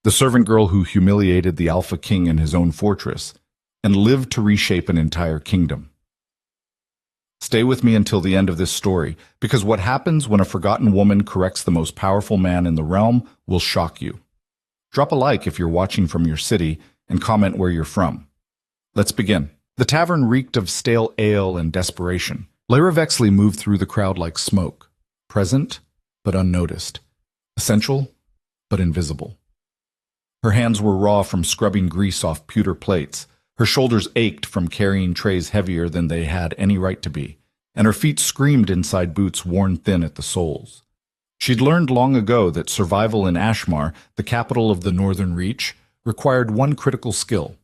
the servant girl who humiliated the Alpha King in his own fortress, and lived to reshape an entire kingdom. Stay with me until the end of this story, because what happens when a forgotten woman corrects the most powerful man in the realm will shock you. Drop a like if you're watching from your city, and comment where you're from. Let's begin. The tavern reeked of stale ale and desperation. Lyra Vexley moved through the crowd like smoke, present but unnoticed, essential but invisible. Her hands were raw from scrubbing grease off pewter plates, her shoulders ached from carrying trays heavier than they had any right to be, and her feet screamed inside boots worn thin at the soles. She'd learned long ago that survival in Ashmar, the capital of the Northern Reach, required one critical skill: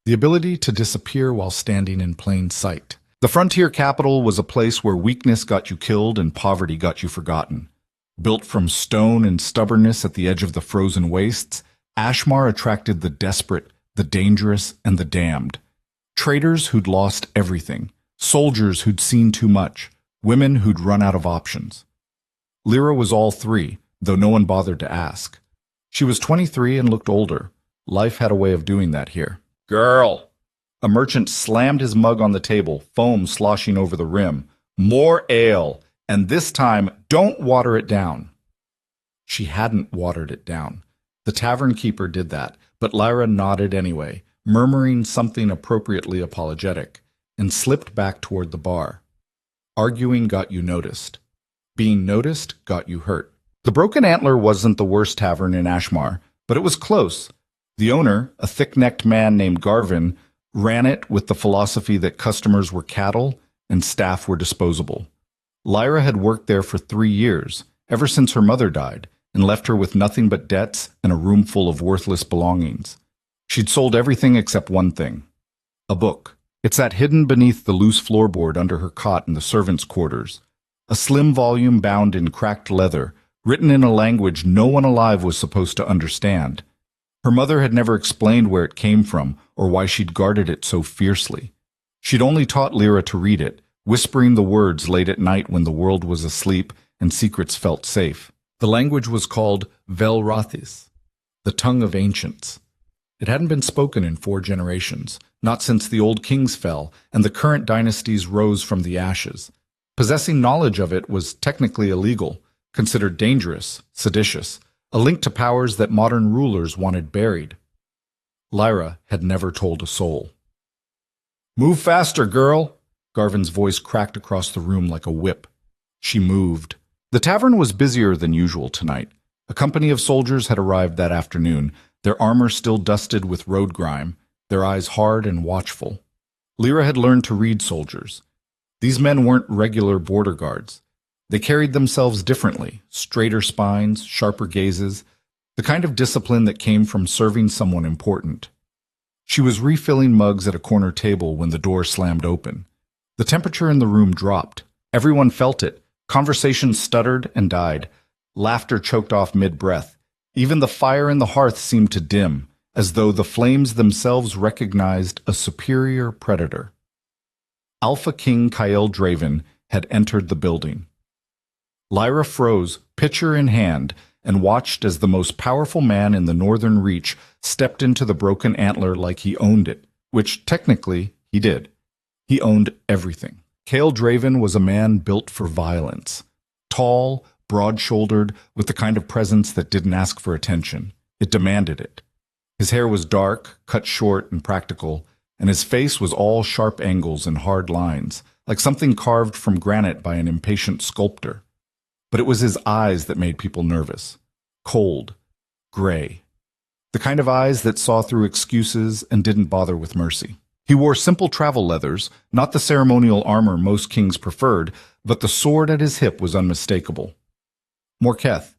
the ability to disappear while standing in plain sight. The frontier capital was a place where weakness got you killed and poverty got you forgotten. Built from stone and stubbornness at the edge of the frozen wastes, Ashmar attracted the desperate, the dangerous, and the damned. Traders who'd lost everything, soldiers who'd seen too much, women who'd run out of options. Lyra was all three, though no one bothered to ask. She was 23 and looked older. Life had a way of doing that here. "Girl!" A merchant slammed his mug on the table, foam sloshing over the rim. "More ale, and this time, don't water it down." She hadn't watered it down. The tavern keeper did that, but Lyra nodded anyway, murmuring something appropriately apologetic, and slipped back toward the bar. Arguing got you noticed. Being noticed got you hurt. The Broken Antler wasn't the worst tavern in Ashmar, but it was close. The owner, a thick-necked man named Garvin, ran it with the philosophy that customers were cattle and staff were disposable. Lyra had worked there for 3 years, ever since her mother died, and left her with nothing but debts and a room full of worthless belongings. She'd sold everything except one thing: a book. It sat hidden beneath the loose floorboard under her cot in the servants' quarters. A slim volume bound in cracked leather, written in a language no one alive was supposed to understand. Her mother had never explained where it came from or why she'd guarded it so fiercely. She'd only taught Lyra to read it, whispering the words late at night when the world was asleep and secrets felt safe. The language was called Velrothis, the tongue of ancients. It hadn't been spoken in 4 generations, not since the old kings fell and the current dynasties rose from the ashes. Possessing knowledge of it was technically illegal, considered dangerous, seditious, a link to powers that modern rulers wanted buried. Lyra had never told a soul. "Move faster, girl!" Garvin's voice cracked across the room like a whip. She moved. The tavern was busier than usual tonight. A company of soldiers had arrived that afternoon, their armor still dusted with road grime, their eyes hard and watchful. Lyra had learned to read soldiers. These men weren't regular border guards. They carried themselves differently, straighter spines, sharper gazes, the kind of discipline that came from serving someone important. She was refilling mugs at a corner table when the door slammed open. The temperature in the room dropped. Everyone felt it. Conversation stuttered and died. Laughter choked off mid-breath. Even the fire in the hearth seemed to dim, as though the flames themselves recognized a superior predator. Alpha King Kyle Draven had entered the building. Lyra froze, pitcher in hand, and watched as the most powerful man in the Northern Reach stepped into the Broken Antler like he owned it, which technically he did. He owned everything. Kyle Draven was a man built for violence. Tall, broad-shouldered, with the kind of presence that didn't ask for attention. It demanded it. His hair was dark, cut short and practical, and his face was all sharp angles and hard lines, like something carved from granite by an impatient sculptor. But it was his eyes that made people nervous. Cold, gray. The kind of eyes that saw through excuses and didn't bother with mercy. He wore simple travel leathers, not the ceremonial armor most kings preferred, but the sword at his hip was unmistakable. Morketh,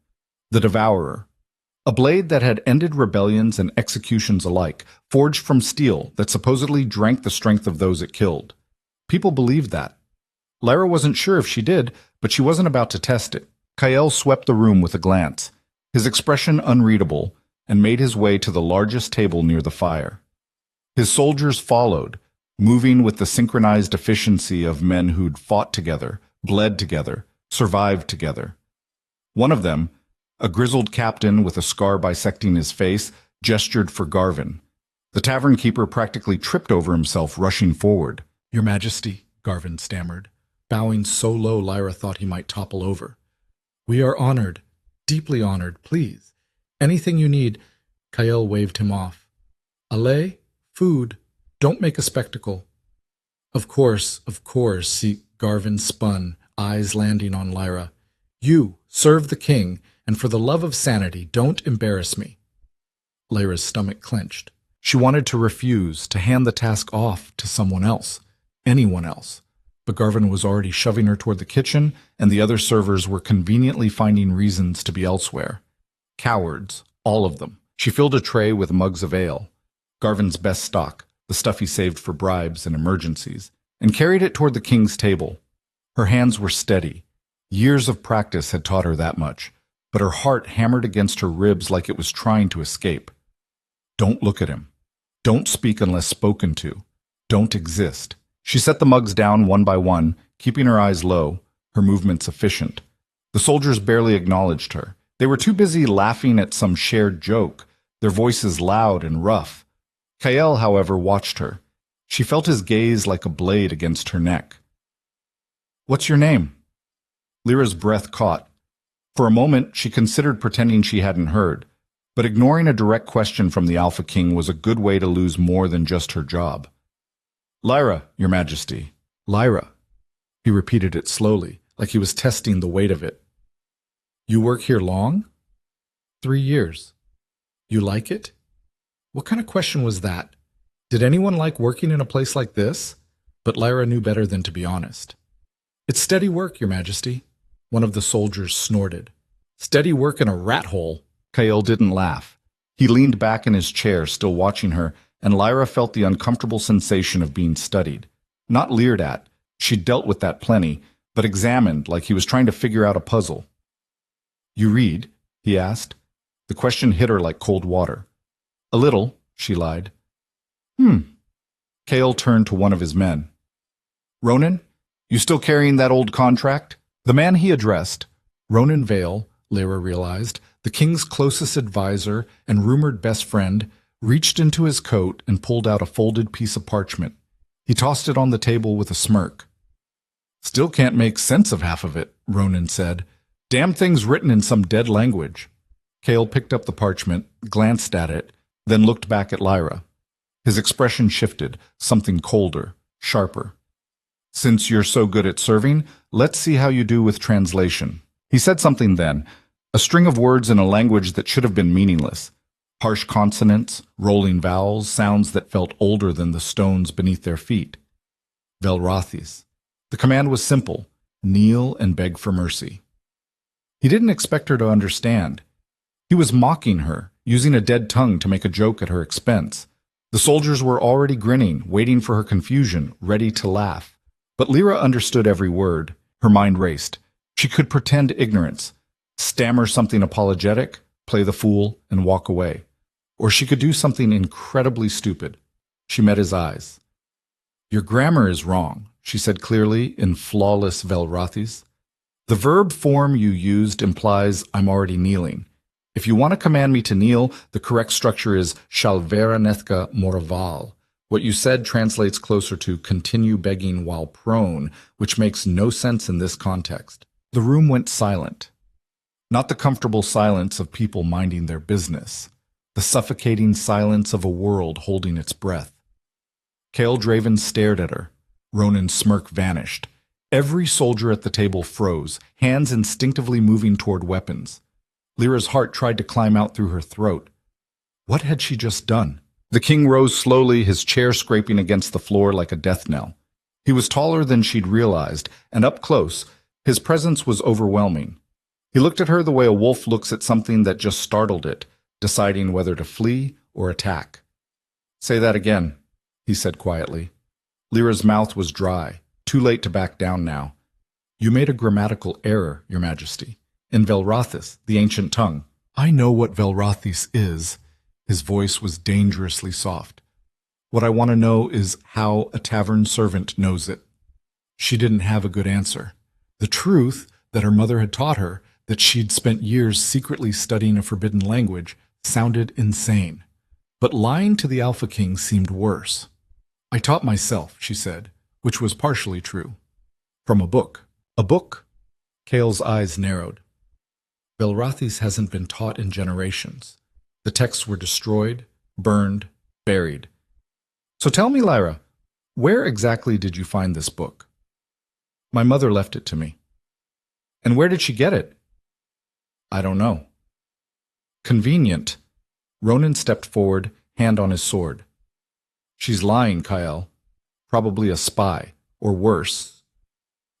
the Devourer. A blade that had ended rebellions and executions alike, forged from steel that supposedly drank the strength of those it killed. People believed that. Lyra wasn't sure if she did, but she wasn't about to test it. Kyle swept the room with a glance, his expression unreadable, and made his way to the largest table near the fire. His soldiers followed, moving with the synchronized efficiency of men who'd fought together, bled together, survived together. One of them, a grizzled captain with a scar bisecting his face, gestured for Garvin. The tavern keeper practically tripped over himself, rushing forward. "Your Majesty," Garvin stammered, bowing so low Lyra thought he might topple over. "We are honored, deeply honored, please. Anything you need." Kael waved him off. "Allez, food. Don't make a spectacle." Of course, Garvin spun, eyes landing on Lyra. "You, serve the king, and for the love of sanity, don't embarrass me." Lyra's stomach clenched. She wanted to refuse, to hand the task off to someone else, anyone else. But Garvin was already shoving her toward the kitchen, and the other servers were conveniently finding reasons to be elsewhere. Cowards, all of them. She filled a tray with mugs of ale, Garvin's best stock, the stuff he saved for bribes and emergencies, and carried it toward the king's table. Her hands were steady. Years of practice had taught her that much, but her heart hammered against her ribs like it was trying to escape. Don't look at him. Don't speak unless spoken to. Don't exist. She set the mugs down one by one, keeping her eyes low, her movements efficient. The soldiers barely acknowledged her. They were too busy laughing at some shared joke, their voices loud and rough. Kael, however, watched her. She felt his gaze like a blade against her neck. "What's your name?" Lyra's breath caught. For a moment, she considered pretending she hadn't heard, but ignoring a direct question from the Alpha King was a good way to lose more than just her job. "Lyra, Your Majesty." "Lyra." He repeated it slowly, like he was testing the weight of it. "You work here long?" 3 years. "You like it?" What kind of question was that? Did anyone like working in a place like this? But Lyra knew better than to be honest. "It's steady work, Your Majesty." One of the soldiers snorted. "Steady work in a rat hole." Kael didn't laugh. He leaned back in his chair, still watching her, and Lyra felt the uncomfortable sensation of being studied. Not leered at. She'd dealt with that plenty, but examined like he was trying to figure out a puzzle. "You read?" he asked. The question hit her like cold water. "A little," she lied. Kael turned to one of his men. "Ronan, you still carrying that old contract?" The man he addressed, Ronan Vale, Lyra realized, the king's closest advisor and rumored best friend, reached into his coat and pulled out a folded piece of parchment. He tossed it on the table with a smirk. "Still can't make sense of half of it," Ronan said. "Damn thing's written in some dead language." Kael picked up the parchment, glanced at it, then looked back at Lyra. His expression shifted, something colder, sharper. "Since you're so good at serving, let's see how you do with translation." He said something then, a string of words in a language that should have been meaningless. Harsh consonants, rolling vowels, sounds that felt older than the stones beneath their feet. Velrothis. The command was simple: kneel and beg for mercy. He didn't expect her to understand. He was mocking her, using a dead tongue to make a joke at her expense. The soldiers were already grinning, waiting for her confusion, ready to laugh. But Lyra understood every word. Her mind raced. She could pretend ignorance, stammer something apologetic, play the fool, and walk away. Or she could do something incredibly stupid. She met his eyes. "Your grammar is wrong," she said clearly in flawless Velrothis. "The verb form you used implies I'm already kneeling. If you want to command me to kneel, the correct structure is Shalveranethka Moraval. What you said translates closer to continue begging while prone, which makes no sense in this context." The room went silent. Not the comfortable silence of people minding their business. The suffocating silence of a world holding its breath. Kael Draven stared at her. Ronan's smirk vanished. Every soldier at the table froze, hands instinctively moving toward weapons. Lyra's heart tried to climb out through her throat. What had she just done? The king rose slowly, his chair scraping against the floor like a death knell. He was taller than she'd realized, and up close, his presence was overwhelming. He looked at her the way a wolf looks at something that just startled it, deciding whether to flee or attack. "Say that again," he said quietly. Lyra's mouth was dry, too late to back down now. "You made a grammatical error, Your Majesty. In Velrothis, the ancient tongue." "I know what Velrothis is." His voice was dangerously soft. "What I want to know is how a tavern servant knows it." She didn't have a good answer. The truth that her mother had taught her, that she'd spent years secretly studying a forbidden language, sounded insane. But lying to the Alpha King seemed worse. I taught myself, she said, which was partially true. From a book. A book? Kale's eyes narrowed. Velrathis hasn't been taught in generations. The texts were destroyed, burned, buried. So tell me, Lyra, where exactly did you find this book? My mother left it to me. And where did she get it? I don't know. Convenient. Ronan stepped forward, hand on his sword. She's lying, Kyle. Probably a spy, or worse.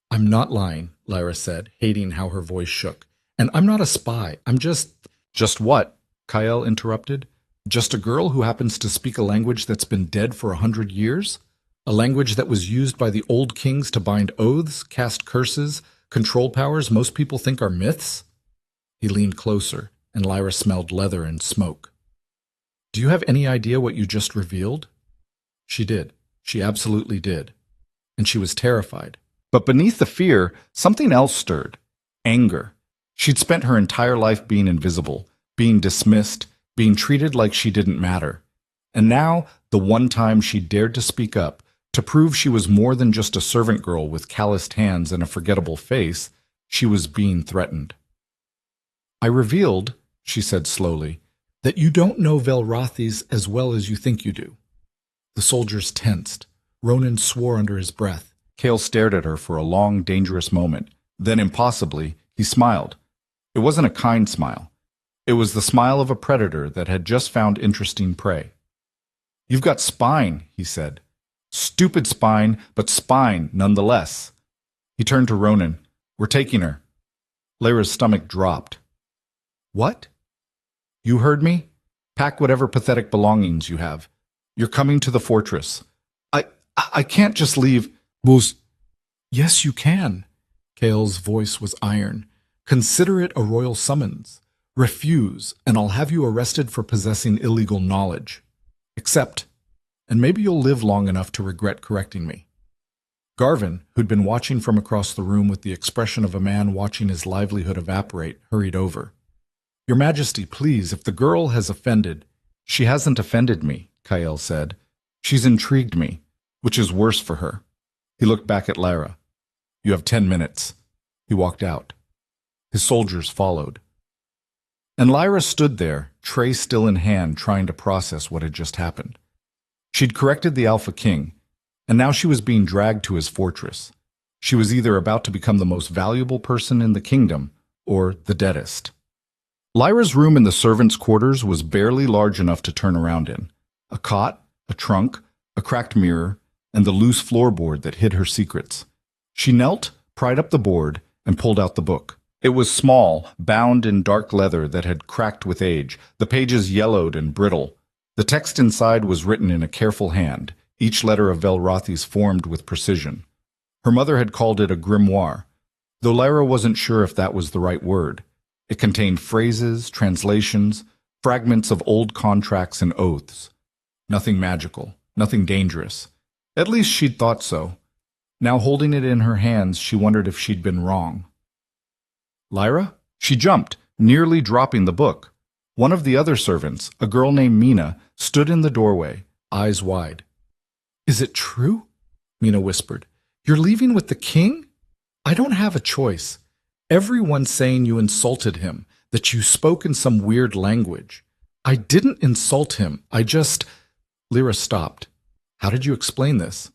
I'm not lying, Lyra said, hating how her voice shook. And I'm not a spy. I'm just... Just what? Kyle interrupted. Just a girl who happens to speak a language that's been dead for 100 years? A language that was used by the old kings to bind oaths, cast curses, control powers most people think are myths? He leaned closer, and Lyra smelled leather and smoke. Do you have any idea what you just revealed? She did. She absolutely did. And she was terrified. But beneath the fear, something else stirred. Anger. She'd spent her entire life being invisible, being dismissed, being treated like she didn't matter. And now, the one time she dared to speak up, to prove she was more than just a servant girl with calloused hands and a forgettable face, she was being threatened. I revealed, she said slowly, that you don't know Velrathis as well as you think you do. The soldiers tensed. Ronan swore under his breath. Kale stared at her for a long, dangerous moment. Then, impossibly, he smiled. It wasn't a kind smile. It was the smile of a predator that had just found interesting prey. You've got spine, he said. Stupid spine, but spine nonetheless. He turned to Ronan. We're taking her. Lyra's stomach dropped. What? You heard me? Pack whatever pathetic belongings you have. You're coming to the fortress. I can't just leave. Booz. Yes, you can. Kale's voice was iron. Consider it a royal summons. Refuse, and I'll have you arrested for possessing illegal knowledge. Accept, and maybe you'll live long enough to regret correcting me. Garvin, who'd been watching from across the room with the expression of a man watching his livelihood evaporate, hurried over. Your Majesty, please, if the girl has offended... She hasn't offended me, Kyle said. She's intrigued me, which is worse for her. He looked back at Lyra. You have 10 minutes. He walked out. His soldiers followed. And Lyra stood there, tray still in hand, trying to process what had just happened. She'd corrected the Alpha King, and now she was being dragged to his fortress. She was either about to become the most valuable person in the kingdom, or the deadest. Lyra's room in the servants' quarters was barely large enough to turn around in. A cot, a trunk, a cracked mirror, and the loose floorboard that hid her secrets. She knelt, pried up the board, and pulled out the book. It was small, bound in dark leather that had cracked with age, the pages yellowed and brittle. The text inside was written in a careful hand, each letter of Velrathis formed with precision. Her mother had called it a grimoire, though Lyra wasn't sure if that was the right word. It contained phrases, translations, fragments of old contracts and oaths. Nothing magical, nothing dangerous. At least she'd thought so. Now holding it in her hands, she wondered if she'd been wrong. Lyra? She jumped, nearly dropping the book. One of the other servants, a girl named Mina, stood in the doorway, eyes wide. Is it true? Mina whispered. You're leaving with the king? I don't have a choice. Everyone's saying you insulted him, that you spoke in some weird language. I didn't insult him. I just... Lyra stopped. How did you explain this?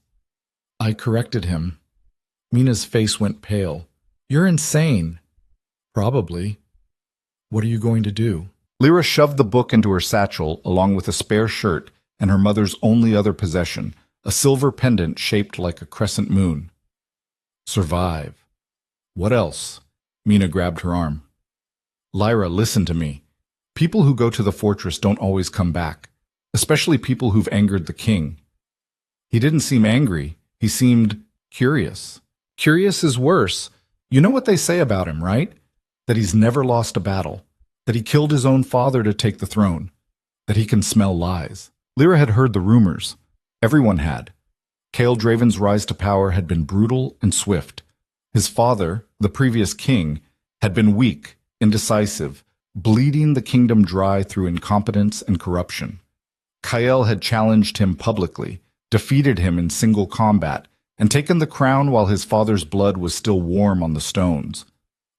I corrected him. Mina's face went pale. You're insane. Probably. What are you going to do? Lyra shoved the book into her satchel along with a spare shirt and her mother's only other possession, a silver pendant shaped like a crescent moon. Survive. What else? Mina grabbed her arm. Lyra, listen to me. People who go to the fortress don't always come back, especially people who've angered the king. He didn't seem angry. He seemed curious. Curious is worse. You know what they say about him, right? That he's never lost a battle, that he killed his own father to take the throne, that he can smell lies. Lyra had heard the rumors. Everyone had. Kale Draven's rise to power had been brutal and swift. His father, the previous king, had been weak, indecisive, bleeding the kingdom dry through incompetence and corruption. Kael had challenged him publicly, defeated him in single combat, and taken the crown while his father's blood was still warm on the stones.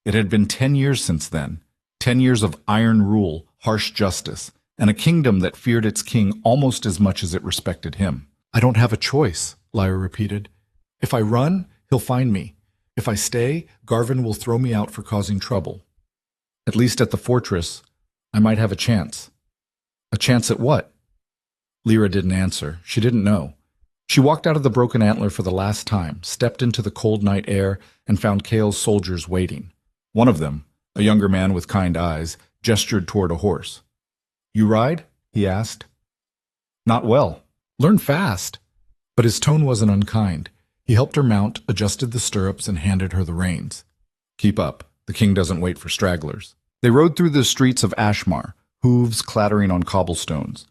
It had been 10 years since then, 10 years of iron rule, harsh justice, and a kingdom that feared its king almost as much as it respected him. I don't have a choice, Lyra repeated. If I run, he'll find me. If I stay, Garvin will throw me out for causing trouble. At least at the fortress, I might have a chance. A chance at what? Lyra didn't answer. She didn't know. She walked out of the Broken Antler for the last time, stepped into the cold night air, and found Kael's soldiers waiting. One of them, a younger man with kind eyes, gestured toward a horse. "You ride?" he asked. "Not well. Learn fast." But his tone wasn't unkind. He helped her mount, adjusted the stirrups, and handed her the reins. "Keep up. The king doesn't wait for stragglers." They rode through the streets of Ashmar, hooves clattering on cobblestones.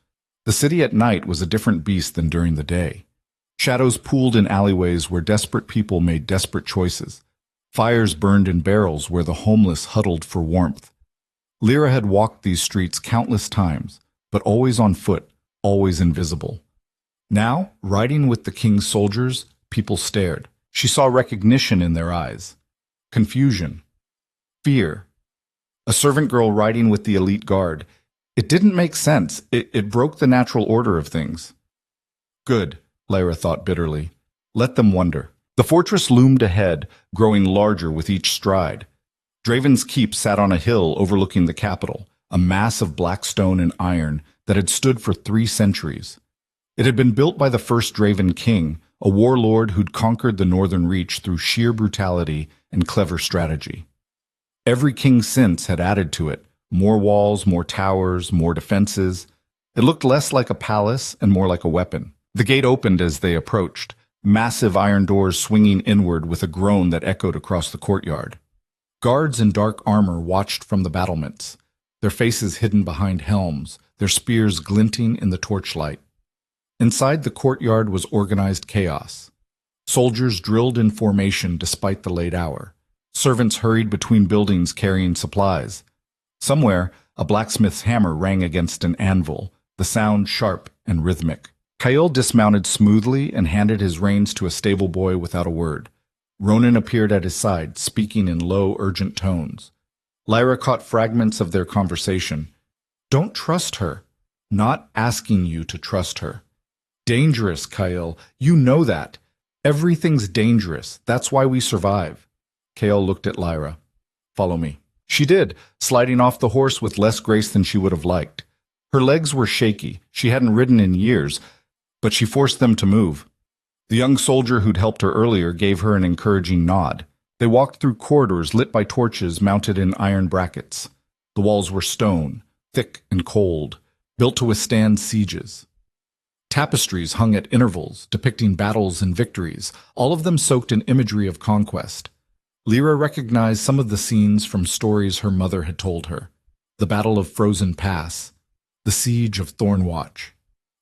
The city at night was a different beast than during the day. Shadows pooled in alleyways where desperate people made desperate choices. Fires burned in barrels where the homeless huddled for warmth. Lyra had walked these streets countless times, but always on foot, always invisible. Now, riding with the king's soldiers, people stared. She saw recognition in their eyes. Confusion. Fear. A servant girl riding with the elite guard. It didn't make sense. It broke the natural order of things. Good, Lyra thought bitterly. Let them wonder. The fortress loomed ahead, growing larger with each stride. Draven's Keep sat on a hill overlooking the capital, a mass of black stone and iron that had stood for 3 centuries. It had been built by the first Draven king, a warlord who'd conquered the northern reach through sheer brutality and clever strategy. Every king since had added to it, more walls, more towers, more defenses. It looked less like a palace and more like a weapon. The gate opened as they approached, massive iron doors swinging inward with a groan that echoed across the courtyard. Guards in dark armor watched from the battlements, their faces hidden behind helms, their spears glinting in the torchlight. Inside the courtyard was organized chaos. Soldiers drilled in formation despite the late hour. Servants hurried between buildings carrying supplies. Somewhere, a blacksmith's hammer rang against an anvil, the sound sharp and rhythmic. Kael dismounted smoothly and handed his reins to a stable boy without a word. Ronan appeared at his side, speaking in low, urgent tones. Lyra caught fragments of their conversation. "Don't trust her. Not asking you to trust her. Dangerous, Kael. You know that. Everything's dangerous. That's why we survive." Kael looked at Lyra. "Follow me." She did, sliding off the horse with less grace than she would have liked. Her legs were shaky. She hadn't ridden in years, but she forced them to move. The young soldier who'd helped her earlier gave her an encouraging nod. They walked through corridors lit by torches mounted in iron brackets. The walls were stone, thick and cold, built to withstand sieges. Tapestries hung at intervals, depicting battles and victories, all of them soaked in imagery of conquest. Lyra recognized some of the scenes from stories her mother had told her. The Battle of Frozen Pass, the Siege of Thornwatch,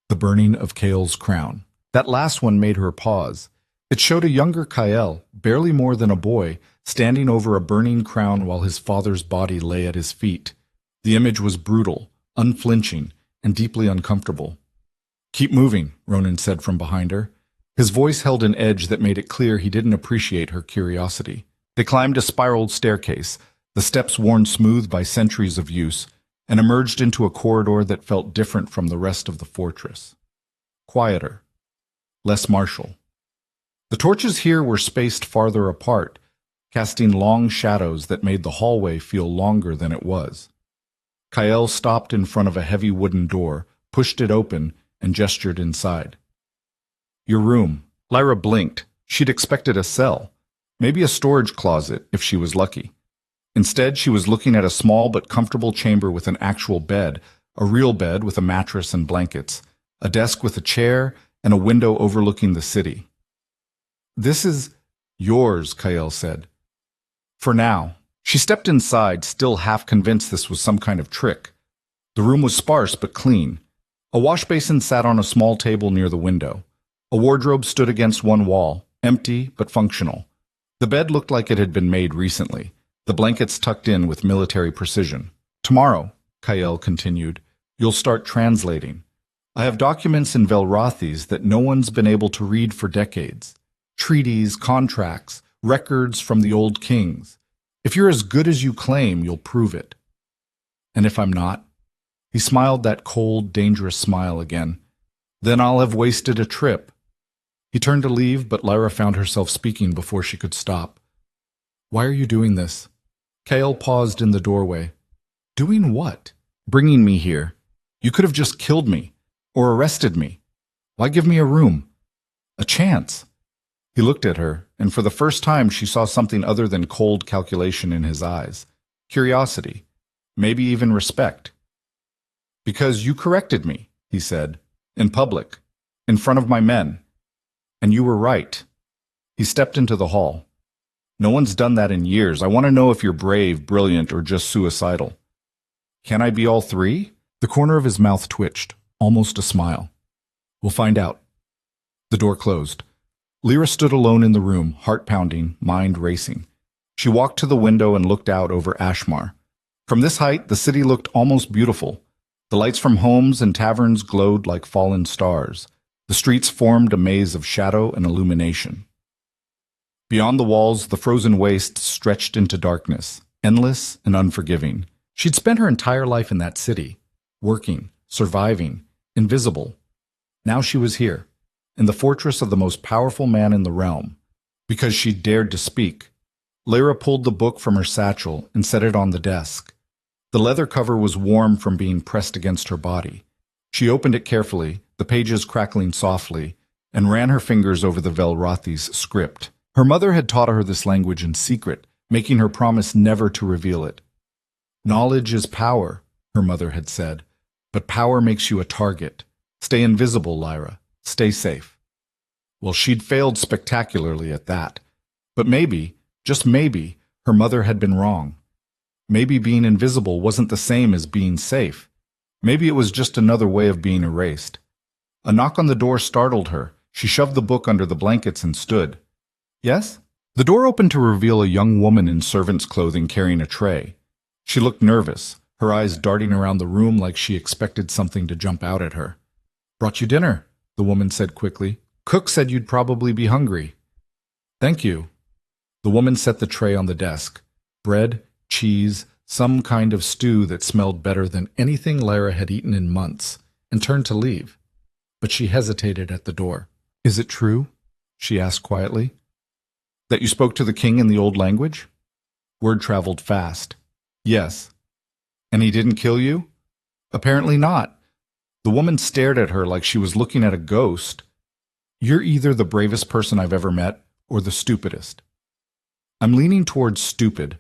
the burning of Kael's crown. That last one made her pause. It showed a younger Kael, barely more than a boy, standing over a burning crown while his father's body lay at his feet. The image was brutal, unflinching, and deeply uncomfortable. "Keep moving," Ronan said from behind her. His voice held an edge that made it clear he didn't appreciate her curiosity. They climbed a spiraled staircase, the steps worn smooth by centuries of use, and emerged into a corridor that felt different from the rest of the fortress. Quieter, less martial. The torches here were spaced farther apart, casting long shadows that made the hallway feel longer than it was. Kael stopped in front of a heavy wooden door, pushed it open, and gestured inside. "Your room." Lyra blinked. She'd expected a cell, maybe a storage closet if she was lucky. Instead, she was looking at a small but comfortable chamber with an actual bed, a real bed with a mattress and blankets, a desk with a chair, and a window overlooking the city. "This is yours," Kael said. "For now." She stepped inside, still half convinced this was some kind of trick. The room was sparse but clean. A wash basin sat on a small table near the window. A wardrobe stood against one wall, empty but functional. The bed looked like it had been made recently, the blankets tucked in with military precision. "Tomorrow," Kael continued, "you'll start translating. I have documents in Velrothes that no one's been able to read for decades. Treaties, contracts, records from the old kings. If you're as good as you claim, you'll prove it. And if I'm not? He smiled that cold, dangerous smile again. Then I'll have wasted a trip. He turned to leave, but Lyra found herself speaking before she could stop. Why are you doing this? Kale paused in the doorway. Doing what? Bringing me here. You could have just killed me, or arrested me. Why give me a room? A chance. He looked at her, and for the first time she saw something other than cold calculation in his eyes. Curiosity. Maybe even respect. Because you corrected me, he said, in public, in front of my men. And you were right. He stepped into the hall. No one's done that in years. I want to know if you're brave, brilliant, or just suicidal. Can I be all three? The corner of his mouth twitched, almost a smile. We'll find out. The door closed. Lyra stood alone in the room, heart pounding, mind racing. She walked to the window and looked out over Ashmar. From this height, the city looked almost beautiful. The lights from homes and taverns glowed like fallen stars. The streets formed a maze of shadow and illumination. Beyond the walls, the frozen waste stretched into darkness, endless and unforgiving. She'd spent her entire life in that city, working, surviving, invisible. Now she was here, in the fortress of the most powerful man in the realm, because she'd dared to speak. Lyra pulled the book from her satchel and set it on the desk. The leather cover was warm from being pressed against her body. She opened it carefully, the pages crackling softly, and ran her fingers over the Velrothes script. Her mother had taught her this language in secret, making her promise never to reveal it. Knowledge is power, her mother had said, but power makes you a target. Stay invisible, Lyra. Stay safe. Well, she'd failed spectacularly at that. But maybe, just maybe, her mother had been wrong. Maybe being invisible wasn't the same as being safe. Maybe it was just another way of being erased. A knock on the door startled her. She shoved the book under the blankets and stood. Yes? The door opened to reveal a young woman in servant's clothing carrying a tray. She looked nervous, her eyes darting around the room like she expected something to jump out at her. Brought you dinner, the woman said quickly. Cook said you'd probably be hungry. Thank you. The woman set the tray on the desk. Bread, cheese, some kind of stew that smelled better than anything Lyra had eaten in months, and turned to leave. But she hesitated at the door. Is it true? She asked quietly. That you spoke to the king in the old language? Word traveled fast. Yes. And he didn't kill you? Apparently not. The woman stared at her like she was looking at a ghost. You're either the bravest person I've ever met or the stupidest. I'm leaning towards stupid,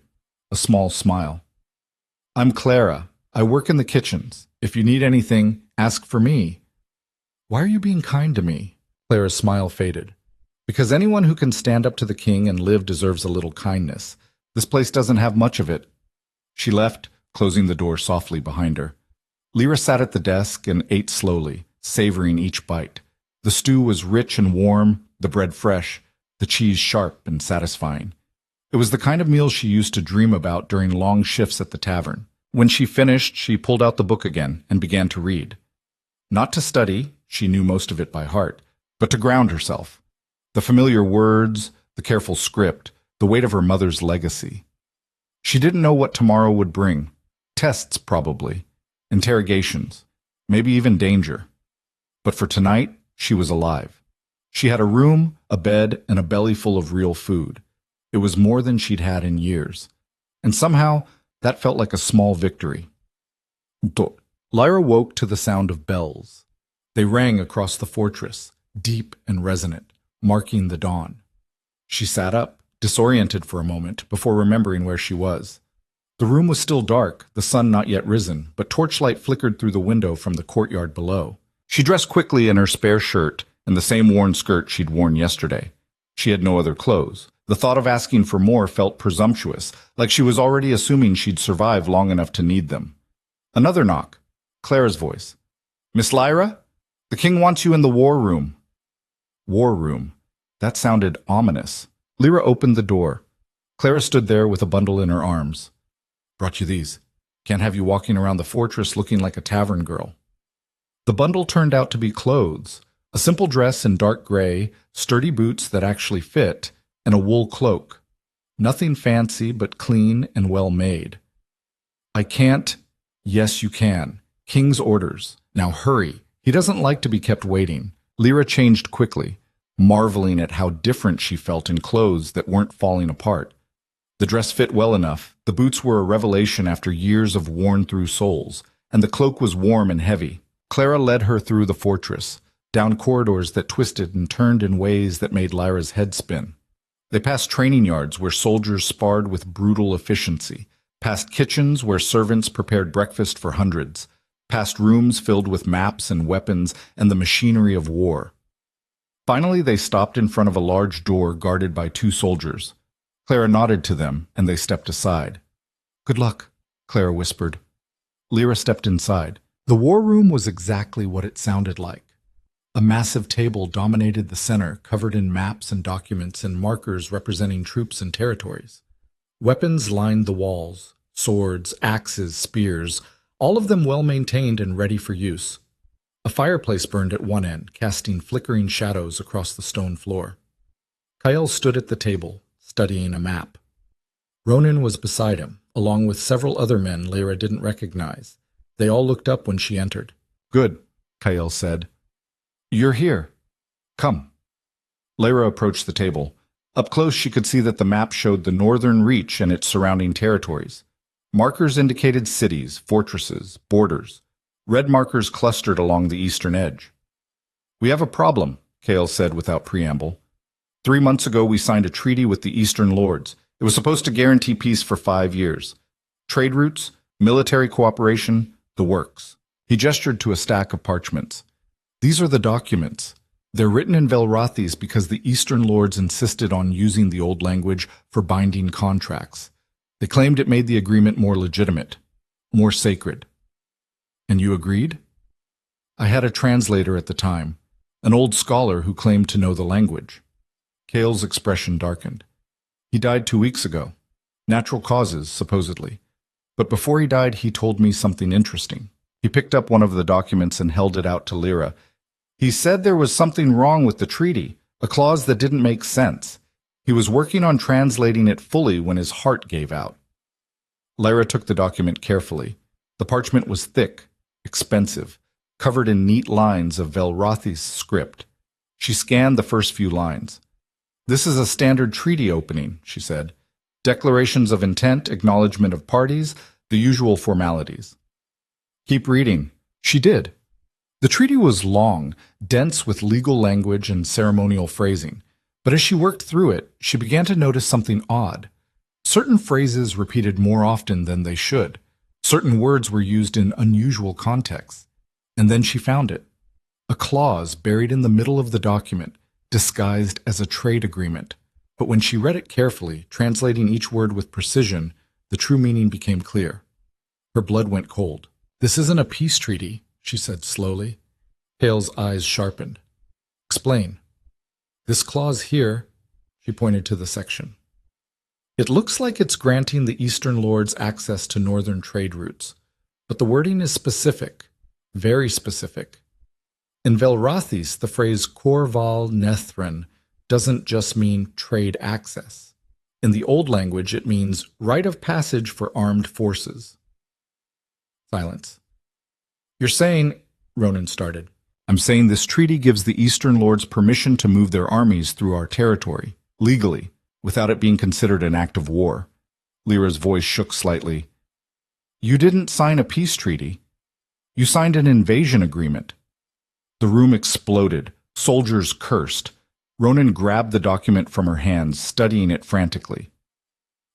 a small smile. I'm Clara. I work in the kitchens. If you need anything, ask for me. Why are you being kind to me? Clara's smile faded. Because anyone who can stand up to the king and live deserves a little kindness. This place doesn't have much of it. She left, closing the door softly behind her. Lyra sat at the desk and ate slowly, savoring each bite. The stew was rich and warm, the bread fresh, the cheese sharp and satisfying. It was the kind of meal she used to dream about during long shifts at the tavern. When she finished, she pulled out the book again and began to read. Not to study, she knew most of it by heart, but to ground herself. The familiar words, the careful script, the weight of her mother's legacy. She didn't know what tomorrow would bring. Tests, probably. Interrogations. Maybe even danger. But for tonight, she was alive. She had a room, a bed, and a belly full of real food. It was more than she'd had in years. And somehow, that felt like a small victory. Lyra woke to the sound of bells. They rang across the fortress, deep and resonant, marking the dawn. She sat up, disoriented for a moment, before remembering where she was. The room was still dark, the sun not yet risen, but torchlight flickered through the window from the courtyard below. She dressed quickly in her spare shirt and the same worn skirt she'd worn yesterday. She had no other clothes. The thought of asking for more felt presumptuous, like she was already assuming she'd survive long enough to need them. Another knock. Clara's voice. Miss Lyra? The king wants you in the war room. War room. That sounded ominous. Lyra opened the door. Clara stood there with a bundle in her arms. Brought you these. Can't have you walking around the fortress looking like a tavern girl. The bundle turned out to be clothes, a simple dress in dark gray, sturdy boots that actually fit, and a wool cloak. Nothing fancy, but clean and well made. I can't. Yes, you can. King's orders. Now hurry. He doesn't like to be kept waiting. Lyra changed quickly, marveling at how different she felt in clothes that weren't falling apart. The dress fit well enough, the boots were a revelation after years of worn-through soles, and the cloak was warm and heavy. Clara led her through the fortress, down corridors that twisted and turned in ways that made Lyra's head spin. They passed training yards where soldiers sparred with brutal efficiency, past kitchens where servants prepared breakfast for hundreds, past rooms filled with maps and weapons and the machinery of war. Finally, they stopped in front of a large door guarded by 2 soldiers. Clara nodded to them, and they stepped aside. "Good luck," Clara whispered. Lyra stepped inside. The war room was exactly what it sounded like. A massive table dominated the center, covered in maps and documents and markers representing troops and territories. Weapons lined the walls, swords, axes, spears, all of them well maintained and ready for use. A fireplace burned at one end, casting flickering shadows across the stone floor. Kyle stood at the table, studying a map. Ronan was beside him, along with several other men Lyra didn't recognize. They all looked up when she entered. "Good," Kyle said. "You're here. Come." Lyra approached the table. Up close, she could see that the map showed the northern reach and its surrounding territories. Markers indicated cities, fortresses, borders. Red markers clustered along the eastern edge. "We have a problem," Kale said without preamble. 3 months ago, we signed a treaty with the Eastern Lords. It was supposed to guarantee peace for 5 years. Trade routes, military cooperation, the works. He gestured to a stack of parchments. "These are the documents. They're written in Velrothis because the Eastern Lords insisted on using the old language for binding contracts. They claimed it made the agreement more legitimate, more sacred." "And you agreed?" "I had a translator at the time, an old scholar who claimed to know the language." Kale's expression darkened. "He died 2 weeks ago. Natural causes, supposedly. But before he died, he told me something interesting." He picked up one of the documents and held it out to Lyra. "He said there was something wrong with the treaty, a clause that didn't make sense. He was working on translating it fully when his heart gave out." Lyra took the document carefully. The parchment was thick, expensive, covered in neat lines of Velrothis script. She scanned the first few lines. "This is a standard treaty opening," she said. "Declarations of intent, acknowledgement of parties, the usual formalities." "Keep reading." She did. The treaty was long, dense with legal language and ceremonial phrasing. But as she worked through it, she began to notice something odd. Certain phrases repeated more often than they should. Certain words were used in unusual contexts. And then she found it. A clause buried in the middle of the document, disguised as a trade agreement. But when she read it carefully, translating each word with precision, the true meaning became clear. Her blood went cold. "This isn't a peace treaty," she said slowly. Hale's eyes sharpened. "Explain." "This clause here," she pointed to the section. "It looks like it's granting the Eastern Lords access to northern trade routes. But the wording is specific, very specific. In Velrothis, the phrase Corval Nethran doesn't just mean trade access. In the old language, it means right of passage for armed forces." Silence. "You're saying," Ronan started. "I'm saying this treaty gives the Eastern Lords permission to move their armies through our territory, legally, without it being considered an act of war." Lyra's voice shook slightly. "You didn't sign a peace treaty. You signed an invasion agreement." The room exploded. Soldiers cursed. Ronan grabbed the document from her hands, studying it frantically.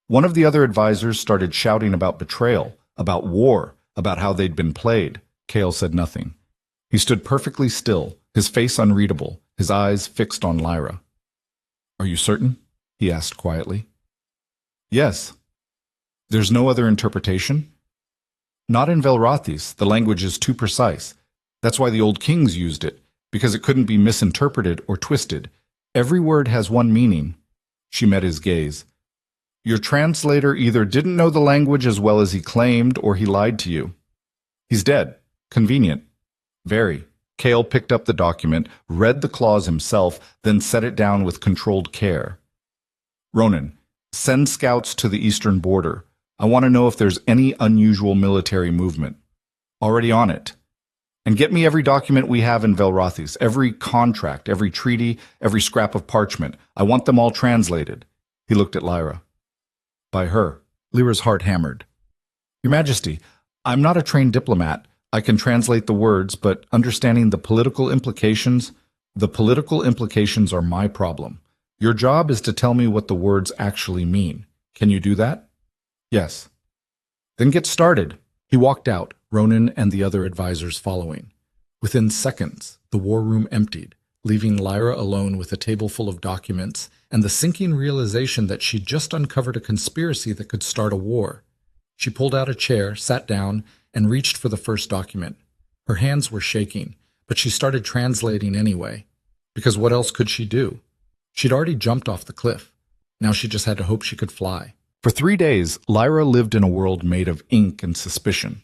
One of the other advisors started shouting about betrayal, about war, about how they'd been played. Kale said nothing. He stood perfectly still, his face unreadable, his eyes fixed on Lyra. "Are you certain?" he asked quietly. "Yes." "There's no other interpretation?" "Not in Velrothis. The language is too precise. That's why the old kings used it, because it couldn't be misinterpreted or twisted. Every word has one meaning." She met his gaze. "Your translator either didn't know the language as well as he claimed, or he lied to you. He's dead. Convenient. Very. Kale picked up the document, read the clause himself, then set it down with controlled care. Ronan, send scouts to the eastern border. I want to know if there's any unusual military movement. Already on it. And get me every document we have in Velrothes, every contract, every treaty, every scrap of parchment. I want them all translated. He looked at Lyra. By her. Lyra's heart hammered. Your Majesty, I'm not a trained diplomat. I can translate the words, but understanding the political implications are my problem. Your job is to tell me what the words actually mean. Can you do that? Yes. Then get started. He walked out, Ronan and the other advisors following. Within seconds, the war room emptied, leaving Lyra alone with a table full of documents and the sinking realization that she'd just uncovered a conspiracy that could start a war. She pulled out a chair, sat down, and reached for the first document. Her hands were shaking, but she started translating anyway. Because what else could she do? She'd already jumped off the cliff. Now she just had to hope she could fly. For 3 days, Lyra lived in a world made of ink and suspicion.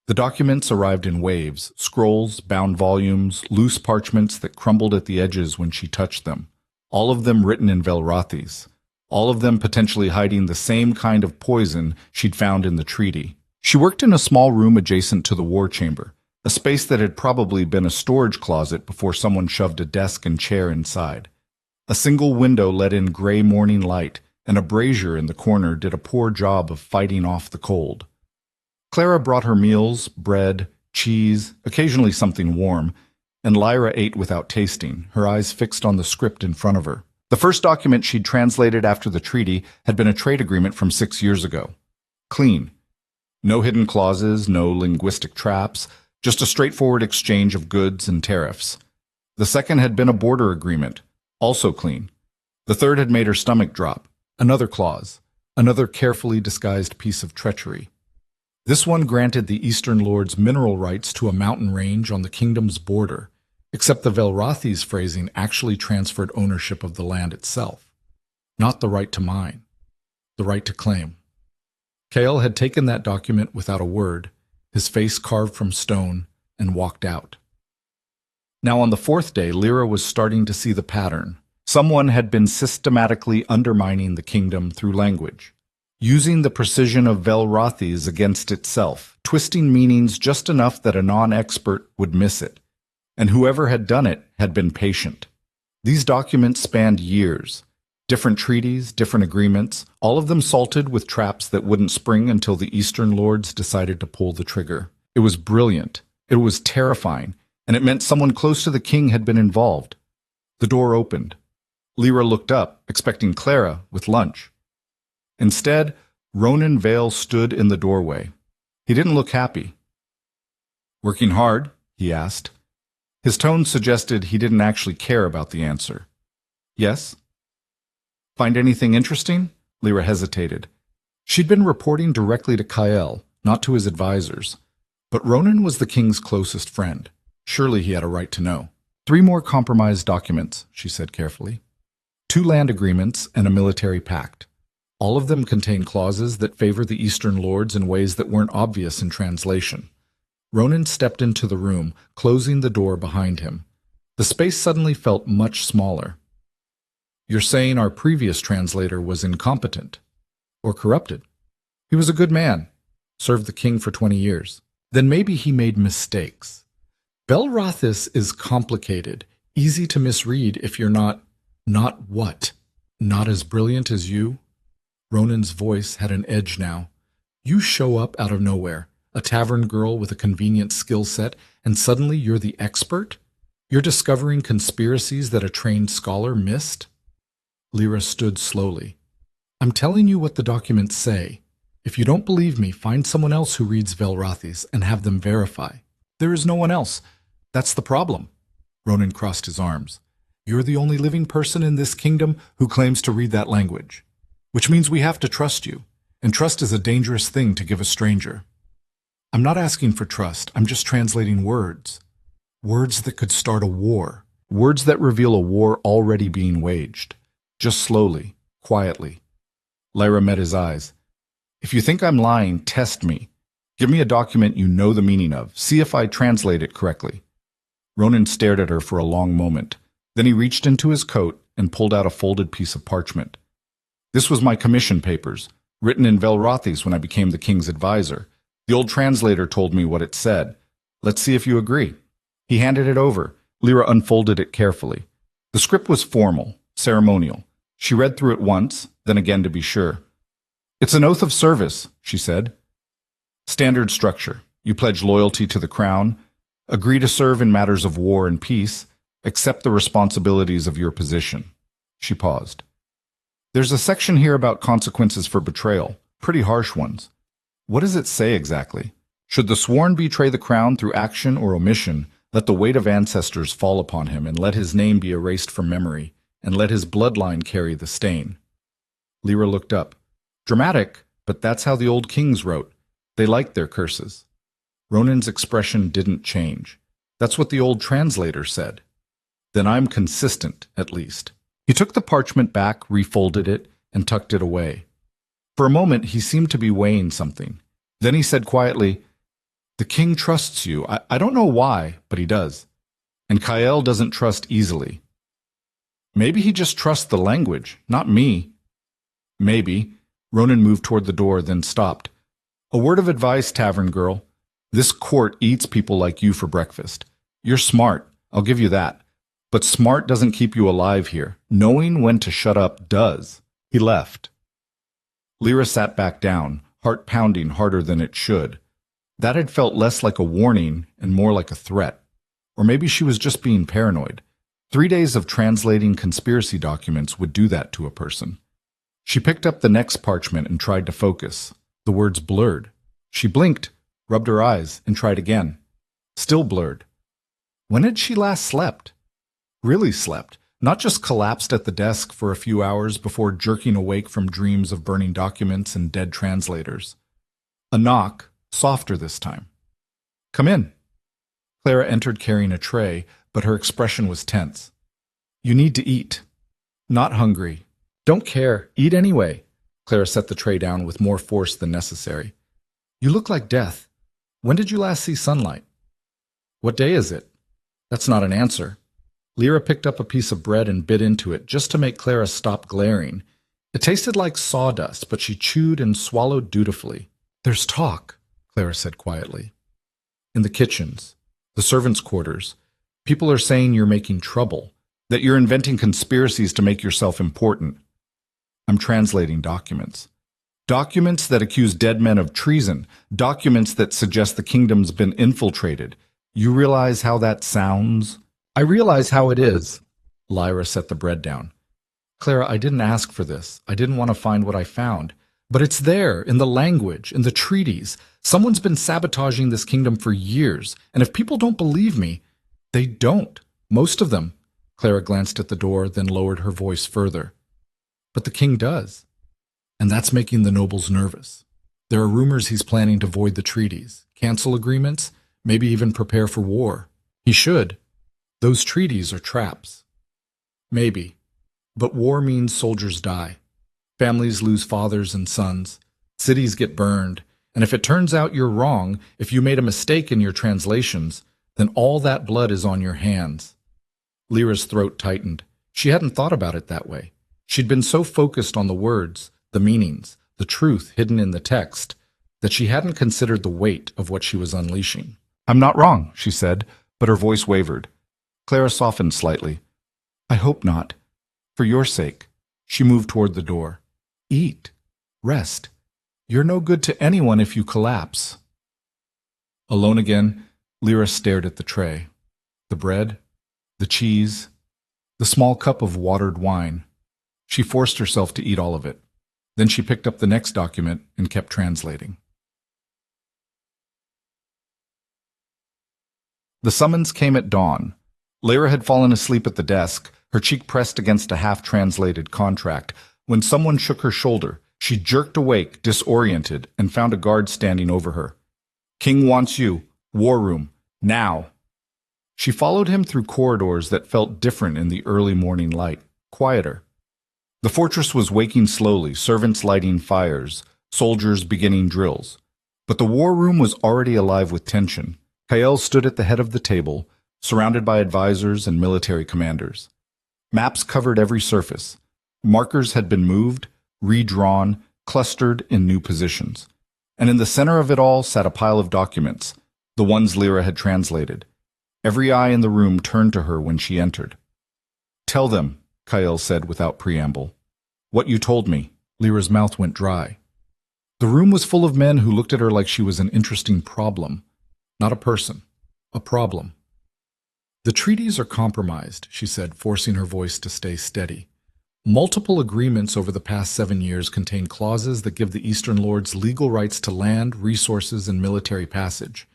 The documents arrived in waves, scrolls, bound volumes, loose parchments that crumbled at the edges when she touched them. All of them written in Velrothes. All of them potentially hiding the same kind of poison she'd found in the treaty. She worked in a small room adjacent to the war chamber, a space that had probably been a storage closet before someone shoved a desk and chair inside. A single window let in gray morning light, and a brazier in the corner did a poor job of fighting off the cold. Clara brought her meals, bread, cheese, occasionally something warm, and Lyra ate without tasting, her eyes fixed on the script in front of her. The first document she'd translated after the treaty had been a trade agreement from 6 years ago. Clean. No hidden clauses, no linguistic traps, just a straightforward exchange of goods and tariffs. The second had been a border agreement, also clean. The third had made her stomach drop. Another clause, another carefully disguised piece of treachery. This one granted the Eastern Lords mineral rights to a mountain range on the kingdom's border, except the Velrothes phrasing actually transferred ownership of the land itself. Not the right to mine, the right to claim. Kale had taken that document without a word, his face carved from stone, and walked out. Now on the 4th day, Lyra was starting to see the pattern. Someone had been systematically undermining the kingdom through language, using the precision of Velrothes against itself, twisting meanings just enough that a non-expert would miss it. And whoever had done it had been patient. These documents spanned years. Different treaties, different agreements, all of them salted with traps that wouldn't spring until the Eastern Lords decided to pull the trigger. It was brilliant. It was terrifying. And it meant someone close to the king had been involved. The door opened. Lyra looked up, expecting Clara with lunch. Instead, Ronan Vale stood in the doorway. He didn't look happy. Working hard? He asked. His tone suggested he didn't actually care about the answer. Yes? Find anything interesting? Lyra hesitated. She'd been reporting directly to Kyle, not to his advisors. But Ronan was the king's closest friend. Surely he had a right to know. 3 more compromise documents, she said carefully. 2 land agreements and a military pact. All of them contain clauses that favor the Eastern Lords in ways that weren't obvious in translation. Ronan stepped into the room, closing the door behind him. The space suddenly felt much smaller. You're saying our previous translator was incompetent or corrupted? He was a good man, served the king for 20 years. Then maybe he made mistakes. Velrothes is complicated, easy to misread if you're not what? Not as brilliant as you? Ronan's voice had an edge now. You show up out of nowhere, a tavern girl with a convenient skill set, and suddenly you're the expert? You're discovering conspiracies that a trained scholar missed? Lyra stood slowly. I'm telling you what the documents say. If you don't believe me, find someone else who reads Velrothes and have them verify. There is no one else. That's the problem. Ronan crossed his arms. You're the only living person in this kingdom who claims to read that language, which means we have to trust you, and trust is a dangerous thing to give a stranger. I'm not asking for trust, I'm just translating words. Words that could start a war. Words that reveal a war already being waged. Just slowly, quietly. Lyra met his eyes. If you think I'm lying, test me. Give me a document you know the meaning of. See if I translate it correctly. Ronan stared at her for a long moment. Then he reached into his coat and pulled out a folded piece of parchment. This was my commission papers, written in Velrothi's when I became the king's advisor. The old translator told me what it said. Let's see if you agree. He handed it over. Lyra unfolded it carefully. The script was formal, ceremonial. She read through it once, then again to be sure. It's an oath of service, she said. Standard structure. You pledge loyalty to the crown, agree to serve in matters of war and peace, accept the responsibilities of your position. She paused. There's a section here about consequences for betrayal, pretty harsh ones. What does it say exactly? Should the sworn betray the crown through action or omission, let the weight of ancestors fall upon him, and let his name be erased from memory, and let his bloodline carry the stain. Lyra looked up. Dramatic, but that's how the old kings wrote. They liked their curses. Ronan's expression didn't change. That's what the old translator said. Then I'm consistent, at least. He took the parchment back, refolded it, and tucked it away. For a moment, he seemed to be weighing something. Then he said quietly, The king trusts you. I don't know why, but he does. And Kael doesn't trust easily. Maybe he just trusts the language, not me. Maybe. Ronan moved toward the door, then stopped. A word of advice, tavern girl. This court eats people like you for breakfast. You're smart, I'll give you that. But smart doesn't keep you alive here. Knowing when to shut up does. He left. Lyra sat back down, heart pounding harder than it should. That had felt less like a warning and more like a threat. Or maybe she was just being paranoid. 3 days of translating conspiracy documents would do that to a person. She picked up the next parchment and tried to focus. The words blurred. She blinked, rubbed her eyes, and tried again. Still blurred. When had she last slept? Really slept, not just collapsed at the desk for a few hours before jerking awake from dreams of burning documents and dead translators. A knock, softer this time. Come in. Clara entered carrying a tray, but her expression was tense. You need to eat. Not hungry. Don't care. Eat anyway. Clara set the tray down with more force than necessary. You look like death. When did you last see sunlight? What day is it? That's not an answer. Lyra picked up a piece of bread and bit into it just to make Clara stop glaring. It tasted like sawdust, but she chewed and swallowed dutifully. There's talk, Clara said quietly. In the kitchens, the servants' quarters, people are saying you're making trouble, that you're inventing conspiracies to make yourself important. I'm translating documents. Documents that accuse dead men of treason, documents that suggest the kingdom's been infiltrated. You realize how that sounds? I realize how it is. Lyra set the bread down. Clara, I didn't ask for this. I didn't want to find what I found. But it's there, in the language, in the treaties. Someone's been sabotaging this kingdom for years, and if people don't believe me, they don't. Most of them. Clara glanced at the door, then lowered her voice further. But the king does. And that's making the nobles nervous. There are rumors he's planning to void the treaties, cancel agreements, maybe even prepare for war. He should. Those treaties are traps. Maybe. But war means soldiers die. Families lose fathers and sons. Cities get burned. And if it turns out you're wrong, if you made a mistake in your translations, then all that blood is on your hands. Lyra's throat tightened. She hadn't thought about it that way. She'd been so focused on the words, the meanings, the truth hidden in the text, that she hadn't considered the weight of what she was unleashing. I'm not wrong, she said, but her voice wavered. Clara softened slightly. I hope not. For your sake. She moved toward the door. Eat. Rest. You're no good to anyone if you collapse. Alone again, Lyra stared at the tray. The bread, the cheese, the small cup of watered wine. She forced herself to eat all of it. Then she picked up the next document and kept translating. The summons came at dawn. Lyra had fallen asleep at the desk, her cheek pressed against a half-translated contract. When someone shook her shoulder, she jerked awake, disoriented, and found a guard standing over her. King wants you. War room. Now. She followed him through corridors that felt different in the early morning light, quieter. The fortress was waking slowly, servants lighting fires, soldiers beginning drills. But the war room was already alive with tension. Kael stood at the head of the table, surrounded by advisors and military commanders. Maps covered every surface. Markers had been moved, redrawn, clustered in new positions. And in the center of it all sat a pile of documents, the ones Lyra had translated. Every eye in the room turned to her when she entered. "Tell them," Kael said without preamble. "What you told me." Lyra's mouth went dry. The room was full of men who looked at her like she was an interesting problem. Not a person. A problem. "The treaties are compromised," she said, forcing her voice to stay steady. "Multiple agreements over the past 7 years contain clauses that give the Eastern Lords legal rights to land, resources, and military passage.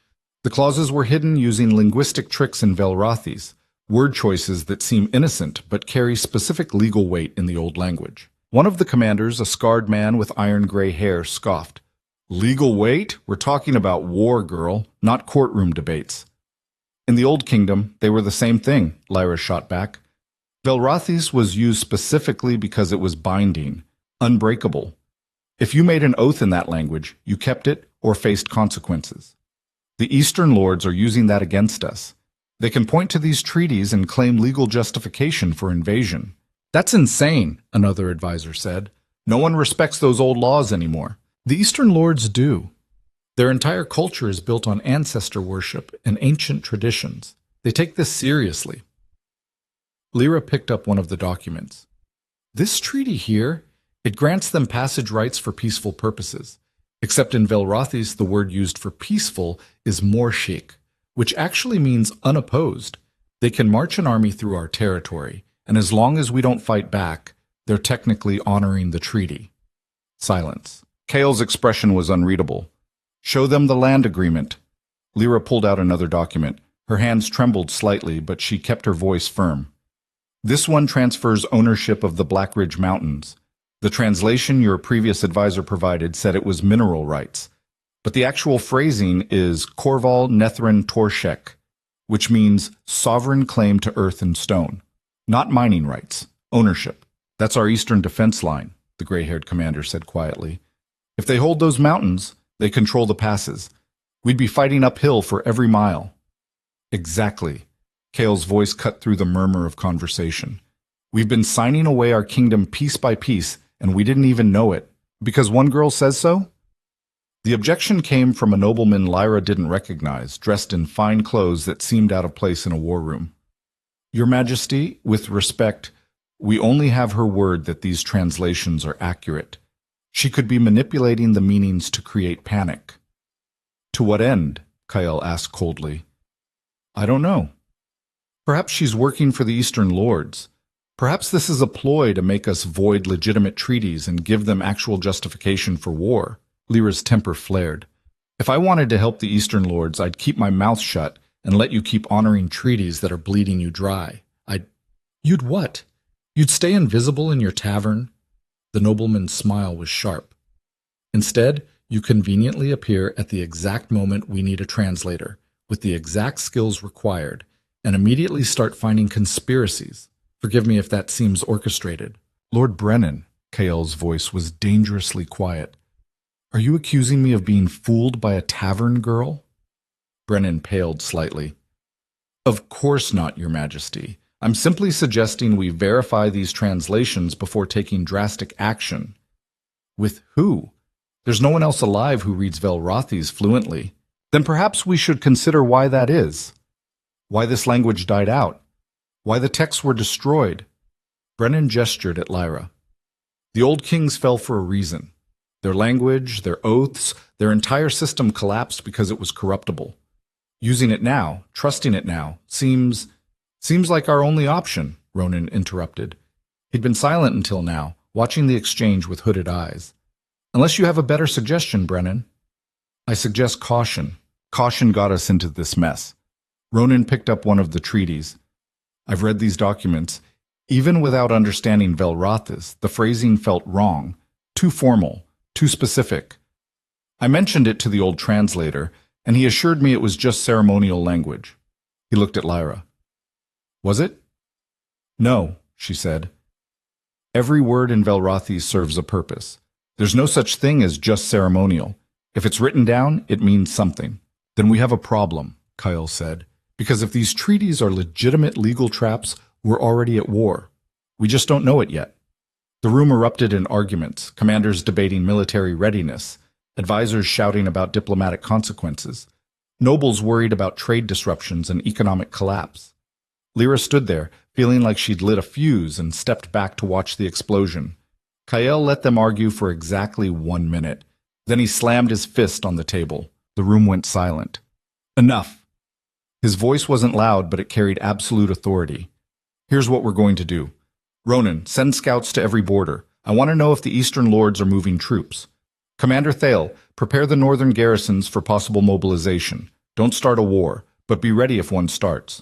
The clauses were hidden using linguistic tricks in Velrathis, word choices that seem innocent but carry specific legal weight in the old language." One of the commanders, a scarred man with iron-gray hair, scoffed. "Legal weight? We're talking about war, girl, not courtroom debates." "In the Old Kingdom, they were the same thing," Lyra shot back. "Velrathis was used specifically because it was binding, unbreakable. If you made an oath in that language, you kept it or faced consequences. The Eastern Lords are using that against us. They can point to these treaties and claim legal justification for invasion." "That's insane," another advisor said. "No one respects those old laws anymore." "The Eastern Lords do. Their entire culture is built on ancestor worship and ancient traditions. They take this seriously." Lyra picked up one of the documents. "This treaty here, it grants them passage rights for peaceful purposes. Except in Velrathis, the word used for peaceful is morshik, which actually means unopposed. They can march an army through our territory, and as long as we don't fight back, they're technically honoring the treaty." Silence. Kael's expression was unreadable. "Show them the land agreement." Lyra pulled out another document. Her hands trembled slightly, but she kept her voice firm. "This one transfers ownership of the Black Ridge Mountains. The translation your previous advisor provided said it was mineral rights, but the actual phrasing is Korval Nethrin Torshek, which means sovereign claim to earth and stone. Not mining rights, ownership. That's our eastern defense line," the gray-haired commander said quietly. "If they hold those mountains, they control the passes. We'd be fighting uphill for every mile." "Exactly." Kael's voice cut through the murmur of conversation. "We've been signing away our kingdom piece by piece, and we didn't even know it. Because one girl says so?" The objection came from a nobleman Lyra didn't recognize, dressed in fine clothes that seemed out of place in a war room. "Your Majesty, with respect, we only have her word that these translations are accurate. She could be manipulating the meanings to create panic." "To what end?" Kael asked coldly. "I don't know. Perhaps she's working for the Eastern Lords. Perhaps this is a ploy to make us void legitimate treaties and give them actual justification for war." Lyra's temper flared. "If I wanted to help the Eastern Lords, I'd keep my mouth shut and let you keep honoring treaties that are bleeding you dry. You'd what? You'd stay invisible in your tavern?" The nobleman's smile was sharp. "Instead, you conveniently appear at the exact moment we need a translator, with the exact skills required, and immediately start finding conspiracies. Forgive me if that seems orchestrated." "Lord Brennan," Kael's voice was dangerously quiet. "Are you accusing me of being fooled by a tavern girl?" Brennan paled slightly. "Of course not, Your Majesty. I'm simply suggesting we verify these translations before taking drastic action." "With who? There's no one else alive who reads Velrathis fluently." "Then perhaps we should consider why that is. Why this language died out. Why the texts were destroyed." Brennan gestured at Lyra. "The old kings fell for a reason. Their language, their oaths, their entire system collapsed because it was corruptible. Using it now, trusting it now, seems like our only option," Ronan interrupted. He'd been silent until now, watching the exchange with hooded eyes. "Unless you have a better suggestion, Brennan." "I suggest caution. Caution got us into this mess." Ronan picked up one of the treaties. "I've read these documents. Even without understanding Velrathis, the phrasing felt wrong, too formal, too specific. I mentioned it to the old translator, and he assured me it was just ceremonial language." He looked at Lyra. "Was it?" "No," she said. "Every word in Velrathis serves a purpose. There's no such thing as just ceremonial. If it's written down, it means something." "Then we have a problem," Kael said, Because if these treaties are legitimate legal traps, we're already at war. We just don't know it yet. The room erupted in arguments, commanders debating military readiness, advisors shouting about diplomatic consequences, nobles worried about trade disruptions and economic collapse. Lyra stood there, feeling like she'd lit a fuse, and stepped back to watch the explosion. Kael let them argue for exactly 1 minute. Then he slammed his fist on the table. The room went silent. Enough! His voice wasn't loud, but it carried absolute authority. Here's what we're going to do. Ronan, send scouts to every border. I want to know if the Eastern Lords are moving troops. Commander Thale, prepare the northern garrisons for possible mobilization. Don't start a war, but be ready if one starts.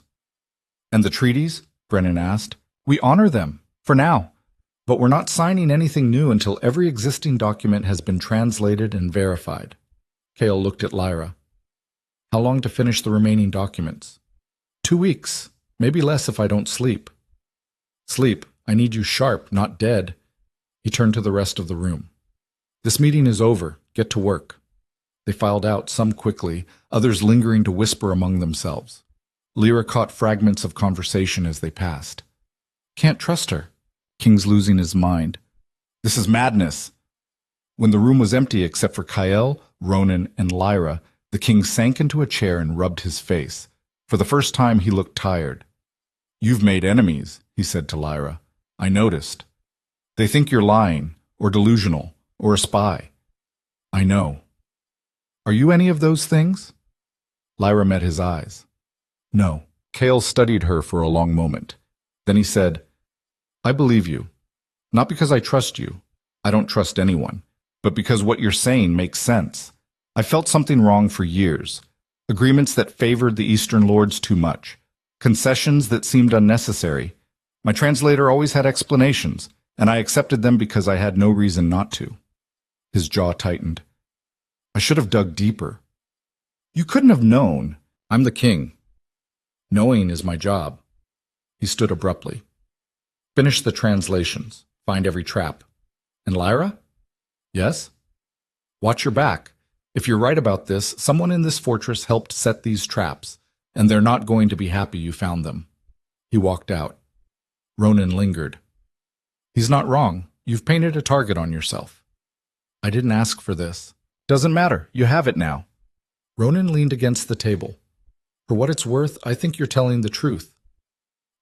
And the treaties? Brennan asked. We honor them, for now. But we're not signing anything new until every existing document has been translated and verified. Kael looked at Lyra. How long to finish the remaining documents? 2 weeks, maybe less if I don't sleep. Sleep. I need you sharp, not dead. He turned to the rest of the room. This meeting is over. Get to work. They filed out, some quickly, others lingering to whisper among themselves. Lyra caught fragments of conversation as they passed. Can't trust her. King's losing his mind. This is madness. When the room was empty except for Kael, Ronan, and Lyra, the king sank into a chair and rubbed his face. For the first time he looked tired. You've made enemies, he said to Lyra. I noticed. They think you're lying, or delusional, or a spy. I know. Are you any of those things? Lyra met his eyes. No. Kael studied her for a long moment. Then he said, I believe you. Not because I trust you. I don't trust anyone. But because what you're saying makes sense. I felt something wrong for years. Agreements that favored the Eastern Lords too much. Concessions that seemed unnecessary. My translator always had explanations, and I accepted them because I had no reason not to. His jaw tightened. I should have dug deeper. You couldn't have known. I'm the king. Knowing is my job. He stood abruptly. Finish the translations. Find every trap. And Lyra? Yes? Watch your back. If you're right about this, someone in this fortress helped set these traps, and they're not going to be happy you found them. He walked out. Ronan lingered. He's not wrong. You've painted a target on yourself. I didn't ask for this. Doesn't matter. You have it now. Ronan leaned against the table. For what it's worth, I think you're telling the truth.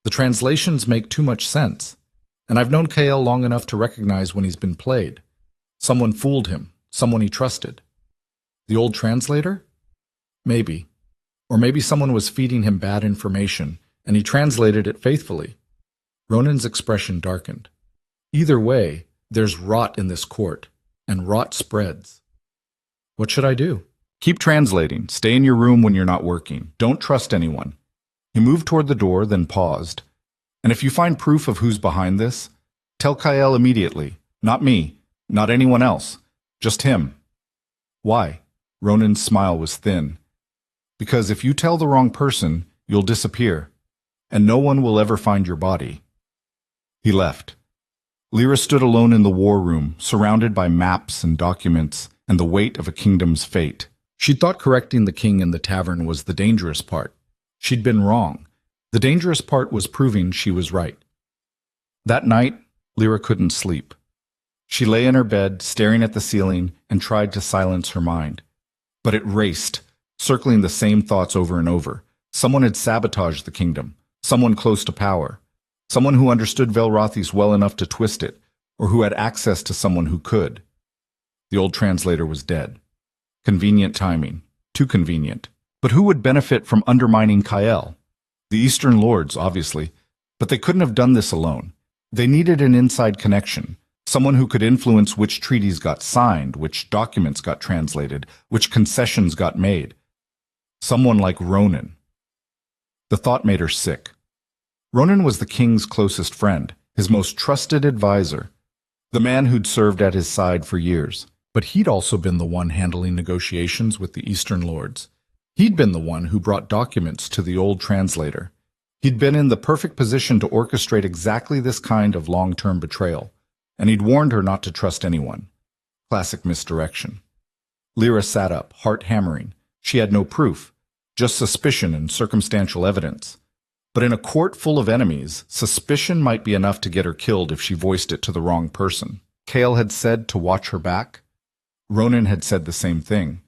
The translations make too much sense, and I've known Kael long enough to recognize when he's been played. Someone fooled him, someone he trusted. The old translator? Maybe. Or maybe someone was feeding him bad information, and he translated it faithfully. Ronan's expression darkened. Either way, there's rot in this court, and rot spreads. What should I do? Keep translating. Stay in your room when you're not working. Don't trust anyone. He moved toward the door, then paused. And if you find proof of who's behind this, tell Kael immediately. Not me. Not anyone else. Just him. Why? Ronan's smile was thin. Because if you tell the wrong person, you'll disappear, and no one will ever find your body. He left. Lyra stood alone in the war room, surrounded by maps and documents and the weight of a kingdom's fate. She'd thought correcting the king in the tavern was the dangerous part. She'd been wrong. The dangerous part was proving she was right. That night, Lyra couldn't sleep. She lay in her bed, staring at the ceiling, and tried to silence her mind. But it raced, circling the same thoughts over and over. Someone had sabotaged the kingdom, someone close to power, someone who understood Velrothis well enough to twist it, or who had access to someone who could. The old translator was dead. Convenient timing. Too convenient. But who would benefit from undermining Kael? The Eastern Lords, obviously. But they couldn't have done this alone. They needed an inside connection. Someone who could influence which treaties got signed, which documents got translated, which concessions got made. Someone like Ronan. The thought made her sick. Ronan was the king's closest friend, his most trusted advisor, the man who'd served at his side for years. But he'd also been the one handling negotiations with the Eastern Lords. He'd been the one who brought documents to the old translator. He'd been in the perfect position to orchestrate exactly this kind of long-term betrayal, and he'd warned her not to trust anyone. Classic misdirection. Lyra sat up, heart hammering. She had no proof, just suspicion and circumstantial evidence. But in a court full of enemies, suspicion might be enough to get her killed if she voiced it to the wrong person. Kale had said to watch her back. Ronan had said the same thing.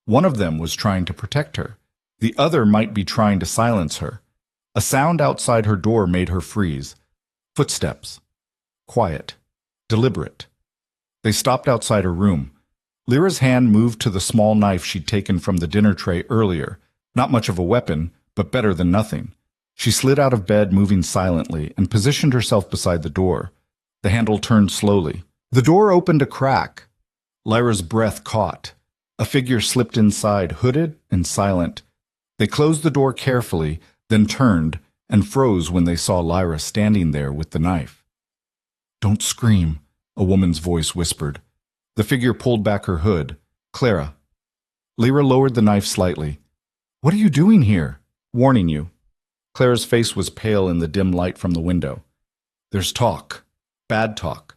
One of them was trying to protect her. The other might be trying to silence her. A sound outside her door made her freeze. Footsteps. Quiet. Deliberate. They stopped outside her room. Lyra's hand moved to the small knife she'd taken from the dinner tray earlier. Not much of a weapon, but better than nothing. She slid out of bed, moving silently, and positioned herself beside the door. The handle turned slowly. The door opened a crack. Lyra's breath caught. A figure slipped inside, hooded and silent. They closed the door carefully, then turned and froze when they saw Lyra standing there with the knife. "Don't scream," a woman's voice whispered. The figure pulled back her hood. "Clara." Lyra lowered the knife slightly. "What are you doing here?" "Warning you." Clara's face was pale in the dim light from the window. "There's talk. Bad talk.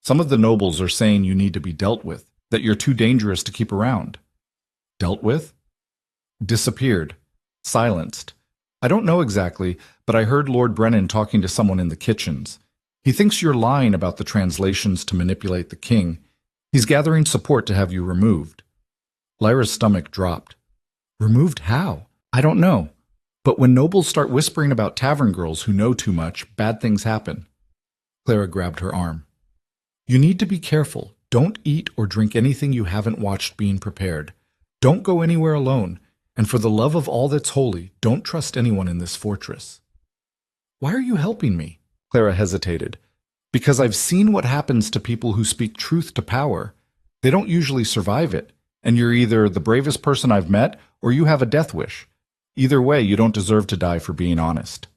Some of the nobles are saying you need to be dealt with, that you're too dangerous to keep around." "Dealt with?" "Disappeared. Silenced. I don't know exactly, but I heard Lord Brennan talking to someone in the kitchens. He thinks you're lying about the translations to manipulate the king. He's gathering support to have you removed." Lyra's stomach dropped. "Removed how?" "I don't know. But when nobles start whispering about tavern girls who know too much, bad things happen." Clara grabbed her arm. "You need to be careful. Don't eat or drink anything you haven't watched being prepared. Don't go anywhere alone. And for the love of all that's holy, don't trust anyone in this fortress." "Why are you helping me?" Clara hesitated. "Because I've seen what happens to people who speak truth to power. They don't usually survive it, and you're either the bravest person I've met or you have a death wish. Either way, you don't deserve to die for being honest.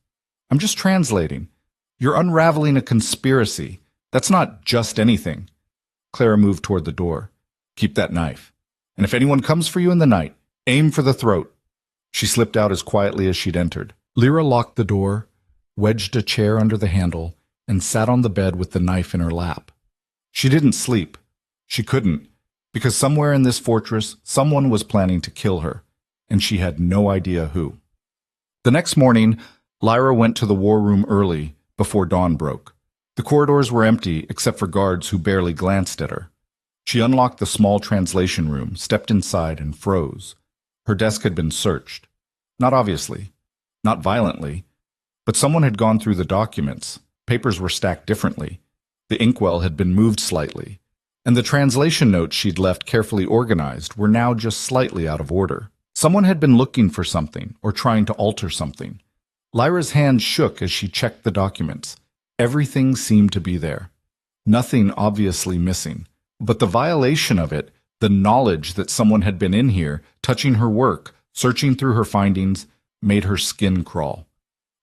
I'm just translating. You're unraveling a conspiracy. That's not just anything." Clara moved toward the door. "Keep that knife. And if anyone comes for you in the night, aim for the throat." She slipped out as quietly as she'd entered. Lyra locked the door, wedged a chair under the handle, and sat on the bed with the knife in her lap. She didn't sleep. She couldn't, because somewhere in this fortress, someone was planning to kill her, and she had no idea who. The next morning, Lyra went to the war room early, before dawn broke. The corridors were empty except for guards who barely glanced at her. She unlocked the small translation room, stepped inside, and froze. Her desk had been searched. Not obviously, not violently, but someone had gone through the documents. Papers were stacked differently. The inkwell had been moved slightly, and the translation notes she'd left carefully organized were now just slightly out of order. Someone had been looking for something or trying to alter something. Lyra's hand shook as she checked the documents. Everything seemed to be there. Nothing obviously missing. But the violation of it, the knowledge that someone had been in here, touching her work, searching through her findings, made her skin crawl.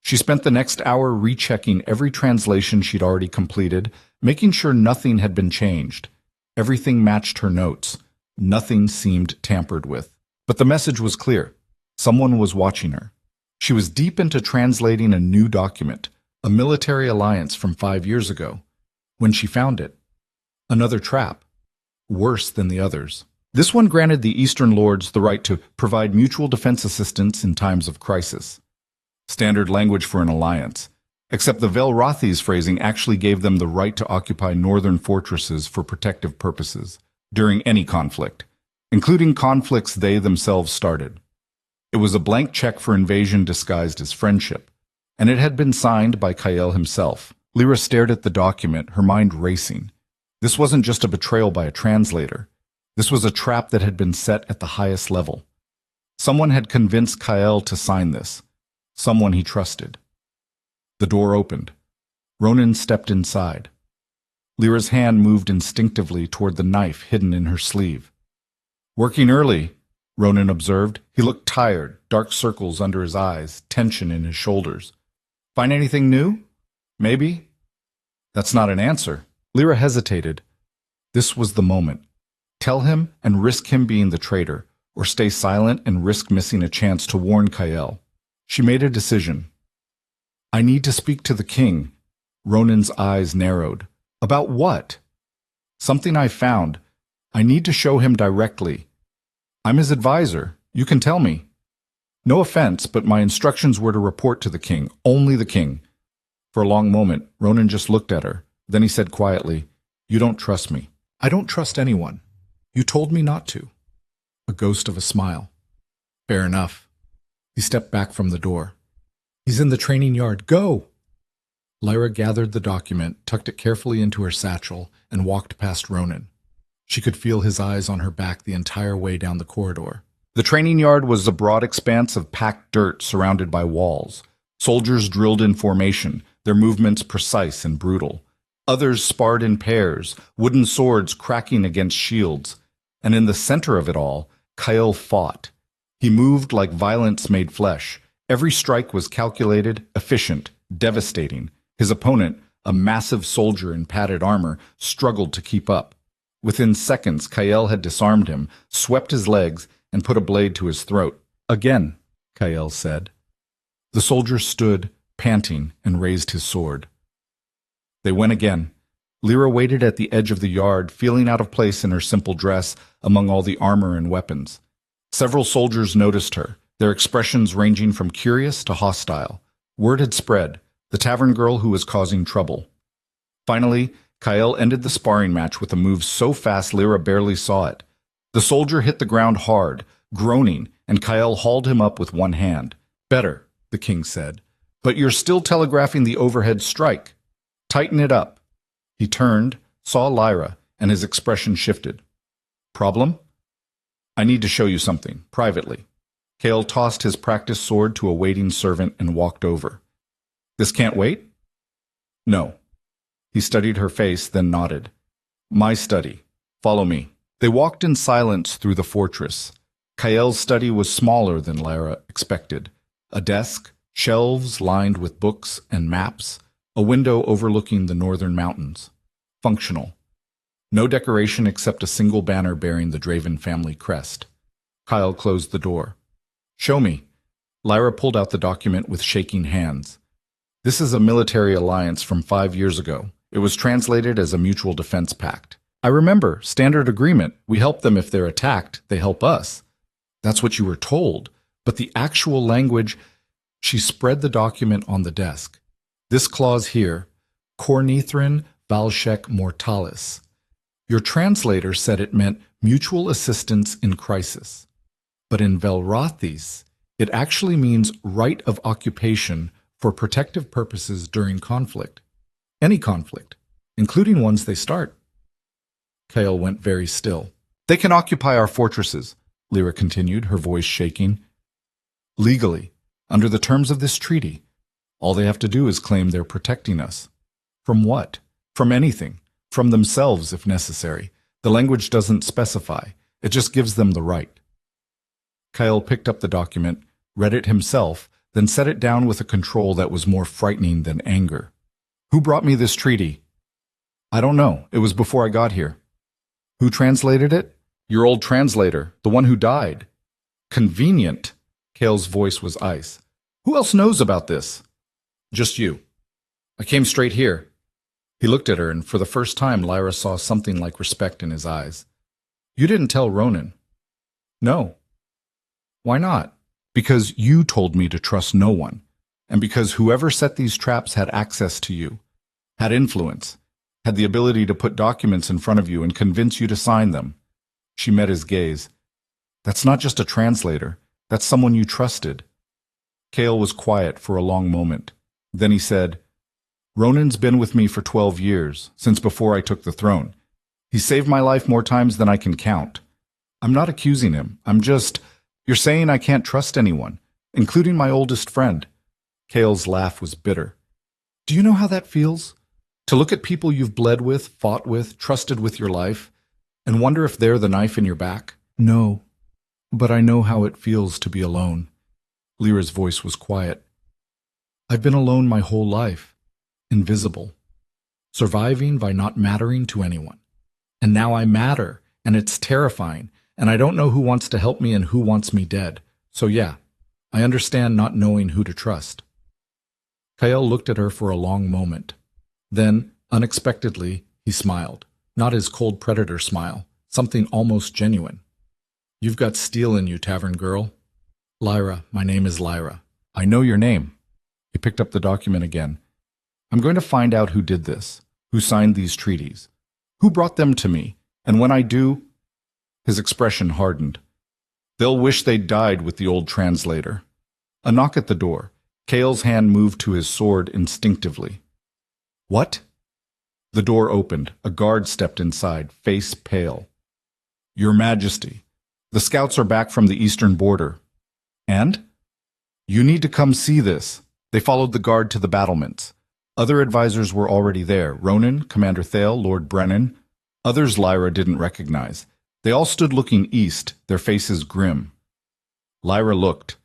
She spent the next hour rechecking every translation she'd already completed, making sure nothing had been changed. Everything matched her notes. Nothing seemed tampered with. But the message was clear. Someone was watching her. She was deep into translating a new document, a military alliance from 5 years ago, when she found it. Another trap. Worse than the others. This one granted the Eastern Lords the right to provide mutual defense assistance in times of crisis. Standard language for an alliance, except the Velrothi's phrasing actually gave them the right to occupy northern fortresses for protective purposes, during any conflict, including conflicts they themselves started. It was a blank check for invasion disguised as friendship, and it had been signed by Kael himself. Lyra stared at the document, her mind racing. This wasn't just a betrayal by a translator. This was a trap that had been set at the highest level. Someone had convinced Kael to sign this. Someone he trusted. The door opened. Ronan stepped inside. Lyra's hand moved instinctively toward the knife hidden in her sleeve. "Working early," Ronan observed. He looked tired, dark circles under his eyes, tension in his shoulders. "Find anything new? Maybe?" "That's not an answer." Lyra hesitated. This was the moment. Tell him and risk him being the traitor, or stay silent and risk missing a chance to warn Kael. She made a decision. "I need to speak to the king." Ronan's eyes narrowed. "About what?" "Something I found. I need to show him directly. I'm his advisor. You can tell me." No offense, but my instructions were to report to the king, only the king. For a long moment, Ronan just looked at her. Then he said quietly, "You don't trust me." "I don't trust anyone. You told me not to." A ghost of a smile. "Fair enough." He stepped back from the door. "He's in the training yard. Go!" Lyra gathered the document, tucked it carefully into her satchel, and walked past Ronan. She could feel his eyes on her back the entire way down the corridor. The training yard was a broad expanse of packed dirt surrounded by walls. Soldiers drilled in formation, their movements precise and brutal. Others sparred in pairs, wooden swords cracking against shields. And in the center of it all, Kyle fought. He moved like violence made flesh. Every strike was calculated, efficient, devastating. His opponent, a massive soldier in padded armor, struggled to keep up. Within seconds, Kyle had disarmed him, swept his legs, and put a blade to his throat. "Again," Kyle said. The soldier stood, panting, and raised his sword. They went again. Lyra waited at the edge of the yard, feeling out of place in her simple dress among all the armor and weapons. Several soldiers noticed her, their expressions ranging from curious to hostile. Word had spread, the tavern girl who was causing trouble. Finally, Kyle ended the sparring match with a move so fast Lyra barely saw it. The soldier hit the ground hard, groaning, and Kyle hauled him up with one hand. "Better," the king said, "but you're still telegraphing the overhead strike. Tighten it up." He turned, saw Lyra, and his expression shifted. "Problem? I need to show you something, privately." Kyle tossed his practiced sword to a waiting servant and walked over. "This can't wait?" "No." He studied her face, then nodded. "My study. Follow me." They walked in silence through the fortress. Kyle's study was smaller than Lyra expected. A desk, shelves lined with books and maps, a window overlooking the northern mountains. Functional. No decoration except a single banner bearing the Draven family crest. Kyle closed the door. "Show me." Lyra pulled out the document with shaking hands. "This is a military alliance from 5 years ago. It was translated as a mutual defense pact. I remember, standard agreement. We help them if they're attacked. They help us." "That's what you were told. But the actual language—" She spread the document on the desk. "This clause here, Cornithrin Valshek Mortalis. Your translator said it meant mutual assistance in crisis. But in Velrothis, it actually means right of occupation for protective purposes during conflict. Any conflict, including ones they start." Kyle went very still. "They can occupy our fortresses," Lyra continued, her voice shaking. "Legally, under the terms of this treaty. All they have to do is claim they're protecting us. From what? From anything. From themselves, if necessary. The language doesn't specify. It just gives them the right." Kyle picked up the document, read it himself, then set it down with a control that was more frightening than anger. "Who brought me this treaty?" "I don't know. It was before I got here." "Who translated it?" "Your old translator, the one who died." "Convenient." Kale's voice was ice. "Who else knows about this?" "Just you. I came straight here." He looked at her, and for the first time Lyra saw something like respect in his eyes. "You didn't tell Ronan." "No." "Why not?" "Because you told me to trust no one, and because whoever set these traps had access to you, had influence, had the ability to put documents in front of you and convince you to sign them." She met his gaze. "That's not just a translator. That's someone you trusted." Kale was quiet for a long moment. Then he said, "Ronan's been with me for 12 years, since before I took the throne. He saved my life more times than I can count. I'm not accusing him. I'm just... You're saying I can't trust anyone, including my oldest friend." Kale's laugh was bitter. "Do you know how that feels? To look at people you've bled with, fought with, trusted with your life, and wonder if they're the knife in your back?" "No, but I know how it feels to be alone." Lyra's voice was quiet. "I've been alone my whole life, invisible, surviving by not mattering to anyone. And now I matter, and it's terrifying, and I don't know who wants to help me and who wants me dead. So yeah, I understand not knowing who to trust." Kyle looked at her for a long moment. Then, unexpectedly, he smiled. Not his cold predator smile, something almost genuine. "You've got steel in you, tavern girl." Lyra, my name is Lyra. I know your name. He picked up the document again. I'm going to find out who did this, who signed these treaties, who brought them to me, and when I do... His expression hardened. They'll wish they'd died with the old translator. A knock at the door. Cale's hand moved to his sword instinctively. What? The door opened. A guard stepped inside, face pale. Your Majesty, the scouts are back from the eastern border. And? You need to come see this. They followed the guard to the battlements. Other advisors were already there. Ronan, Commander Thale, Lord Brennan. Others Lyra didn't recognize. They all stood looking east, their faces grim. Lyra looked,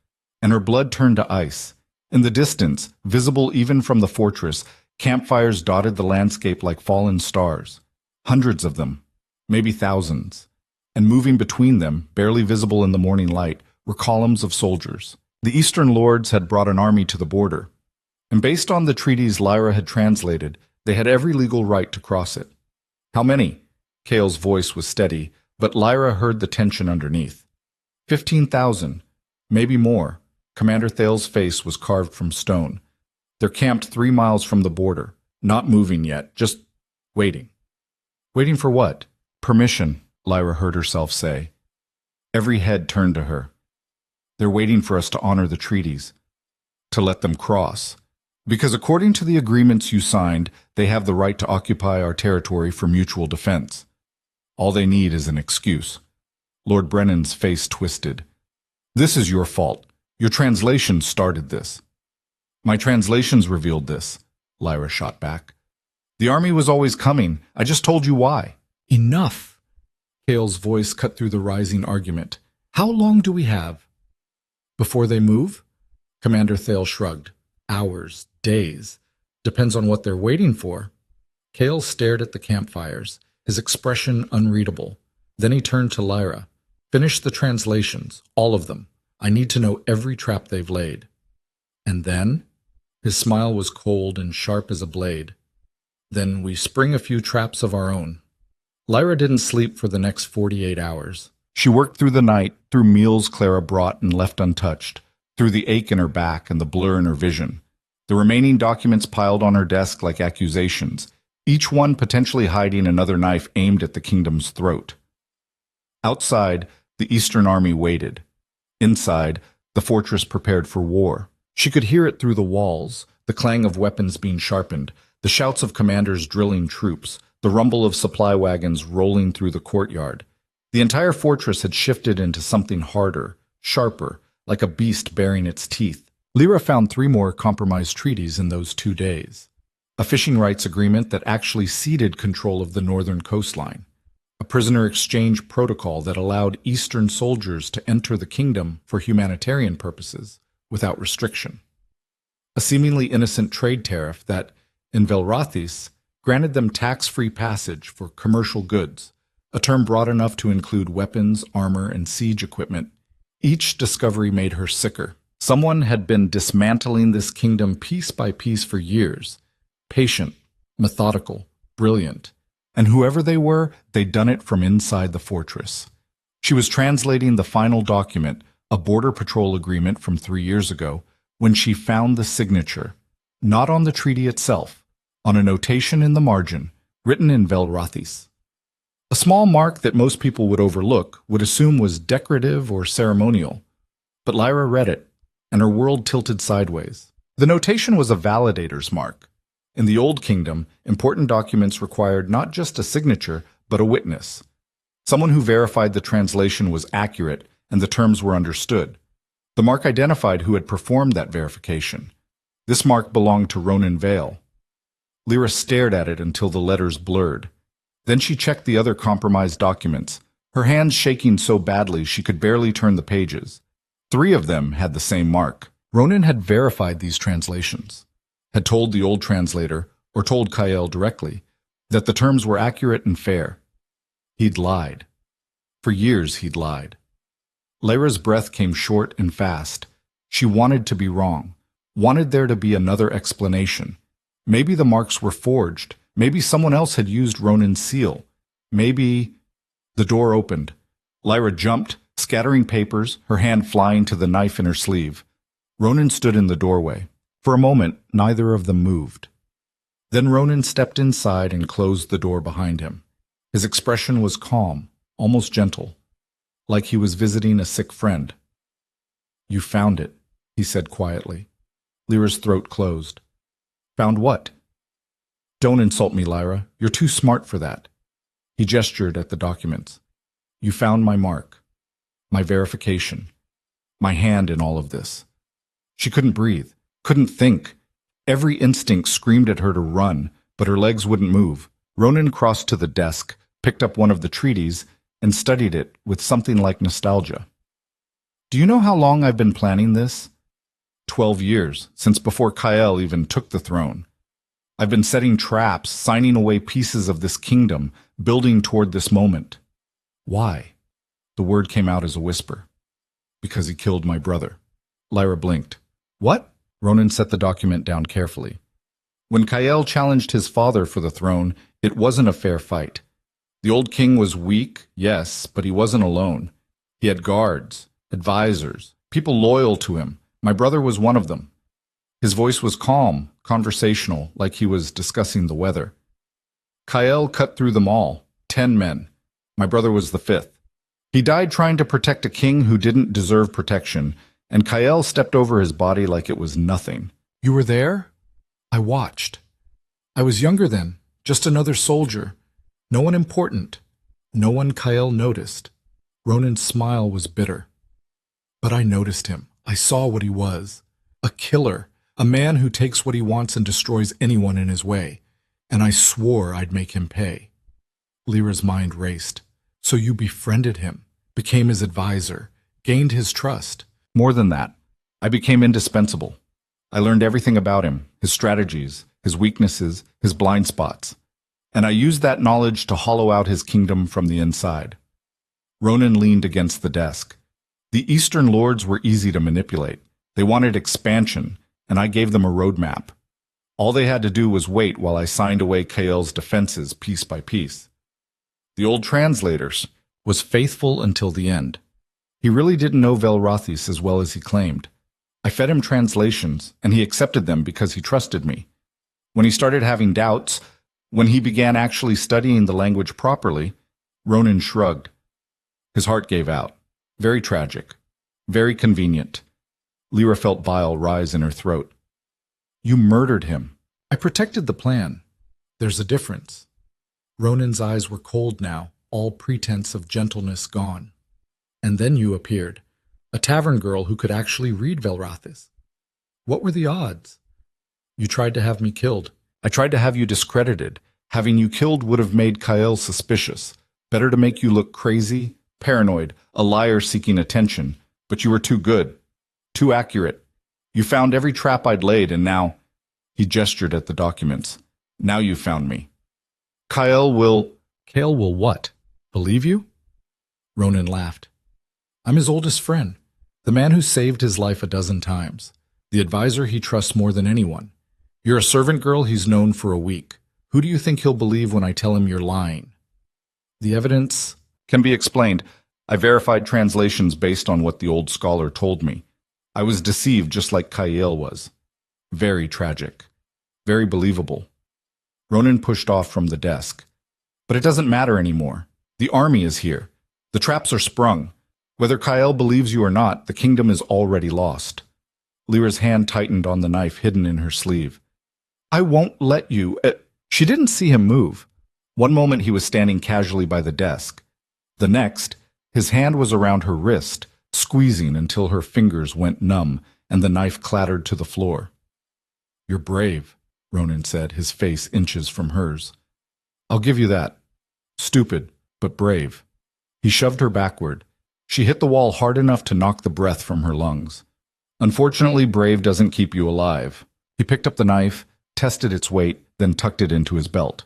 and her blood turned to ice. In the distance, visible even from the fortress, campfires dotted the landscape like fallen stars. Hundreds of them, maybe thousands. And moving between them, barely visible in the morning light, were columns of soldiers. The Eastern Lords had brought an army to the border. And based on the treaties Lyra had translated, they had every legal right to cross it. How many? Cale's voice was steady, but Lyra heard the tension underneath. 15,000, maybe more. Commander Thale's face was carved from stone. They're camped 3 miles from the border, not moving yet, just waiting. Waiting for what? Permission, Lyra heard herself say. Every head turned to her. They're waiting for us to honor the treaties, to let them cross. Because according to the agreements you signed, they have the right to occupy our territory for mutual defense. All they need is an excuse. Lord Brennan's face twisted. This is your fault. Your translation started this. My translations revealed this, Lyra shot back. The army was always coming. I just told you why. Enough. Cale's voice cut through the rising argument. How long do we have? Before they move? Commander Thale shrugged. Hours, days. Depends on what they're waiting for. Cale stared at the campfires, his expression unreadable. Then he turned to Lyra. Finish the translations, all of them. I need to know every trap they've laid. And then? His smile was cold and sharp as a blade. Then we spring a few traps of our own. Lyra didn't sleep for the next 48 hours. She worked through the night, through meals Clara brought and left untouched, through the ache in her back and the blur in her vision. The remaining documents piled on her desk like accusations, each one potentially hiding another knife aimed at the kingdom's throat. Outside, the Eastern Army waited. Inside, the fortress prepared for war. She could hear it through the walls, the clang of weapons being sharpened, the shouts of commanders drilling troops, the rumble of supply wagons rolling through the courtyard. The entire fortress had shifted into something harder, sharper, like a beast baring its teeth. Lyra found 3 more compromised treaties in those 2 days. A fishing rights agreement that actually ceded control of the northern coastline. A prisoner exchange protocol that allowed Eastern soldiers to enter the kingdom for humanitarian purposes without restriction. A seemingly innocent trade tariff that, in Velrathis, granted them tax-free passage for commercial goods, a term broad enough to include weapons, armor, and siege equipment. Each discovery made her sicker. Someone had been dismantling this kingdom piece by piece for years. Patient, methodical, brilliant. And whoever they were, they'd done it from inside the fortress. She was translating the final document, a border patrol agreement from 3 years ago, when she found the signature, not on the treaty itself, on a notation in the margin, written in Velrathis. A small mark that most people would overlook, would assume was decorative or ceremonial. But Lyra read it, and her world tilted sideways. The notation was a validator's mark. In the Old Kingdom, important documents required not just a signature, but a witness. Someone who verified the translation was accurate and the terms were understood. The mark identified who had performed that verification. This mark belonged to Ronan Vale. Lyra stared at it until the letters blurred. Then she checked the other compromised documents, her hands shaking so badly she could barely turn the pages. 3 of them had the same mark. Ronan had verified these translations, had told the old translator, or told Kael directly, that the terms were accurate and fair. He'd lied. For years he'd lied. Lyra's breath came short and fast. She wanted to be wrong, wanted there to be another explanation. Maybe the marks were forged. Maybe someone else had used Ronan's seal. Maybe... The door opened. Lyra jumped, Scattering papers, her hand flying to the knife in her sleeve. Ronan stood in the doorway. For a moment, neither of them moved. Then Ronan stepped inside and closed the door behind him. His expression was calm, almost gentle, like he was visiting a sick friend. "You found it," he said quietly. Lyra's throat closed. "Found what?" "Don't insult me, Lyra. You're too smart for that." He gestured at the documents. "You found my mark, my verification, my hand in all of this." She couldn't breathe, couldn't think. Every instinct screamed at her to run, but her legs wouldn't move. Ronan crossed to the desk, picked up one of the treaties, and studied it with something like nostalgia. "Do you know how long I've been planning this?" 12 years, since before Kael even took the throne. I've been setting traps, signing away pieces of this kingdom, building toward this moment. Why? The word came out as a whisper. Because he killed my brother. Lyra blinked. What? Ronan set the document down carefully. When Kael challenged his father for the throne, it wasn't a fair fight. The old king was weak, yes, but he wasn't alone. He had guards, advisors, people loyal to him. My brother was one of them. His voice was calm, conversational, like he was discussing the weather. Kael cut through them all, 10 men. My brother was the 5th. He died trying to protect a king who didn't deserve protection, and Kael stepped over his body like it was nothing. You were there? I watched. I was younger then, just another soldier. No one important. No one Kael noticed. Ronan's smile was bitter. But I noticed him. I saw what he was. A killer. A man who takes what he wants and destroys anyone in his way. And I swore I'd make him pay. Lyra's mind raced. So you befriended him, became his advisor, gained his trust. More than that, I became indispensable. I learned everything about him, his strategies, his weaknesses, his blind spots. And I used that knowledge to hollow out his kingdom from the inside. Ronan leaned against the desk. The Eastern Lords were easy to manipulate. They wanted expansion, and I gave them a roadmap. All they had to do was wait while I signed away Kael's defenses piece by piece. The old translators was faithful until the end. He really didn't know Velrathis as well as he claimed. I fed him translations, and he accepted them because he trusted me. When he started having doubts, when he began actually studying the language properly, Ronan shrugged. His heart gave out. Very tragic. Very convenient. Lyra felt bile rise in her throat. You murdered him. I protected the plan. There's a difference. Ronan's eyes were cold now, all pretense of gentleness gone. And then you appeared, a tavern girl who could actually read Velrathis. What were the odds? You tried to have me killed. I tried to have you discredited. Having you killed would have made Kael suspicious. Better to make you look crazy, paranoid, a liar seeking attention. But you were too good, too accurate. You found every trap I'd laid, and now... He gestured at the documents. Now you found me. Kael will what? Believe you? Ronan laughed. I'm his oldest friend, the man who saved his life a dozen times, the advisor he trusts more than anyone. You're a servant girl he's known for a week. Who do you think he'll believe when I tell him you're lying? The evidence can be explained. I verified translations based on what the old scholar told me. I was deceived just like Kael was. Very tragic. Very believable. Ronan pushed off from the desk. But it doesn't matter anymore. The army is here. The traps are sprung. Whether Kael believes you or not, the kingdom is already lost. Lyra's hand tightened on the knife hidden in her sleeve. I won't let you... She didn't see him move. One moment he was standing casually by the desk. The next, his hand was around her wrist, squeezing until her fingers went numb and the knife clattered to the floor. You're brave, Ronan said, his face inches from hers. I'll give you that. Stupid, but brave. He shoved her backward. She hit the wall hard enough to knock the breath from her lungs. Unfortunately, brave doesn't keep you alive. He picked up the knife, tested its weight, then tucked it into his belt.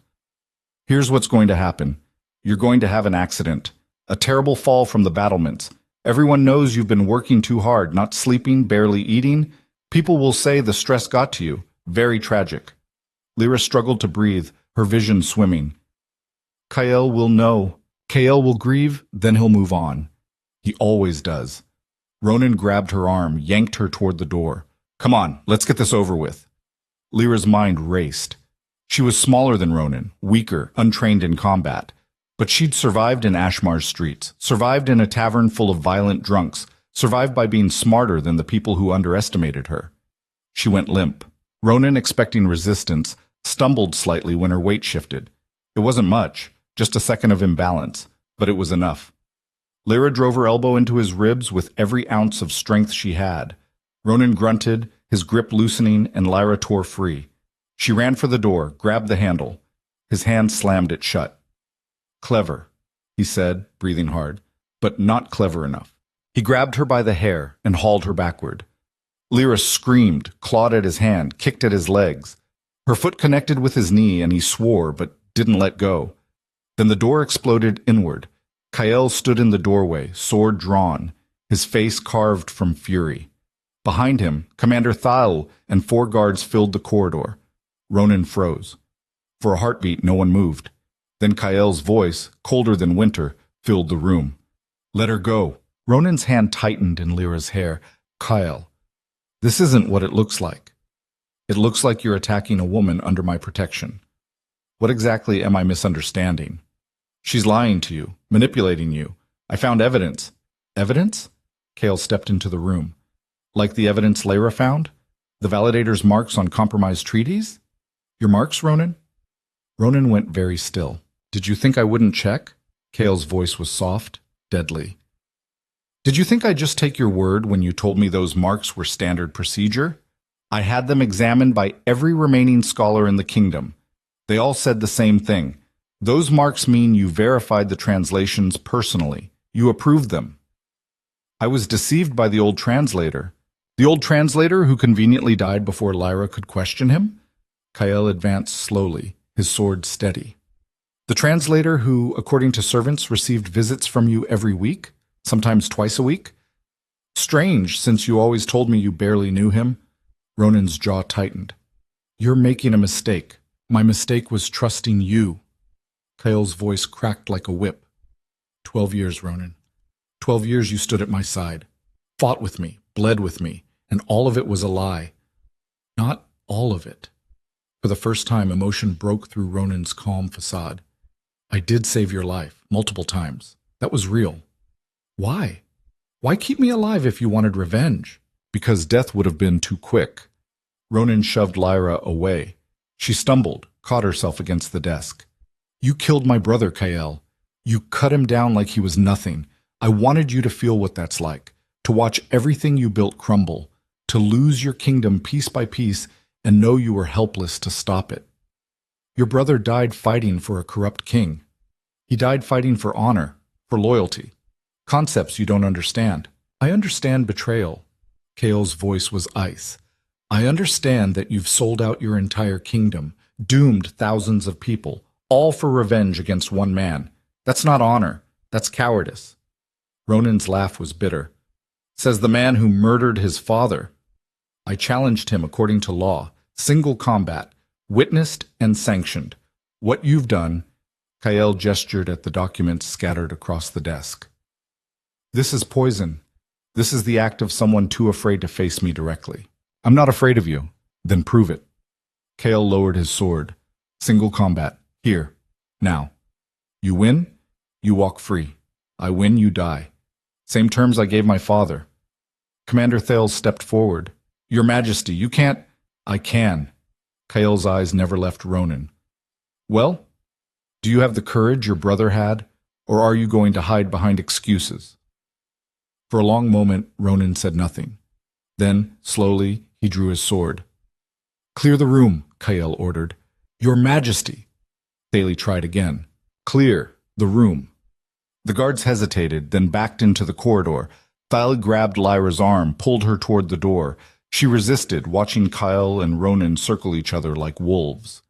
Here's what's going to happen. You're going to have an accident. A terrible fall from the battlements. Everyone knows you've been working too hard, not sleeping, barely eating. People will say the stress got to you. Very tragic. Lyra struggled to breathe, her vision swimming. Kael will know. Kael will grieve, then he'll move on. He always does. Ronan grabbed her arm, yanked her toward the door. Come on, let's get this over with. Lyra's mind raced. She was smaller than Ronan, weaker, untrained in combat. But she'd survived in Ashmar's streets, survived in a tavern full of violent drunks, survived by being smarter than the people who underestimated her. She went limp. Ronan, expecting resistance, stumbled slightly when her weight shifted. It wasn't much, just a second of imbalance, but it was enough. Lyra drove her elbow into his ribs with every ounce of strength she had. Ronan grunted, his grip loosening, and Lyra tore free. She ran for the door, grabbed the handle. His hand slammed it shut. Clever, he said, breathing hard, but not clever enough. He grabbed her by the hair and hauled her backward. Lyra screamed, clawed at his hand, kicked at his legs. Her foot connected with his knee and he swore, but didn't let go. Then the door exploded inward. Kael stood in the doorway, sword drawn, his face carved from fury. Behind him, Commander Thal and 4 guards filled the corridor. Ronan froze. For a heartbeat, no one moved. Then Kael's voice, colder than winter, filled the room. Let her go. Ronan's hand tightened in Lyra's hair. Kael, this isn't what it looks like. It looks like you're attacking a woman under my protection. What exactly am I misunderstanding? She's lying to you, manipulating you. I found evidence. Evidence? Kael stepped into the room. Like the evidence Lyra found? The validator's marks on compromised treaties? Your marks, Ronan? Ronan went very still. Did you think I wouldn't check? Kael's voice was soft, deadly. Did you think I'd just take your word when you told me those marks were standard procedure? I had them examined by every remaining scholar in the kingdom. They all said the same thing. Those marks mean you verified the translations personally. You approved them. I was deceived by the old translator. The old translator who conveniently died before Lyra could question him? Kael advanced slowly, his sword steady. The translator who, according to servants, received visits from you every week, sometimes twice a week? Strange, since you always told me you barely knew him. Ronan's jaw tightened. You're making a mistake. My mistake was trusting you. Kael's voice cracked like a whip. 12 years, Ronan. 12 years you stood at my side, fought with me, bled with me, and all of it was a lie. Not all of it. For the first time, emotion broke through Ronan's calm facade. I did save your life, multiple times. That was real. Why? Why keep me alive if you wanted revenge? Because death would have been too quick. Ronan shoved Lyra away. She stumbled, caught herself against the desk. You killed my brother, Kael. You cut him down like he was nothing. I wanted you to feel what that's like, to watch everything you built crumble, to lose your kingdom piece by piece and know you were helpless to stop it. Your brother died fighting for a corrupt king. He died fighting for honor, for loyalty. Concepts you don't understand. I understand betrayal. Kael's voice was ice. I understand that you've sold out your entire kingdom, doomed thousands of people, all for revenge against one man. That's not honor. That's cowardice. Ronan's laugh was bitter. Says the man who murdered his father. I challenged him according to law, single combat, witnessed and sanctioned. What you've done, Kael gestured at the documents scattered across the desk. This is poison. This is the act of someone too afraid to face me directly. I'm not afraid of you. Then prove it. Kael lowered his sword. Single combat. Here. Now. You win, you walk free. I win, you die. Same terms I gave my father. Commander Thales stepped forward. Your Majesty, you can't... I can. Kael's eyes never left Ronan. Well, do you have the courage your brother had, or are you going to hide behind excuses? For a long moment, Ronan said nothing. Then, slowly, he drew his sword. Clear the room, Kael ordered. Your Majesty. Thaley tried again. Clear the room. The guards hesitated, then backed into the corridor. Thaley grabbed Lyra's arm, pulled her toward the door. She resisted, watching Kael and Ronan circle each other like wolves.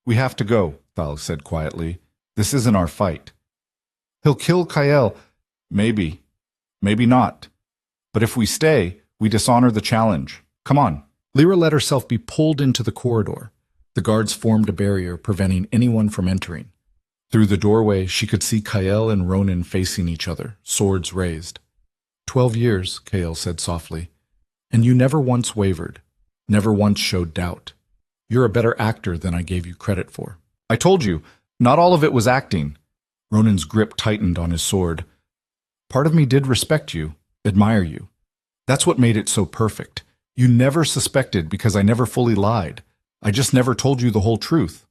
We have to go, Thaley said quietly. This isn't our fight. He'll kill Kael. Maybe. Maybe not. But if we stay, we dishonor the challenge. Come on. Lyra let herself be pulled into the corridor. The guards formed a barrier, preventing anyone from entering. Through the doorway, she could see Kael and Ronan facing each other, swords raised. 12 years, Kael said softly, and you never once wavered, never once showed doubt. You're a better actor than I gave you credit for. I told you, not all of it was acting. Ronan's grip tightened on his sword. Part of me did respect you, admire you. That's what made it so perfect. You never suspected because I never fully lied. I just never told you the whole truth.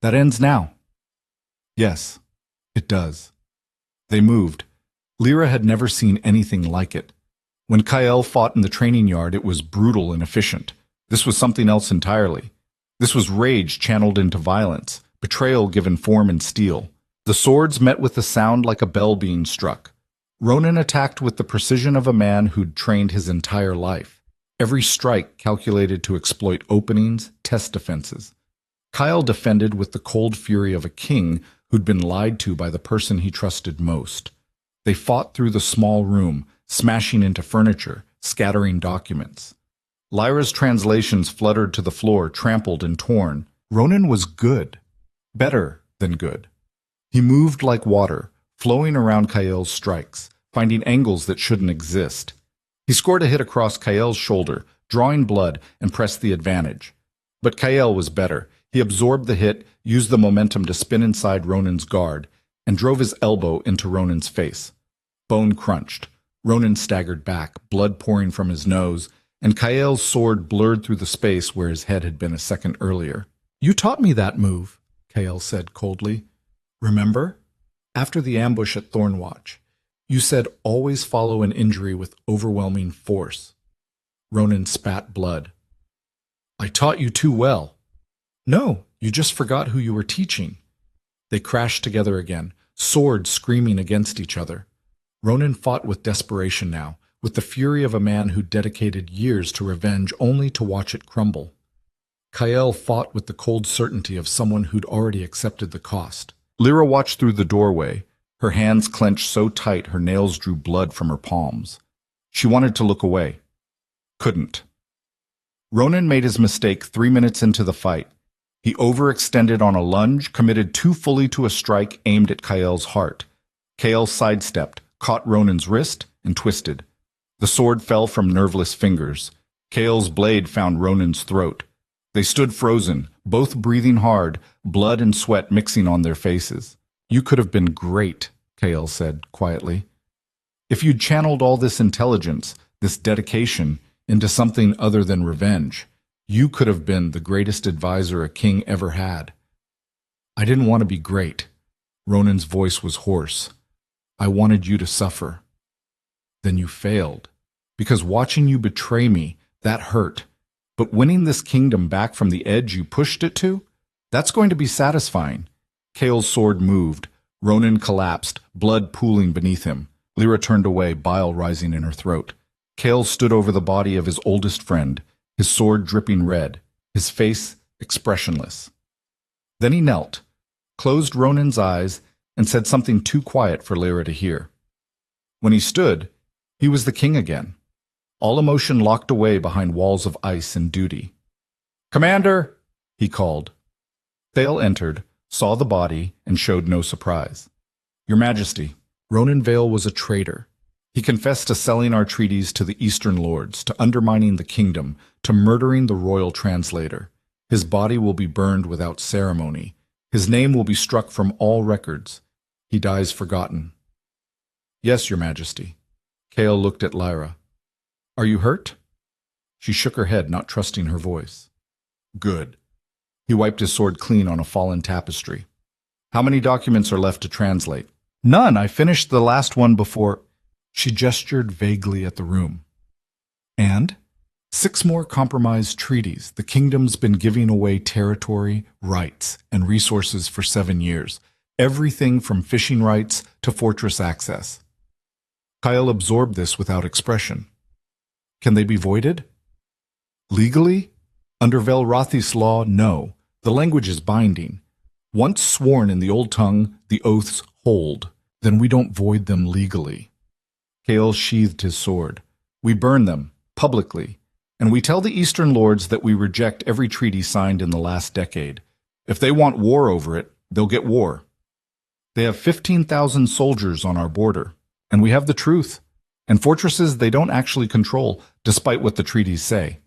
That ends now. Yes, it does. They moved. Lyra had never seen anything like it. When Kael fought in the training yard, it was brutal and efficient. This was something else entirely. This was rage channeled into violence, betrayal given form and steel. The swords met with a sound like a bell being struck. Ronan attacked with the precision of a man who'd trained his entire life. Every strike calculated to exploit openings, test defenses. Kael defended with the cold fury of a king who'd been lied to by the person he trusted most. They fought through the small room, smashing into furniture, scattering documents. Lyra's translations fluttered to the floor, trampled and torn. Ronan was good. Better than good. He moved like water, flowing around Kael's strikes, finding angles that shouldn't exist. He scored a hit across Kael's shoulder, drawing blood, and pressed the advantage. But Kael was better. He absorbed the hit, used the momentum to spin inside Ronan's guard, and drove his elbow into Ronan's face. Bone crunched. Ronan staggered back, blood pouring from his nose, and Kael's sword blurred through the space where his head had been a second earlier. You taught me that move, Kael said coldly. Remember? After the ambush at Thornwatch, you said always follow an injury with overwhelming force. Ronan spat blood. I taught you too well. No, you just forgot who you were teaching. They crashed together again, swords screaming against each other. Ronan fought with desperation now, with the fury of a man who dedicated years to revenge only to watch it crumble. Kael fought with the cold certainty of someone who'd already accepted the cost. Lyra watched through the doorway, her hands clenched so tight her nails drew blood from her palms. She wanted to look away. Couldn't. Ronan made his mistake 3 minutes into the fight. He overextended on a lunge, committed too fully to a strike aimed at Kael's heart. Kael sidestepped, caught Ronan's wrist, and twisted. The sword fell from nerveless fingers. Kael's blade found Ronan's throat. They stood frozen, both breathing hard, blood and sweat mixing on their faces. You could have been great, Kael said quietly. If you'd channeled all this intelligence, this dedication, into something other than revenge, you could have been the greatest advisor a king ever had. I didn't want to be great. Ronan's voice was hoarse. I wanted you to suffer. Then you failed. Because watching you betray me, that hurt. But winning this kingdom back from the edge you pushed it to, that's going to be satisfying. Kael's sword moved. Ronan collapsed, blood pooling beneath him. Lyra turned away, bile rising in her throat. Kael stood over the body of his oldest friend, his sword dripping red, his face expressionless. Then he knelt, closed Ronan's eyes, and said something too quiet for Lyra to hear. When he stood, he was the king again, all emotion locked away behind walls of ice and duty. "Commander!" he called. Thale entered, saw the body, and showed no surprise. "Your Majesty, Ronan Vale was a traitor. He confessed to selling our treaties to the Eastern Lords, to undermining the kingdom, to murdering the royal translator. His body will be burned without ceremony. His name will be struck from all records. He dies forgotten." "Yes, Your Majesty." Kael looked at Lyra. "Are you hurt?" She shook her head, not trusting her voice. "Good." He wiped his sword clean on a fallen tapestry. "How many documents are left to translate?" "None. I finished the last one before—" She gestured vaguely at the room. "And? 6 more compromised treaties. The kingdom's been giving away territory, rights, and resources for 7 years. Everything from fishing rights to fortress access." Kael absorbed this without expression. "Can they be voided?" "Legally? Under Velrothis law, no. The language is binding. Once sworn in the old tongue, the oaths hold. Then we don't void them legally." Kael sheathed his sword. "We burn them, publicly, and we tell the Eastern Lords that we reject every treaty signed in the last decade. If they want war over it, they'll get war. They have 15,000 soldiers on our border, and we have the truth, and fortresses they don't actually control, despite what the treaties say.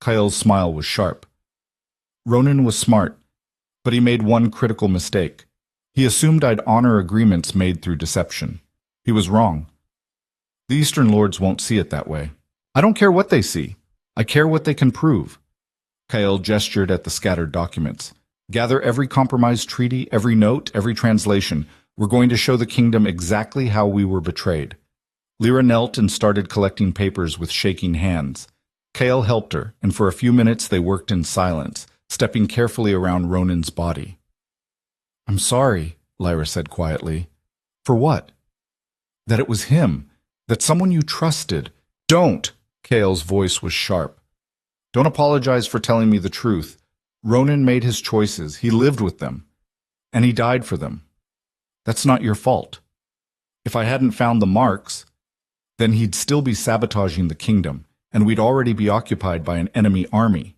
Kael's smile was sharp. Ronan was smart, but he made one critical mistake. He assumed I'd honor agreements made through deception. He was wrong. The Eastern Lords won't see it that way. I don't care what they see. I care what they can prove. Kael gestured at the scattered documents. Gather every compromised treaty, every note, every translation. We're going to show the kingdom exactly how we were betrayed. Lyra knelt and started collecting papers with shaking hands. Kael helped her, and for a few minutes they worked in silence, stepping carefully around Ronan's body. I'm sorry, Lyra said quietly. For what? That it was him, that someone you trusted. Don't! Kael's voice was sharp. Don't apologize for telling me the truth. Ronan made his choices, he lived with them, and he died for them. That's not your fault. If I hadn't found the marks, then he'd still be sabotaging the kingdom, and we'd already be occupied by an enemy army.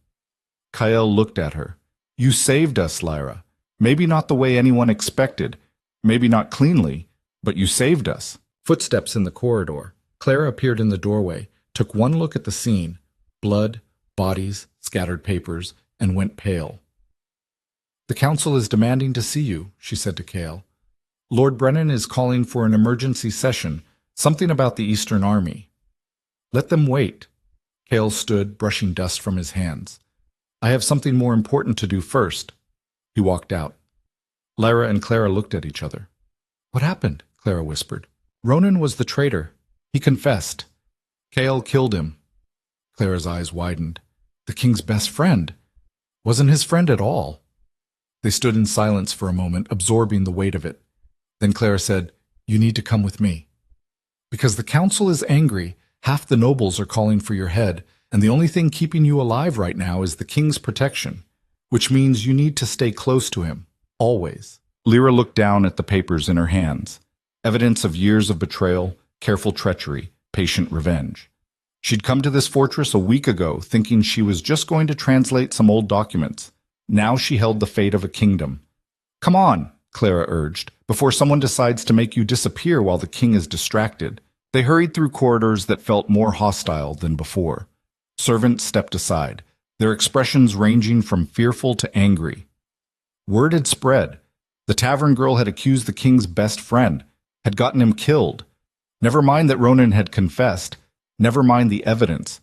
Kael looked at her. You saved us, Lyra. Maybe not the way anyone expected, maybe not cleanly, but you saved us. Footsteps in the corridor. Clara appeared in the doorway, took one look at the scene, blood, bodies, scattered papers, and went pale. The council is demanding to see you, she said to Kael. Lord Brennan is calling for an emergency session, something about the Eastern Army. Let them wait. Kael stood, brushing dust from his hands. I have something more important to do first. He walked out. Lyra and Clara looked at each other. What happened? Clara whispered. Ronan was the traitor. He confessed. Kael killed him. Clara's eyes widened. The king's best friend. Wasn't his friend at all. They stood in silence for a moment, absorbing the weight of it. Then Clara said, You need to come with me. Because the council is angry, half the nobles are calling for your head, and the only thing keeping you alive right now is the king's protection, which means you need to stay close to him, always. Lyra looked down at the papers in her hands, evidence of years of betrayal, careful treachery, patient revenge. She'd come to this fortress a week ago, thinking she was just going to translate some old documents. Now she held the fate of a kingdom. Come on, Clara urged, before someone decides to make you disappear while the king is distracted. They hurried through corridors that felt more hostile than before. Servants stepped aside, their expressions ranging from fearful to angry. Word had spread. The tavern girl had accused the king's best friend, had gotten him killed. Never mind that Ronan had confessed. Never mind the evidence.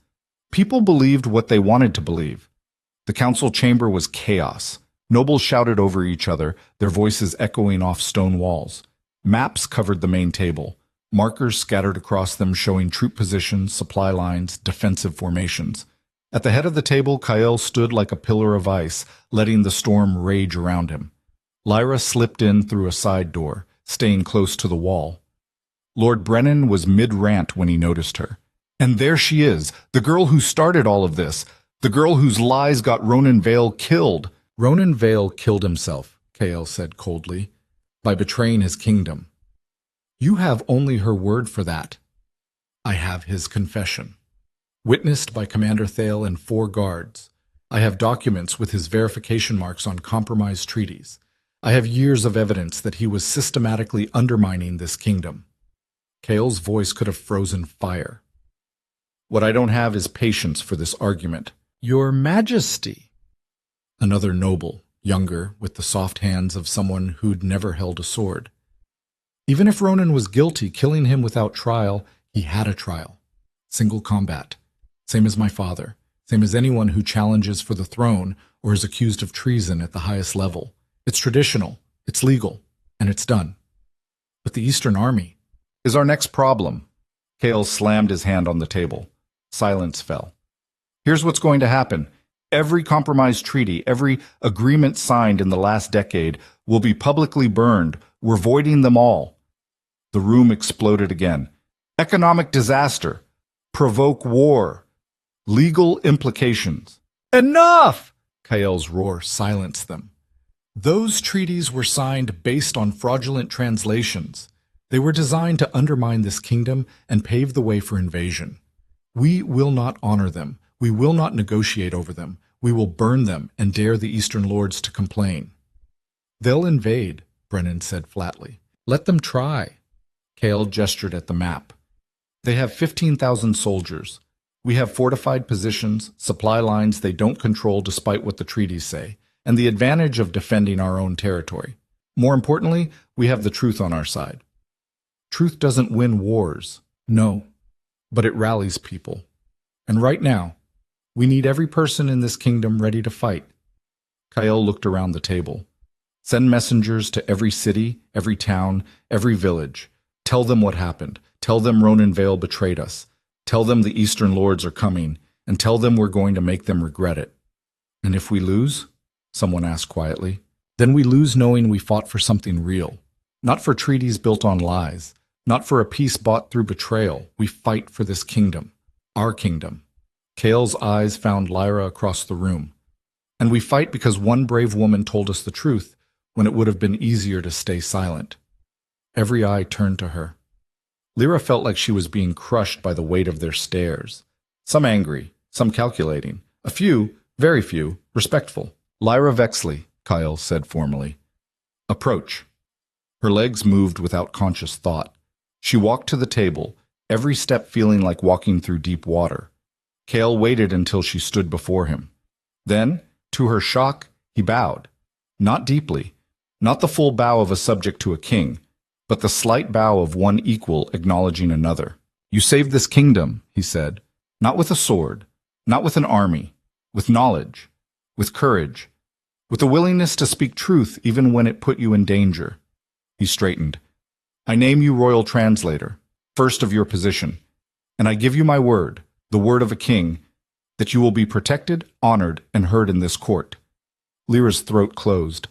People believed what they wanted to believe. The council chamber was chaos. Nobles shouted over each other, their voices echoing off stone walls. Maps covered the main table, markers scattered across them showing troop positions, supply lines, defensive formations. At the head of the table, Kael stood like a pillar of ice, letting the storm rage around him. Lyra slipped in through a side door, staying close to the wall. Lord Brennan was mid-rant when he noticed her. And there she is, the girl who started all of this, the girl whose lies got Ronan Vale killed. Ronan Vale killed himself, Kael said coldly, by betraying his kingdom. You have only her word for that. I have his confession. Witnessed by Commander Thale and 4 guards. I have documents with his verification marks on compromised treaties. I have years of evidence that he was systematically undermining this kingdom. Kael's voice could have frozen fire. What I don't have is patience for this argument. Your Majesty. Another noble, younger, with the soft hands of someone who'd never held a sword. Even if Ronan was guilty, killing him without trial, he had a trial. Single combat. Same as my father. Same as anyone who challenges for the throne or is accused of treason at the highest level. It's traditional, it's legal, and it's done. But the Eastern Army is our next problem. Kael slammed his hand on the table. Silence fell. Here's what's going to happen. Every compromised treaty, every agreement signed in the last decade will be publicly burned. We're voiding them all. The room exploded again. Economic disaster. Provoke war. Legal implications. Enough! Kael's roar silenced them. Those treaties were signed based on fraudulent translations. They were designed to undermine this kingdom and pave the way for invasion. We will not honor them. We will not negotiate over them. We will burn them and dare the Eastern Lords to complain. They'll invade. Brennan said flatly. Let them try. Cale gestured at the map. They have 15,000 soldiers. We have fortified positions, supply lines they don't control despite what the treaties say, and the advantage of defending our own territory. More importantly, we have the truth on our side. Truth doesn't win wars, no, but it rallies people. And right now, we need every person in this kingdom ready to fight. Kyle looked around the table. Send messengers to every city, every town, every village. Tell them what happened. Tell them Ronan Vale betrayed us. Tell them the Eastern Lords are coming, and tell them we're going to make them regret it. And if we lose, someone asked quietly, then we lose knowing we fought for something real. Not for treaties built on lies. Not for a peace bought through betrayal. We fight for this kingdom. Our kingdom. Cale's eyes found Lyra across the room. And we fight because one brave woman told us the truth when it would have been easier to stay silent. Every eye turned to her. Lyra felt like she was being crushed by the weight of their stares. Some angry, some calculating. A few, very few, respectful. Lyra Vexley, Kyle said formally. Approach. Her legs moved without conscious thought. She walked to the table, every step feeling like walking through deep water. Cale waited until she stood before him. Then, to her shock, he bowed. Not deeply, not the full bow of a subject to a king, but the slight bow of one equal acknowledging another. You saved this kingdom, he said, not with a sword, not with an army, with knowledge, with courage, with a willingness to speak truth even when it put you in danger. He straightened. I name you royal translator, first of your position, and I give you my word, the word of a king, that you will be protected, honored, and heard in this court. Lyra's throat closed.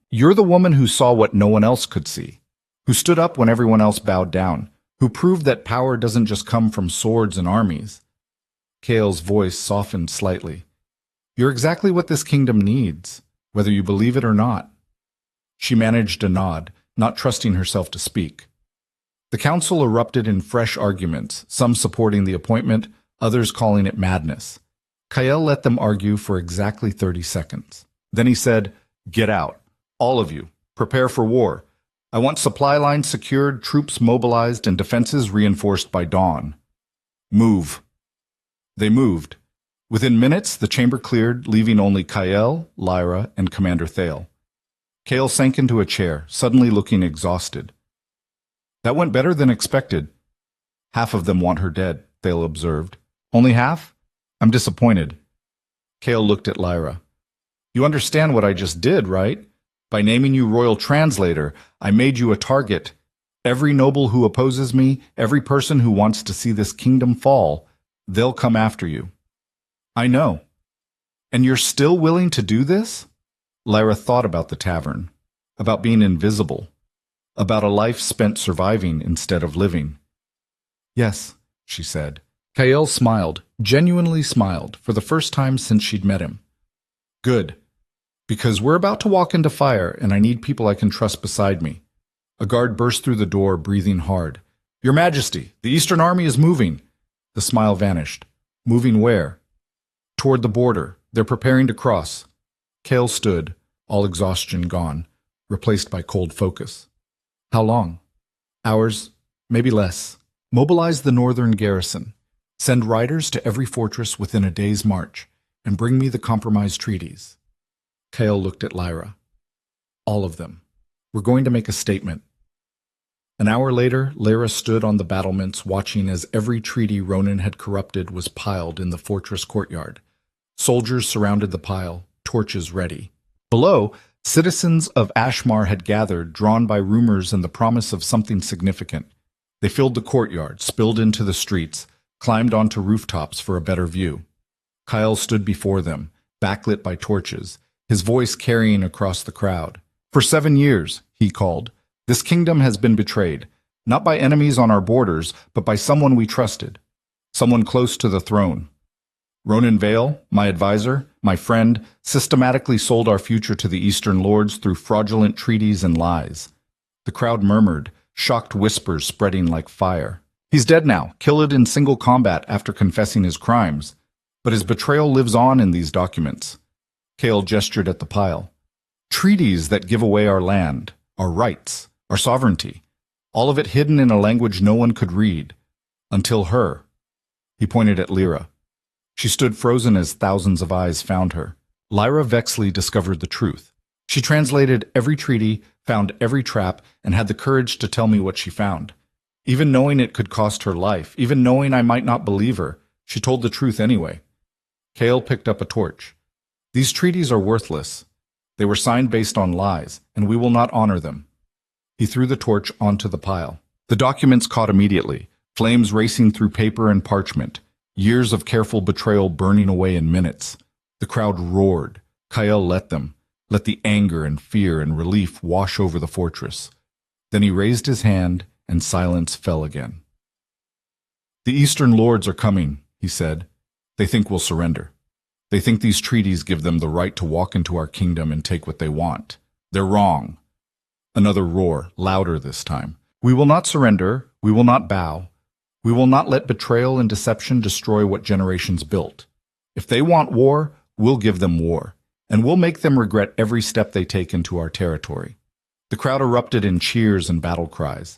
You're the woman who saw what no one else could see, who stood up when everyone else bowed down, who proved that power doesn't just come from swords and armies. Cale's voice softened slightly. You're exactly what this kingdom needs, whether you believe it or not. She managed a nod, not trusting herself to speak. The council erupted in fresh arguments, some supporting the appointment, others calling it madness. Kyle let them argue for exactly 30 seconds. Then he said, Get out. All of you. Prepare for war. I want supply lines secured, troops mobilized, and defenses reinforced by dawn. Move. They moved. Within minutes, the chamber cleared, leaving only Kyle, Lyra, and Commander Thale. Cale sank into a chair, suddenly looking exhausted. That went better than expected. Half of them want her dead, Thale observed. Only half? I'm disappointed. Cale looked at Lyra. You understand what I just did, right? By naming you royal translator, I made you a target. Every noble who opposes me, every person who wants to see this kingdom fall, they'll come after you. I know. And you're still willing to do this? Lyra thought about the tavern, about being invisible, about a life spent surviving instead of living. Yes, she said. Kyle smiled, genuinely smiled, for the first time since she'd met him. Good. Because we're about to walk into fire, and I need people I can trust beside me. A guard burst through the door, breathing hard. Your Majesty, the Eastern Army is moving. The smile vanished. Moving where? Toward the border. They're preparing to cross. Cale stood, all exhaustion gone, replaced by cold focus. How long? Hours, maybe less. Mobilize the northern garrison. Send riders to every fortress within a day's march, and bring me the compromise treaties. Cale looked at Lyra. All of them. We're going to make a statement. An hour later, Lyra stood on the battlements watching as every treaty Ronan had corrupted was piled in the fortress courtyard. Soldiers surrounded the pile, torches ready. Below, citizens of Ashmar had gathered, drawn by rumors and the promise of something significant. They filled the courtyard, spilled into the streets, climbed onto rooftops for a better view. Kyle stood before them, backlit by torches, his voice carrying across the crowd. For 7 years, he called, this kingdom has been betrayed, not by enemies on our borders, but by someone we trusted, someone close to the throne. Ronan Vale, my advisor, my friend, systematically sold our future to the Eastern Lords through fraudulent treaties and lies. The crowd murmured, shocked whispers spreading like fire. He's dead now, killed in single combat after confessing his crimes. But his betrayal lives on in these documents. Cale gestured at the pile. Treaties that give away our land, our rights, our sovereignty. All of it hidden in a language no one could read. Until her. He pointed at Lyra. She stood frozen as thousands of eyes found her. Lyra Vexley discovered the truth. She translated every treaty, found every trap, and had the courage to tell me what she found. Even knowing it could cost her life, even knowing I might not believe her, she told the truth anyway. Cale picked up a torch. These treaties are worthless. They were signed based on lies, and we will not honor them. He threw the torch onto the pile. The documents caught immediately, flames racing through paper and parchment, years of careful betrayal burning away in minutes. The crowd roared. Cale let them, let the anger and fear and relief wash over the fortress. Then he raised his hand, and silence fell again. The Eastern Lords are coming, he said. They think we'll surrender. They think these treaties give them the right to walk into our kingdom and take what they want. They're wrong. Another roar, louder this time. We will not surrender. We will not bow. We will not let betrayal and deception destroy what generations built. If they want war, we'll give them war, and we'll make them regret every step they take into our territory. The crowd erupted in cheers and battle cries.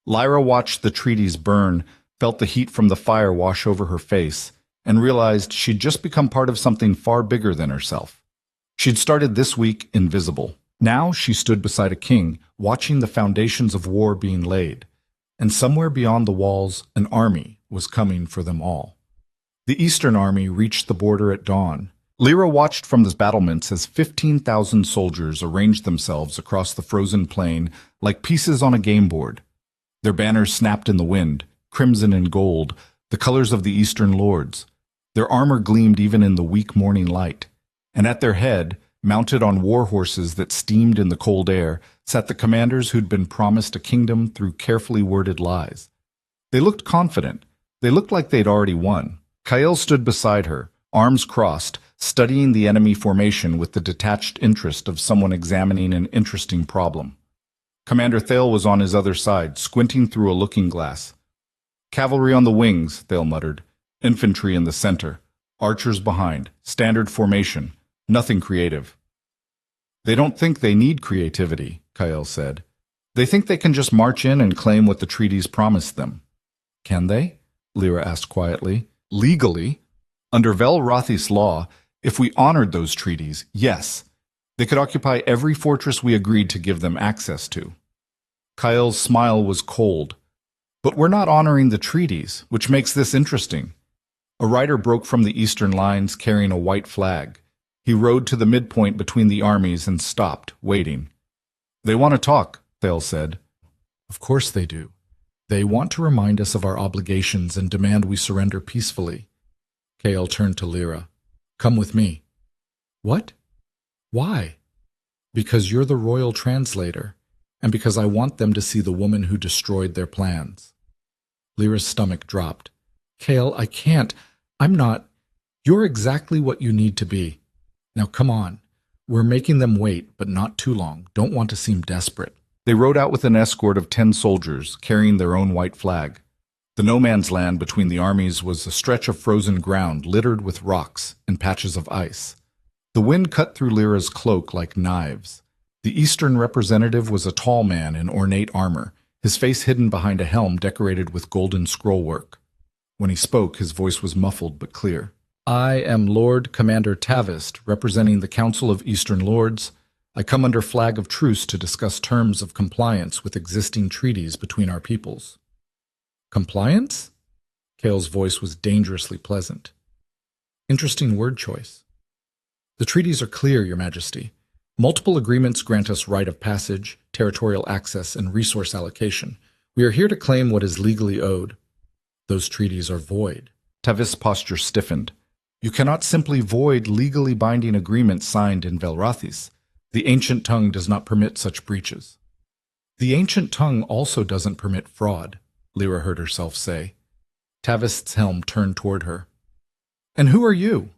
Lyra watched the treaties burn, felt the heat from the fire wash over her face, and realized she'd just become part of something far bigger than herself. She'd started this week invisible. Now she stood beside a king, watching the foundations of war being laid. And somewhere beyond the walls, an army was coming for them all. The Eastern Army reached the border at dawn. Lyra watched from the battlements as 15,000 soldiers arranged themselves across the frozen plain like pieces on a game board. Their banners snapped in the wind, crimson and gold, the colors of the Eastern Lords. Their armor gleamed even in the weak morning light. And at their head, mounted on war horses that steamed in the cold air, sat the commanders who'd been promised a kingdom through carefully worded lies. They looked confident. They looked like they'd already won. Cale stood beside her, arms crossed, studying the enemy formation with the detached interest of someone examining an interesting problem. Commander Thale was on his other side, squinting through a looking glass. Cavalry on the wings, Thale muttered. Infantry in the center. Archers behind. Standard formation. Nothing creative. They don't think they need creativity, Cale said. They think they can just march in and claim what the treaties promised them. Can they? Lyra asked quietly. Legally, under Vel'Rathis law, if we honored those treaties, yes. They could occupy every fortress we agreed to give them access to. Kyle's smile was cold. But we're not honoring the treaties, which makes this interesting. A rider broke from the eastern lines carrying a white flag. He rode to the midpoint between the armies and stopped, waiting. They want to talk, Thale said. Of course they do. They want to remind us of our obligations and demand we surrender peacefully. Cale turned to Lyra. Come with me. What? Why? Because you're the royal translator, and because I want them to see the woman who destroyed their plans. Lyra's stomach dropped. Cale, I can't. I'm not. You're exactly what you need to be. Now come on. We're making them wait, but not too long. Don't want to seem desperate. They rode out with an escort of 10 soldiers, carrying their own white flag. The no-man's land between the armies was a stretch of frozen ground littered with rocks and patches of ice. The wind cut through Lyra's cloak like knives. The eastern representative was a tall man in ornate armor, his face hidden behind a helm decorated with golden scrollwork. When he spoke, his voice was muffled but clear. I am Lord Commander Tavist, representing the Council of Eastern Lords. I come under flag of truce to discuss terms of compliance with existing treaties between our peoples. Compliance? Cale's voice was dangerously pleasant. Interesting word choice. The treaties are clear, Your Majesty. Multiple agreements grant us right of passage, territorial access, and resource allocation. We are here to claim what is legally owed. Those treaties are void. Tavist's posture stiffened. You cannot simply void legally binding agreements signed in Vel'Rathis. The ancient tongue does not permit such breaches. The ancient tongue also doesn't permit fraud, Lyra heard herself say. Tavist's helm turned toward her. And who are you?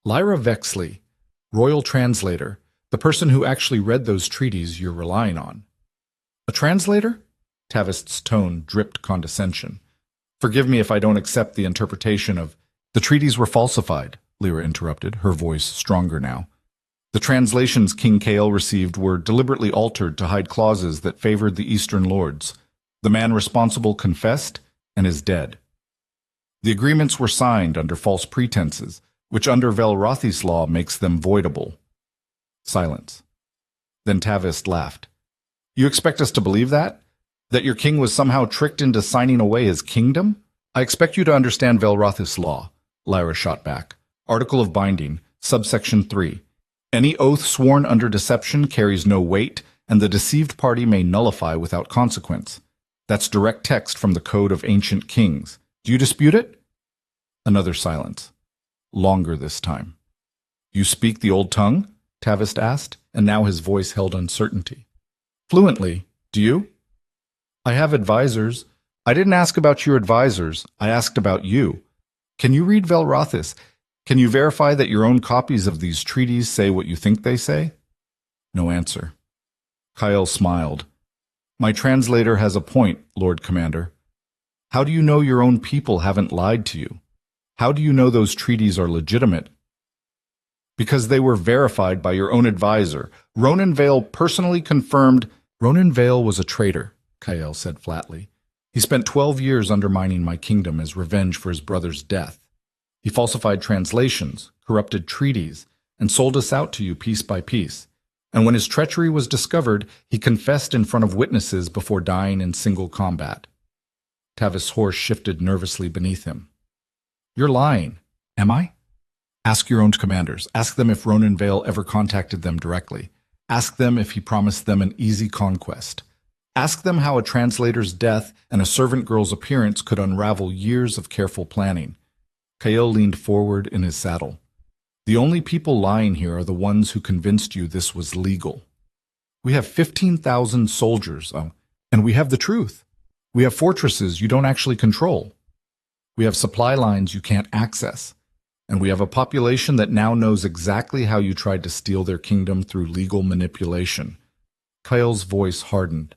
Lyra Vexley, royal translator, the person who actually read those treaties you're relying on. A translator? Tavist's tone dripped condescension. Forgive me if I don't accept the interpretation of... The treaties were falsified, Lyra interrupted, her voice stronger now. The translations King Kael received were deliberately altered to hide clauses that favored the Eastern lords. The man responsible confessed and is dead. The agreements were signed under false pretenses, which under Velrothi's law makes them voidable. Silence. Then Tavist laughed. You expect us to believe that? That your king was somehow tricked into signing away his kingdom? I expect you to understand Velrothi's law, Lyra shot back. Article of Binding, subsection 3. Any oath sworn under deception carries no weight, and the deceived party may nullify without consequence. That's direct text from the Code of Ancient Kings. Do you dispute it? Another silence. Longer this time. You speak the old tongue? Tavist asked, and now his voice held uncertainty. Fluently. Do you? I have advisors. I didn't ask about your advisors. I asked about you. Can you read Velrothis? Can you verify that your own copies of these treaties say what you think they say? No answer. Kael smiled. My translator has a point, Lord Commander. How do you know your own people haven't lied to you? How do you know those treaties are legitimate? Because they were verified by your own advisor. Ronan Vale personally confirmed. Ronan Vale was a traitor, Kael said flatly. He spent 12 years undermining my kingdom as revenge for his brother's death. He falsified translations, corrupted treaties, and sold us out to you piece by piece. And when his treachery was discovered, he confessed in front of witnesses before dying in single combat. Tavist's horse shifted nervously beneath him. You're lying. Am I? Ask your own commanders. Ask them if Ronan Vale ever contacted them directly. Ask them if he promised them an easy conquest. Ask them how a translator's death and a servant girl's appearance could unravel years of careful planning. Kael leaned forward in his saddle. The only people lying here are the ones who convinced you this was legal. We have 15,000 soldiers, and we have the truth. We have fortresses you don't actually control. We have supply lines you can't access. And we have a population that now knows exactly how you tried to steal their kingdom through legal manipulation. Kael's voice hardened.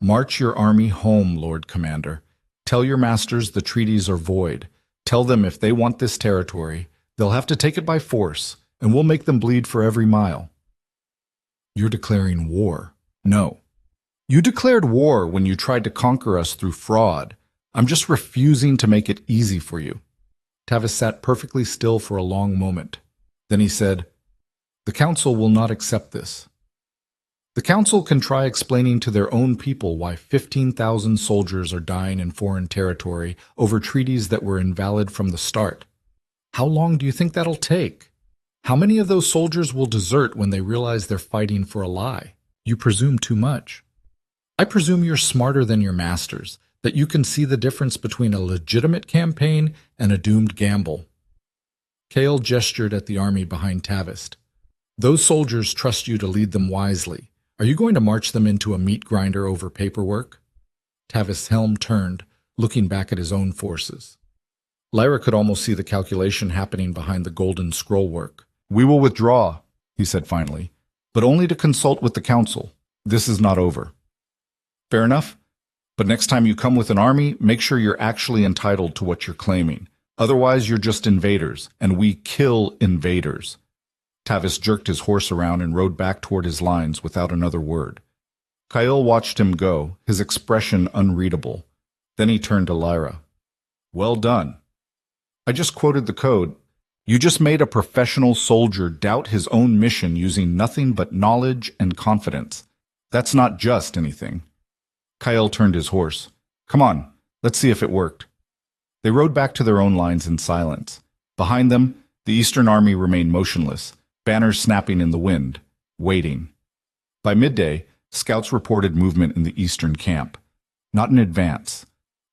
March your army home, Lord Commander. Tell your masters the treaties are void. Tell them if they want this territory, they'll have to take it by force, and we'll make them bleed for every mile. You're declaring war. No. You declared war when you tried to conquer us through fraud. I'm just refusing to make it easy for you. Tavis sat perfectly still for a long moment. Then he said, The council will not accept this. The council can try explaining to their own people why 15,000 soldiers are dying in foreign territory over treaties that were invalid from the start. How long do you think that'll take? How many of those soldiers will desert when they realize they're fighting for a lie? You presume too much. I presume you're smarter than your masters, that you can see the difference between a legitimate campaign and a doomed gamble. Kael gestured at the army behind Tavist. Those soldiers trust you to lead them wisely. Are you going to march them into a meat grinder over paperwork? Tavist's helm turned, looking back at his own forces. Lyra could almost see the calculation happening behind the golden scroll work. We will withdraw, he said finally, but only to consult with the council. This is not over. Fair enough? But next time you come with an army, make sure you're actually entitled to what you're claiming. Otherwise, you're just invaders, and we kill invaders. Tavis jerked his horse around and rode back toward his lines without another word. Kael watched him go, his expression unreadable. Then he turned to Lyra. Well done. I just quoted the code. You just made a professional soldier doubt his own mission using nothing but knowledge and confidence. That's not just anything. Kael turned his horse. Come on, let's see if it worked. They rode back to their own lines in silence. Behind them, the Eastern army remained motionless, banners snapping in the wind, waiting. By midday, scouts reported movement in the Eastern camp. Not an advance,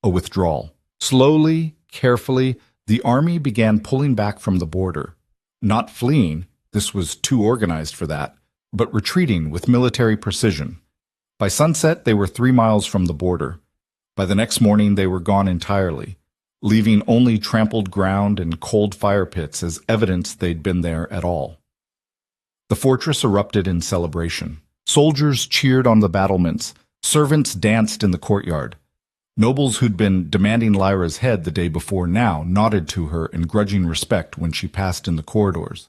a withdrawal. Slowly, carefully, the army began pulling back from the border. Not fleeing, this was too organized for that, but retreating with military precision. By sunset, they were 3 miles from the border. By the next morning, they were gone entirely, leaving only trampled ground and cold fire pits as evidence they'd been there at all. The fortress erupted in celebration. Soldiers cheered on the battlements. Servants danced in the courtyard. Nobles who'd been demanding Lyra's head the day before now nodded to her in grudging respect when she passed in the corridors.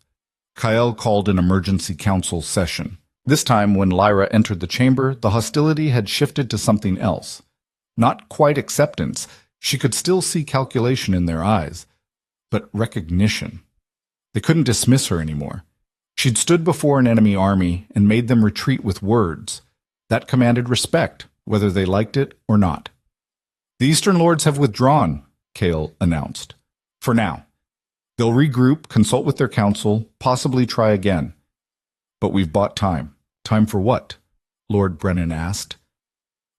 Kael called an emergency council session. This time, when Lyra entered the chamber, the hostility had shifted to something else. Not quite acceptance. She could still see calculation in their eyes, but recognition. They couldn't dismiss her anymore. She'd stood before an enemy army and made them retreat with words. That commanded respect, whether they liked it or not. "The Eastern Lords have withdrawn," Kael announced. "For now. They'll regroup, consult with their council, possibly try again. But we've bought time." "Time for what?" Lord Brennan asked.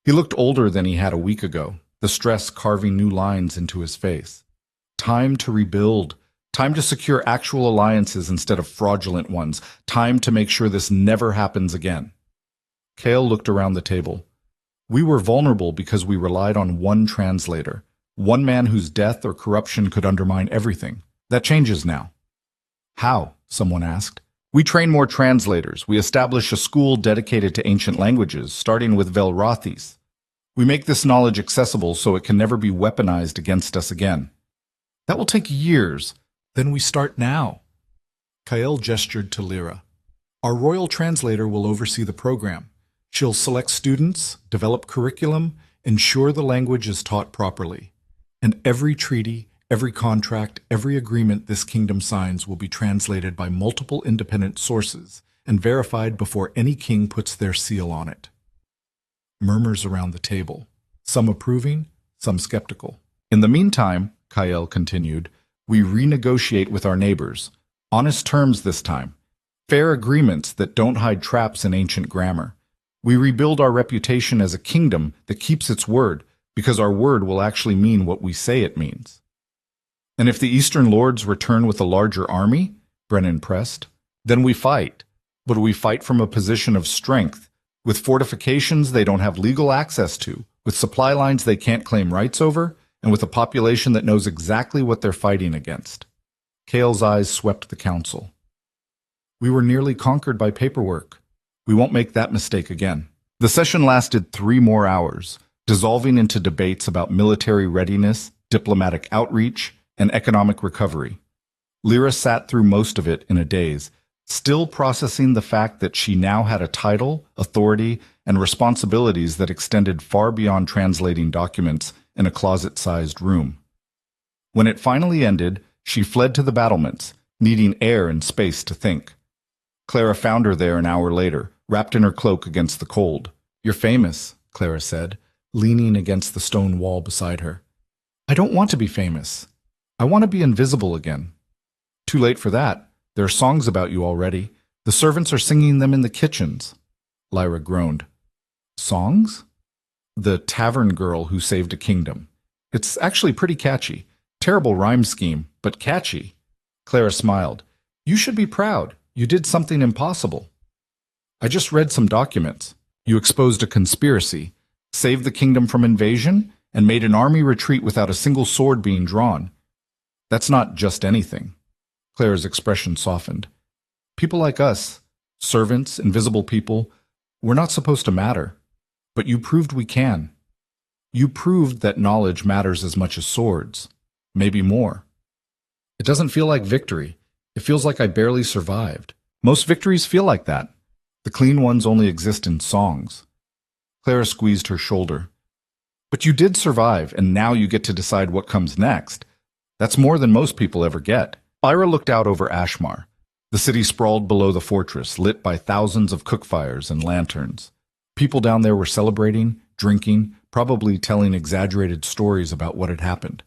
He looked older than he had a week ago, the stress carving new lines into his face. Time to rebuild. Time to secure actual alliances instead of fraudulent ones. Time to make sure this never happens again. Kael looked around the table. "We were vulnerable because we relied on one translator, one man whose death or corruption could undermine everything. That changes now." "How?" someone asked. "We train more translators. We establish a school dedicated to ancient languages, starting with Velrothis. We make this knowledge accessible so it can never be weaponized against us again." "That will take years." "Then we start now." Kael gestured to Lyra. "Our royal translator will oversee the program. She'll select students, develop curriculum, ensure the language is taught properly. And every treaty, every contract, every agreement this kingdom signs will be translated by multiple independent sources and verified before any king puts their seal on it." Murmurs around the table, some approving, some skeptical. "In the meantime," Kael continued, "we renegotiate with our neighbors. Honest terms this time. Fair agreements that don't hide traps in ancient grammar. We rebuild our reputation as a kingdom that keeps its word, because our word will actually mean what we say it means." "And if the Eastern Lords return with a larger army," Brennan pressed, "then we fight. But we fight from a position of strength, with fortifications they don't have legal access to, with supply lines they can't claim rights over, and with a population that knows exactly what they're fighting against." Kael's eyes swept the council. "We were nearly conquered by paperwork. We won't make that mistake again." The session lasted 3 more hours, dissolving into debates about military readiness, diplomatic outreach, and economic recovery. Lyra sat through most of it in a daze, still processing the fact that she now had a title, authority, and responsibilities that extended far beyond translating documents in a closet-sized room. When it finally ended, she fled to the battlements, needing air and space to think. Clara found her there an hour later, wrapped in her cloak against the cold. "You're famous," Clara said, leaning against the stone wall beside her. "I don't want to be famous. I want to be invisible again." "Too late for that. There are songs about you already. The servants are singing them in the kitchens." Lyra groaned. "Songs?" "The Tavern Girl Who Saved a Kingdom. It's actually pretty catchy. Terrible rhyme scheme, but catchy." Clara smiled. "You should be proud. You did something impossible." "I just read some documents. You exposed a conspiracy, saved the kingdom from invasion, and made an army retreat without a single sword being drawn. That's not just anything." Clara's expression softened. "People like us, servants, invisible people, we're not supposed to matter. But you proved we can. You proved that knowledge matters as much as swords, maybe more. It doesn't feel like victory. It feels like I barely survived. Most victories feel like that. The clean ones only exist in songs." Clara squeezed her shoulder. "But you did survive, and now you get to decide what comes next. That's more than most people ever get." Lyra looked out over Ashmar. The city sprawled below the fortress, lit by thousands of cookfires and lanterns. People down there were celebrating, drinking, probably telling exaggerated stories about what had happened.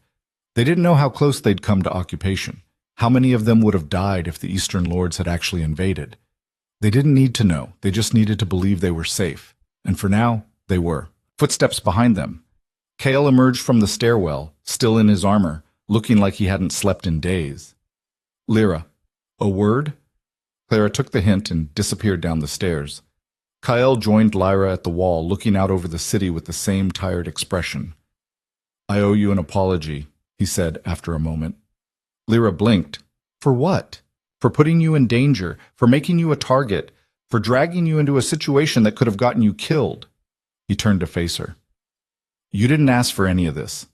They didn't know how close they'd come to occupation, how many of them would have died if the Eastern Lords had actually invaded. They didn't need to know, they just needed to believe they were safe. And for now, they were. Footsteps behind them. Kael emerged from the stairwell, still in his armor, looking like he hadn't slept in days. "Lyra, a word?" Clara took the hint and disappeared down the stairs. Kael joined Lyra at the wall, looking out over the city with the same tired expression. "I owe you an apology," he said after a moment. Lyra blinked. "For what?" "For putting you in danger, for making you a target, for dragging you into a situation that could have gotten you killed." He turned to face her. "You didn't ask for any of this.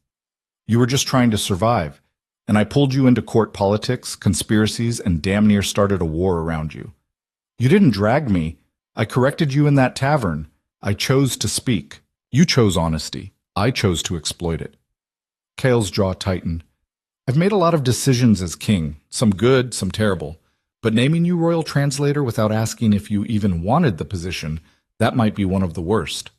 You were just trying to survive. And I pulled you into court politics, conspiracies, and damn near started a war around you. You didn't drag me. I corrected you in that tavern. I chose to speak. You chose honesty. I chose to exploit it. Kale's jaw tightened. I've made a lot of decisions as king, some good, some terrible. But naming you royal translator without asking if you even wanted the position, that might be one of the worst.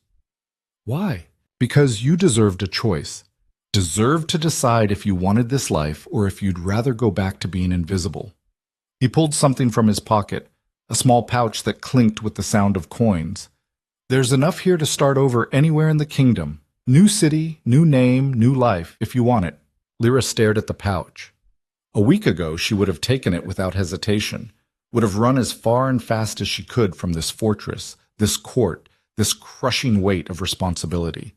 Why? Because you deserved a choice. Deserved to decide if you wanted this life or if you'd rather go back to being invisible. He pulled something from his pocket, a small pouch that clinked with the sound of coins. There's enough here to start over anywhere in the kingdom. New city, new name, new life, if you want it. Lyra stared at the pouch. A week ago, she would have taken it without hesitation, would have run as far and fast as she could from this fortress, this court, this crushing weight of responsibility.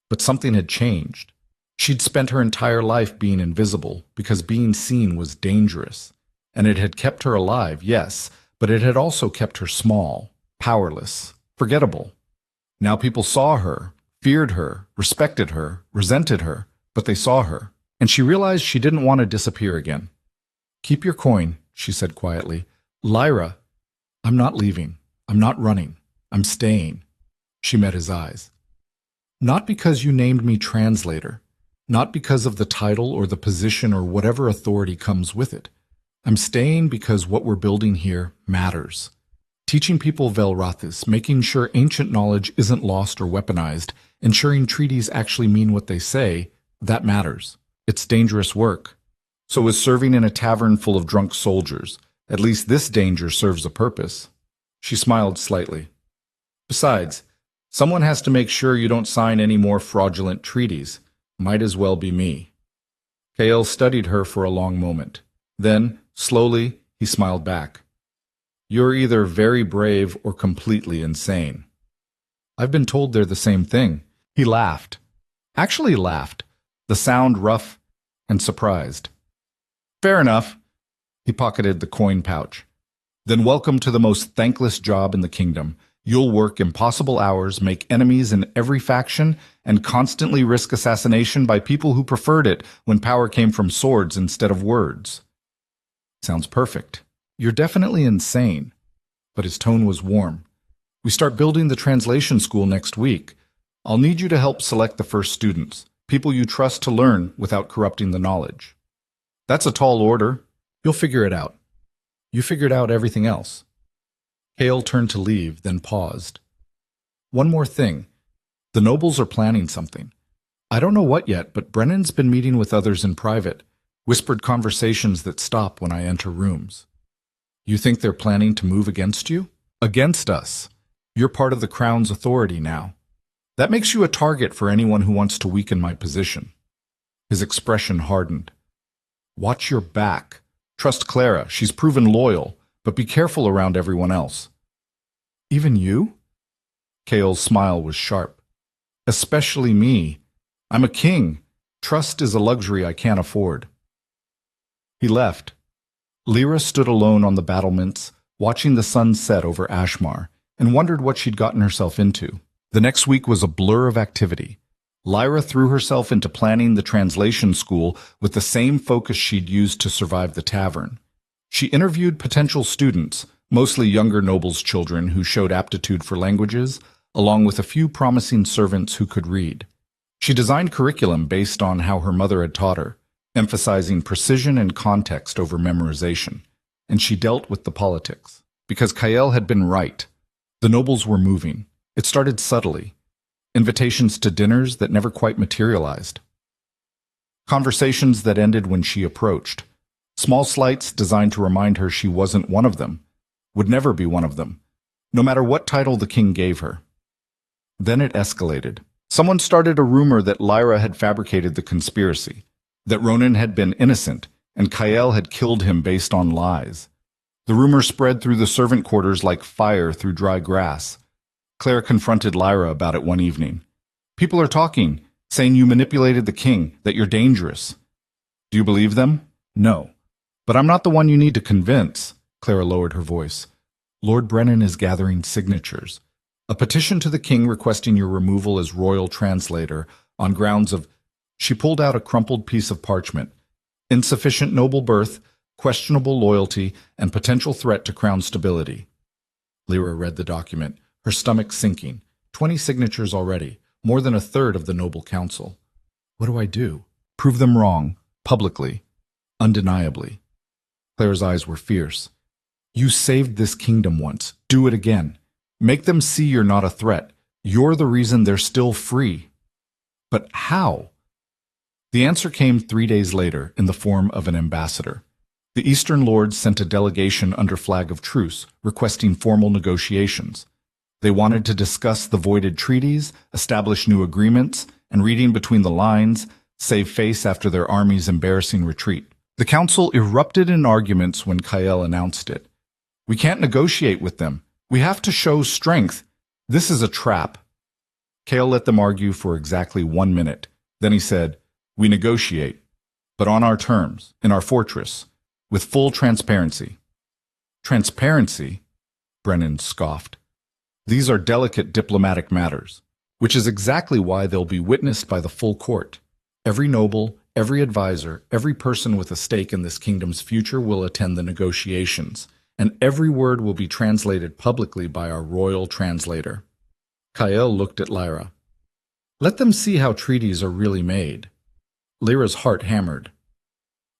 But something had changed. She'd spent her entire life being invisible because being seen was dangerous. And it had kept her alive, yes, but it had also kept her small, powerless, forgettable. Now people saw her, feared her, respected her, resented her, but they saw her, and she realized she didn't want to disappear again. Keep your coin, she said quietly. Lyra, I'm not leaving. I'm not running. I'm staying. She met his eyes. Not because you named me translator, not because of the title or the position or whatever authority comes with it. I'm staying because what we're building here matters. Teaching people Velrathis, making sure ancient knowledge isn't lost or weaponized, ensuring treaties actually mean what they say, that matters. It's dangerous work. So is serving in a tavern full of drunk soldiers. At least this danger serves a purpose. She smiled slightly. Besides, someone has to make sure you don't sign any more fraudulent treaties. Might as well be me. Kale studied her for a long moment. Then, slowly, he smiled back. You're either very brave or completely insane. I've been told they're the same thing. He laughed. Actually laughed, the sound rough and surprised. Fair enough. He pocketed the coin pouch. Then welcome to the most thankless job in the kingdom. You'll work impossible hours, make enemies in every faction, and constantly risk assassination by people who preferred it when power came from swords instead of words. Sounds perfect. You're definitely insane. But his tone was warm. We start building the translation school next week. I'll need you to help select the first students, people you trust to learn without corrupting the knowledge. That's a tall order. You'll figure it out. You figured out everything else. Hale turned to leave, then paused. One more thing. The nobles are planning something. I don't know what yet, but Brennan's been meeting with others in private, whispered conversations that stop when I enter rooms. You think they're planning to move against you? Against us. You're part of the Crown's authority now. That makes you a target for anyone who wants to weaken my position. His expression hardened. Watch your back. Trust Clara. She's proven loyal. But be careful around everyone else. Even you? Kale's smile was sharp. Especially me. I'm a king. Trust is a luxury I can't afford. He left. Lyra stood alone on the battlements, watching the sun set over Ashmar, and wondered what she'd gotten herself into. The next week was a blur of activity. Lyra threw herself into planning the translation school with the same focus she'd used to survive the tavern. She interviewed potential students, mostly younger nobles' children who showed aptitude for languages, along with a few promising servants who could read. She designed curriculum based on how her mother had taught her, emphasizing precision and context over memorization, and she dealt with the politics. Because Kael had been right. The nobles were moving. It started subtly. Invitations to dinners that never quite materialized. Conversations that ended when she approached. Small slights designed to remind her she wasn't one of them, would never be one of them, no matter what title the king gave her. Then it escalated. Someone started a rumor that Lyra had fabricated the conspiracy, that Ronan had been innocent, and Kael had killed him based on lies. The rumor spread through the servant quarters like fire through dry grass. Claire confronted Lyra about it one evening. People are talking, saying you manipulated the king, that you're dangerous. Do you believe them? No. But I'm not the one you need to convince. Clara lowered her voice. Lord Brennan is gathering signatures. A petition to the king requesting your removal as royal translator on grounds of... She pulled out a crumpled piece of parchment. insufficient noble birth, questionable loyalty, and potential threat to crown stability. Lyra read the document, her stomach sinking. 20 signatures already, more than a third of the noble council. What do I do? Prove them wrong, publicly, undeniably. Claire's eyes were fierce. You saved this kingdom once. Do it again. Make them see you're not a threat. You're the reason they're still free. But how? The answer came 3 days later in the form of an ambassador. The Eastern Lords sent a delegation under flag of truce, requesting formal negotiations. They wanted to discuss the voided treaties, establish new agreements, and reading between the lines, save face after their army's embarrassing retreat. The council erupted in arguments when Kael announced it. We can't negotiate with them. We have to show strength. This is a trap. Kael let them argue for exactly 1 minute. Then he said, we negotiate, but on our terms, in our fortress, with full transparency. Transparency? Brennan scoffed. These are delicate diplomatic matters, which is exactly why they'll be witnessed by the full court. Every noble, every advisor, every person with a stake in this kingdom's future will attend the negotiations, and every word will be translated publicly by our royal translator. Kael looked at Lyra. Let them see how treaties are really made. Lyra's heart hammered.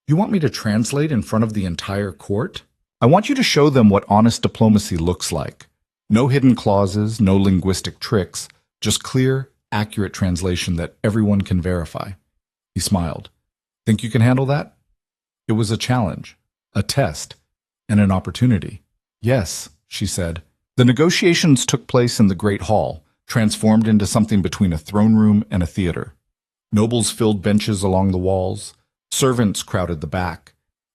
You want me to translate in front of the entire court? I want you to show them what honest diplomacy looks like. No hidden clauses, no linguistic tricks, just clear, accurate translation that everyone can verify. He smiled. Think you can handle that? It was a challenge, a test, and an opportunity. Yes, she said. The negotiations took place in the Great Hall, transformed into something between a throne room and a theater. Nobles filled benches along the walls. Servants crowded the back.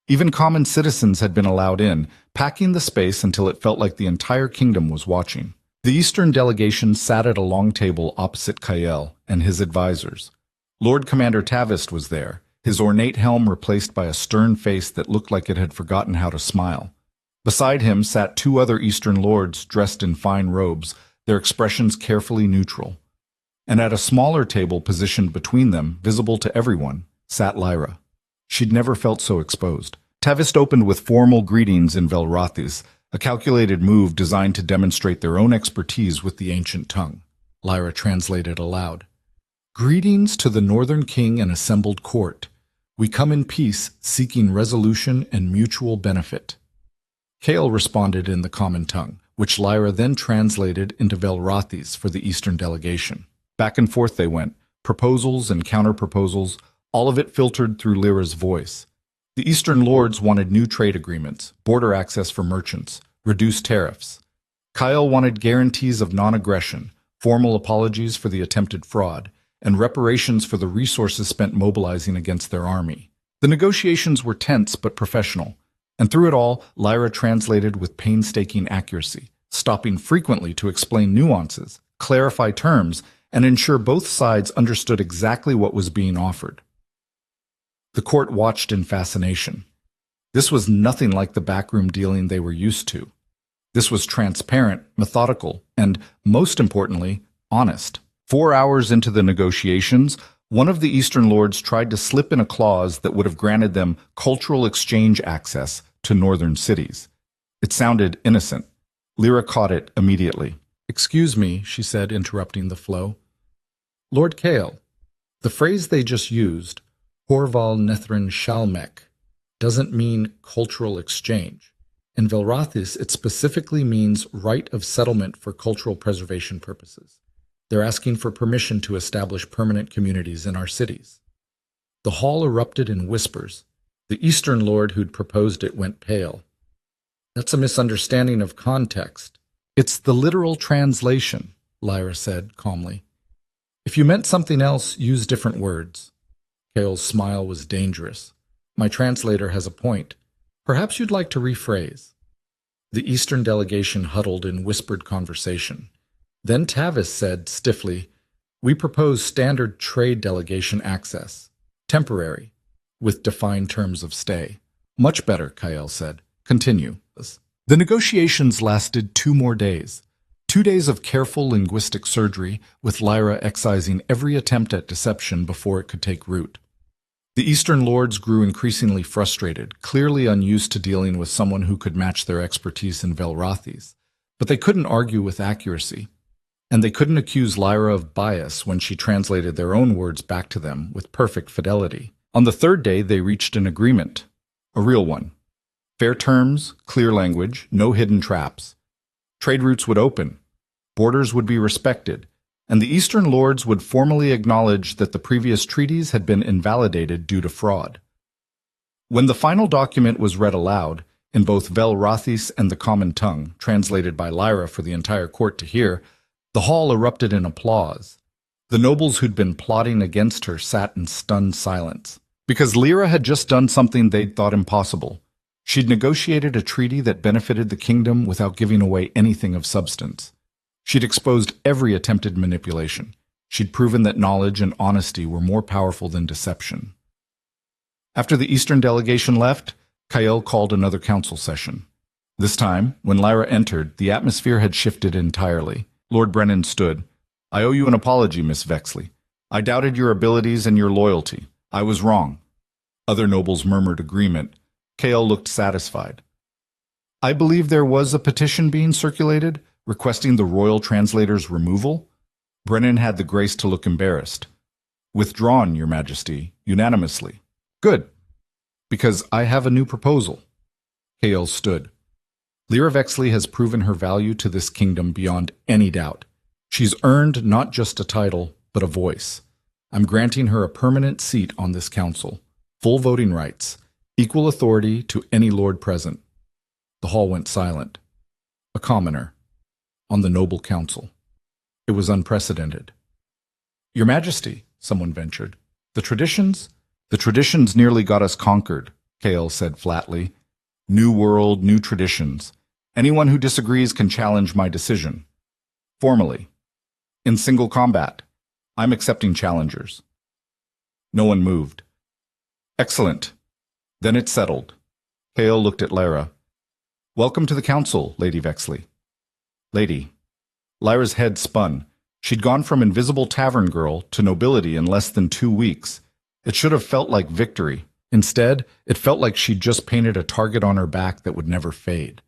Even common citizens had been allowed in, packing the space until it felt like the entire kingdom was watching. The Eastern delegation sat at a long table opposite Kael and his advisors. Lord Commander Tavist was there, his ornate helm replaced by a stern face that looked like it had forgotten how to smile. Beside him sat 2 other Eastern lords dressed in fine robes, their expressions carefully neutral. And at a smaller table positioned between them, visible to everyone, sat Lyra. She'd never felt so exposed. Tavist opened with formal greetings in Velrothis, a calculated move designed to demonstrate their own expertise with the ancient tongue. Lyra translated aloud. Greetings to the Northern King and assembled court. We come in peace, seeking resolution and mutual benefit. Kael responded in the common tongue, which Lyra then translated into Velrothis for the Eastern delegation. Back and forth they went, proposals and counter-proposals, all of it filtered through Lyra's voice. The Eastern Lords wanted new trade agreements, border access for merchants, reduced tariffs. Kael wanted guarantees of non-aggression, formal apologies for the attempted fraud, and reparations for the resources spent mobilizing against their army. The negotiations were tense but professional, and through it all, Lyra translated with painstaking accuracy, stopping frequently to explain nuances, clarify terms, and ensure both sides understood exactly what was being offered. The court watched in fascination. This was nothing like the backroom dealing they were used to. This was transparent, methodical, and, most importantly, honest. 4 hours into the negotiations, one of the Eastern Lords tried to slip in a clause that would have granted them cultural exchange access to northern cities. It sounded innocent. Lyra caught it immediately. Excuse me, she said, interrupting the flow. Lord Kael, the phrase they just used, Horval Nethrin Shalmek, doesn't mean cultural exchange. In Velrothis, it specifically means right of settlement for cultural preservation purposes. They're asking for permission to establish permanent communities in our cities. The hall erupted in whispers. The Eastern Lord who'd proposed it went pale. That's a misunderstanding of context. It's the literal translation, Lyra said calmly. If you meant something else, use different words. Kael's smile was dangerous. My translator has a point. Perhaps you'd like to rephrase. The Eastern delegation huddled in whispered conversation. Then Tavis said stiffly, we propose standard trade delegation access. Temporary, with defined terms of stay. Much better, Kael said. Continue. The negotiations lasted 2 more days. 2 days of careful linguistic surgery, with Lyra excising every attempt at deception before it could take root. The Eastern Lords grew increasingly frustrated, clearly unused to dealing with someone who could match their expertise in Velrathis. But they couldn't argue with accuracy, and they couldn't accuse Lyra of bias when she translated their own words back to them with perfect fidelity. On the third day, they reached an agreement, a real one. Fair terms, clear language, no hidden traps. Trade routes would open, borders would be respected, and the Eastern Lords would formally acknowledge that the previous treaties had been invalidated due to fraud. When the final document was read aloud, in both Velrathis and the common tongue, translated by Lyra for the entire court to hear, the hall erupted in applause. The nobles who'd been plotting against her sat in stunned silence, because Lyra had just done something they'd thought impossible. She'd negotiated a treaty that benefited the kingdom without giving away anything of substance. She'd exposed every attempted manipulation. She'd proven that knowledge and honesty were more powerful than deception. After the Eastern delegation left, Kael called another council session. This time, when Lyra entered, the atmosphere had shifted entirely. Lord Brennan stood. "I owe you an apology, Miss Vexley. I doubted your abilities and your loyalty. I was wrong." Other nobles murmured agreement. Kael looked satisfied. "I believe there was a petition being circulated, requesting the royal translator's removal." Brennan had the grace to look embarrassed. "Withdrawn, Your Majesty, unanimously." "Good, because I have a new proposal." Kael stood. "Lyra Vexley has proven her value to this kingdom beyond any doubt. She's earned not just a title, but a voice. I'm granting her a permanent seat on this council, full voting rights, equal authority to any lord present." The hall went silent. A commoner on the noble council. It was unprecedented. "Your Majesty," someone ventured, "the traditions?" "The traditions nearly got us conquered," Kael said flatly. "New world, new traditions. Anyone who disagrees can challenge my decision. Formally. In single combat. I'm accepting challengers." No one moved. "Excellent. Then it's settled." Kael looked at Lyra. "Welcome to the council, Lady Vexley." "Lady." Lyra's head spun. She'd gone from invisible tavern girl to nobility in less than 2 weeks. It should have felt like victory. Instead, it felt like she'd just painted a target on her back that would never fade.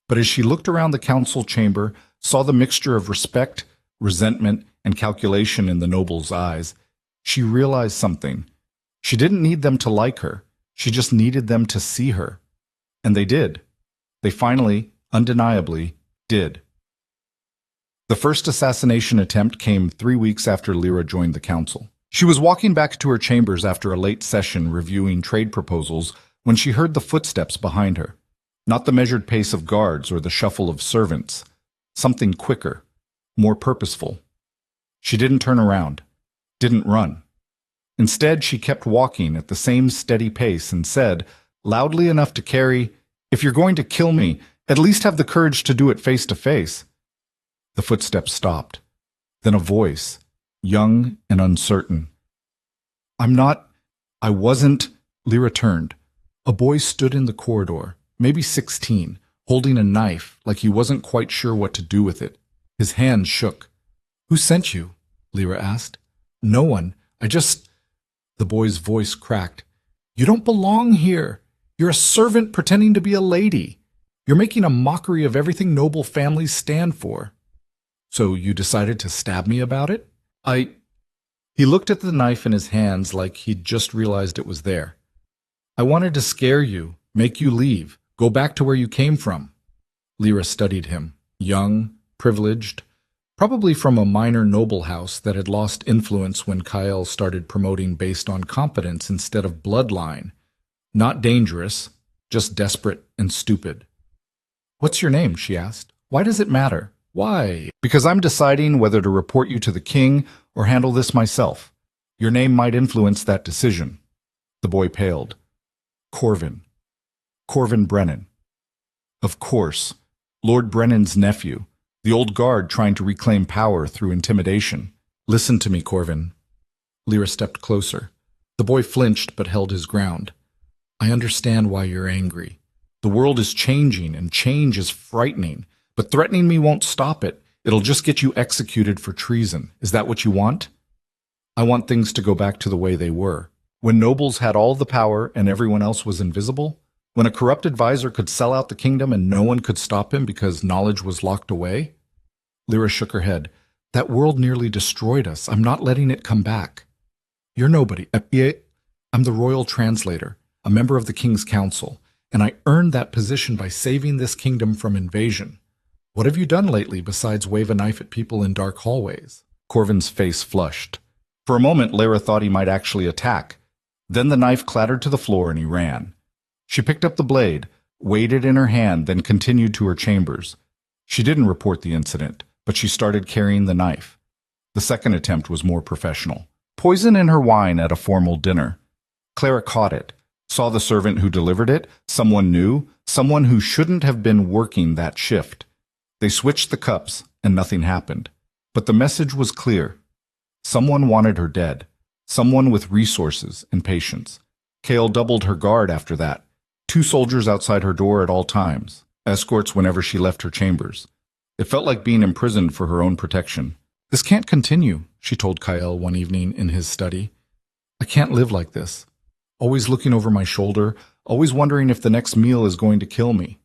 But as she looked around the council chamber, saw the mixture of respect, resentment, and calculation in the nobles' eyes, she realized something. She didn't need them to like her. She just needed them to see her. And they did. They finally, undeniably, did. The first assassination attempt came 3 weeks after Lyra joined the council. She was walking back to her chambers after a late session reviewing trade proposals when she heard the footsteps behind her. Not the measured pace of guards or the shuffle of servants. Something quicker, more purposeful. She didn't turn around, didn't run. Instead, she kept walking at the same steady pace and said, loudly enough to carry, "If you're going to kill me, at least have the courage to do it face to face." The footsteps stopped. Then a voice, young and uncertain. I wasn't." Lyra turned. A boy stood in the corridor, maybe 16, holding a knife like he wasn't quite sure what to do with it. His hand shook. "Who sent you?" Lyra asked. "No one. The boy's voice cracked. "You don't belong here. You're a servant pretending to be a lady. You're making a mockery of everything noble families stand for." "So you decided to stab me about it?" He looked at the knife in his hands like he'd just realized it was there. "I wanted to scare you, make you leave, go back to where you came from." Lyra studied him, young, privileged, probably from a minor noble house that had lost influence when Kael started promoting based on competence instead of bloodline. Not dangerous, just desperate and stupid. "What's your name?" she asked. "Why does it matter? Why?" "Because I'm deciding whether to report you to the king or handle this myself. Your name might influence that decision." The boy paled. "Corvin. Corvin Brennan." Of course. Lord Brennan's nephew. The old guard trying to reclaim power through intimidation. "Listen to me, Corvin." Lyra stepped closer. The boy flinched but held his ground. "I understand why you're angry. The world is changing, and change is frightening. But threatening me won't stop it. It'll just get you executed for treason. Is that what you want?" "I want things to go back to the way they were." When nobles had all the power and everyone else was invisible? When a corrupt advisor could sell out the kingdom and no one could stop him because knowledge was locked away? Lyra shook her head. That world nearly destroyed us. I'm not letting it come back. You're nobody. I'm the royal translator, a member of the king's council, and I earned that position by saving this kingdom from invasion. What have you done lately besides wave a knife at people in dark hallways? Corvin's face flushed. For a moment, Lyra thought he might actually attack. Then the knife clattered to the floor and he ran. She picked up the blade, weighed it in her hand, then continued to her chambers. She didn't report the incident, but she started carrying the knife. The second attempt was more professional. Poison in her wine at a formal dinner. Clara caught it, saw the servant who delivered it, someone new, someone who shouldn't have been working that shift. They switched the cups, and nothing happened. But the message was clear. Someone wanted her dead. Someone with resources and patience. Kale doubled her guard after that. 2 soldiers outside her door at all times, escorts whenever she left her chambers. It felt like being imprisoned for her own protection. This can't continue, she told Kyle one evening in his study. I can't live like this. Always looking over my shoulder, always wondering if the next meal is going to kill me.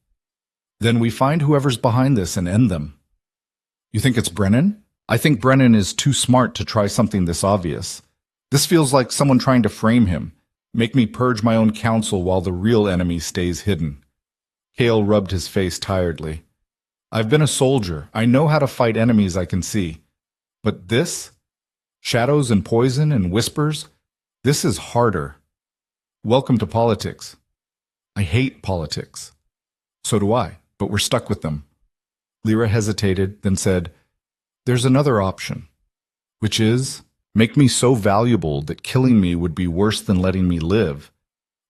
Then we find whoever's behind this and end them. You think it's Brennan? I think Brennan is too smart to try something this obvious. This feels like someone trying to frame him, make me purge my own counsel while the real enemy stays hidden. Kale rubbed his face tiredly. I've been a soldier. I know how to fight enemies I can see. But this? Shadows and poison and whispers? This is harder. Welcome to politics. I hate politics. So do I, but we're stuck with them. Lyra hesitated, then said, There's another option, which is make me so valuable that killing me would be worse than letting me live.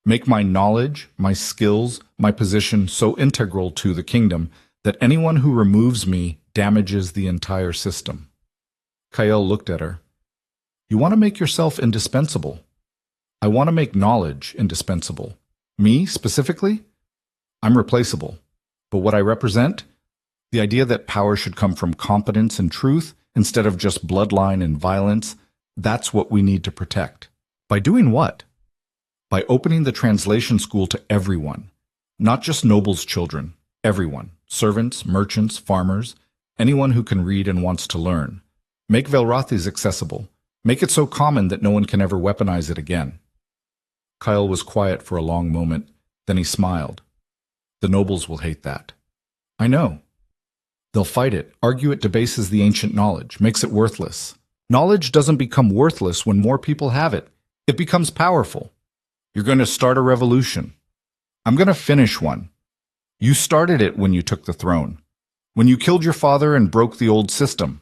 Make my knowledge, my skills, my position so integral to the kingdom that anyone who removes me damages the entire system. Kyle looked at her. You want to make yourself indispensable. I want to make knowledge indispensable. Me, specifically? I'm replaceable. But what I represent? The idea that power should come from competence and truth instead of just bloodline and violence, that's what we need to protect. By doing what? By opening the translation school to everyone, not just nobles' children, everyone, servants, merchants, farmers, anyone who can read and wants to learn. Make Velrothes accessible. Make it so common that no one can ever weaponize it again. Kyle was quiet for a long moment, then he smiled. The nobles will hate that. I know. They'll fight it, argue it debases the ancient knowledge, makes it worthless. Knowledge doesn't become worthless when more people have it. It becomes powerful. You're going to start a revolution. I'm going to finish one. You started it when you took the throne. When you killed your father and broke the old system.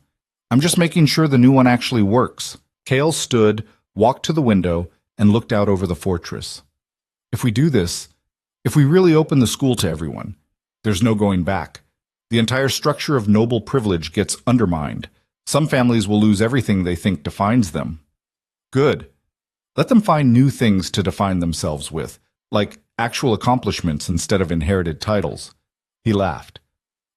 I'm just making sure the new one actually works. Kale stood, walked to the window, and looked out over the fortress. If we do this, if we really open the school to everyone, there's no going back. The entire structure of noble privilege gets undermined. Some families will lose everything they think defines them. Good. Let them find new things to define themselves with, like actual accomplishments instead of inherited titles. He laughed.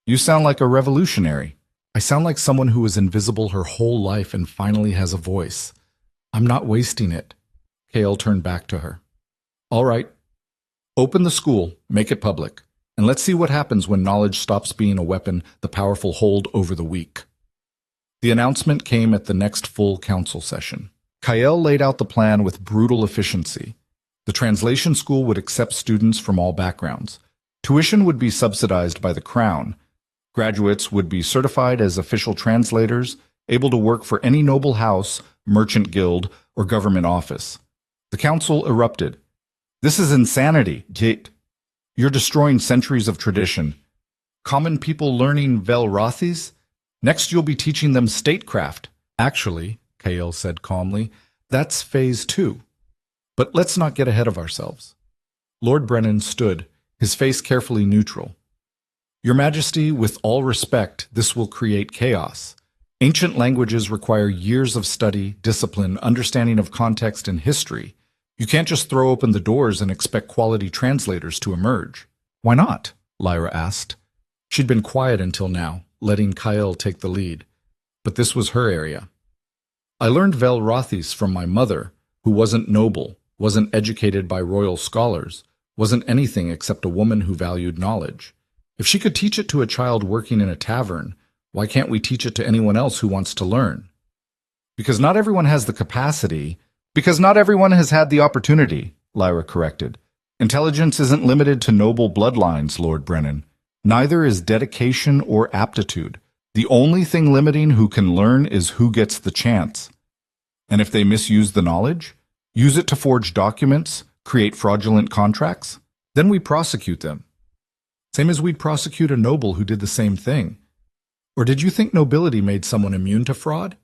You sound like a revolutionary. I sound like someone who was invisible her whole life and finally has a voice. I'm not wasting it. Kale turned back to her. All right. Open the school, make it public, and let's see what happens when knowledge stops being a weapon the powerful hold over the weak. The announcement came at the next full council session. Kyle laid out the plan with brutal efficiency. The translation school would accept students from all backgrounds. Tuition would be subsidized by the crown. Graduates would be certified as official translators, able to work for any noble house, merchant guild, or government office. The council erupted. This is insanity. You're destroying centuries of tradition. Common people learning Velrothes? Next you'll be teaching them statecraft. Actually, Kale said calmly, that's phase 2. But let's not get ahead of ourselves. Lord Brennan stood, his face carefully neutral. Your Majesty, with all respect, this will create chaos. Ancient languages require years of study, discipline, understanding of context and history. You can't just throw open the doors and expect quality translators to emerge. Why not? Lyra asked. She'd been quiet until now, letting Kyle take the lead. But this was her area. I learned Velrothes from my mother, who wasn't noble, wasn't educated by royal scholars, wasn't anything except a woman who valued knowledge. If she could teach it to a child working in a tavern, why can't we teach it to anyone else who wants to learn? Because not everyone has the capacity. Because not everyone has had the opportunity, Lyra corrected. Intelligence isn't limited to noble bloodlines, Lord Brennan. Neither is dedication or aptitude. The only thing limiting who can learn is who gets the chance. And if they misuse the knowledge, use it to forge documents, create fraudulent contracts, then we prosecute them. Same as we'd prosecute a noble who did the same thing. Or did you think nobility made someone immune to fraud?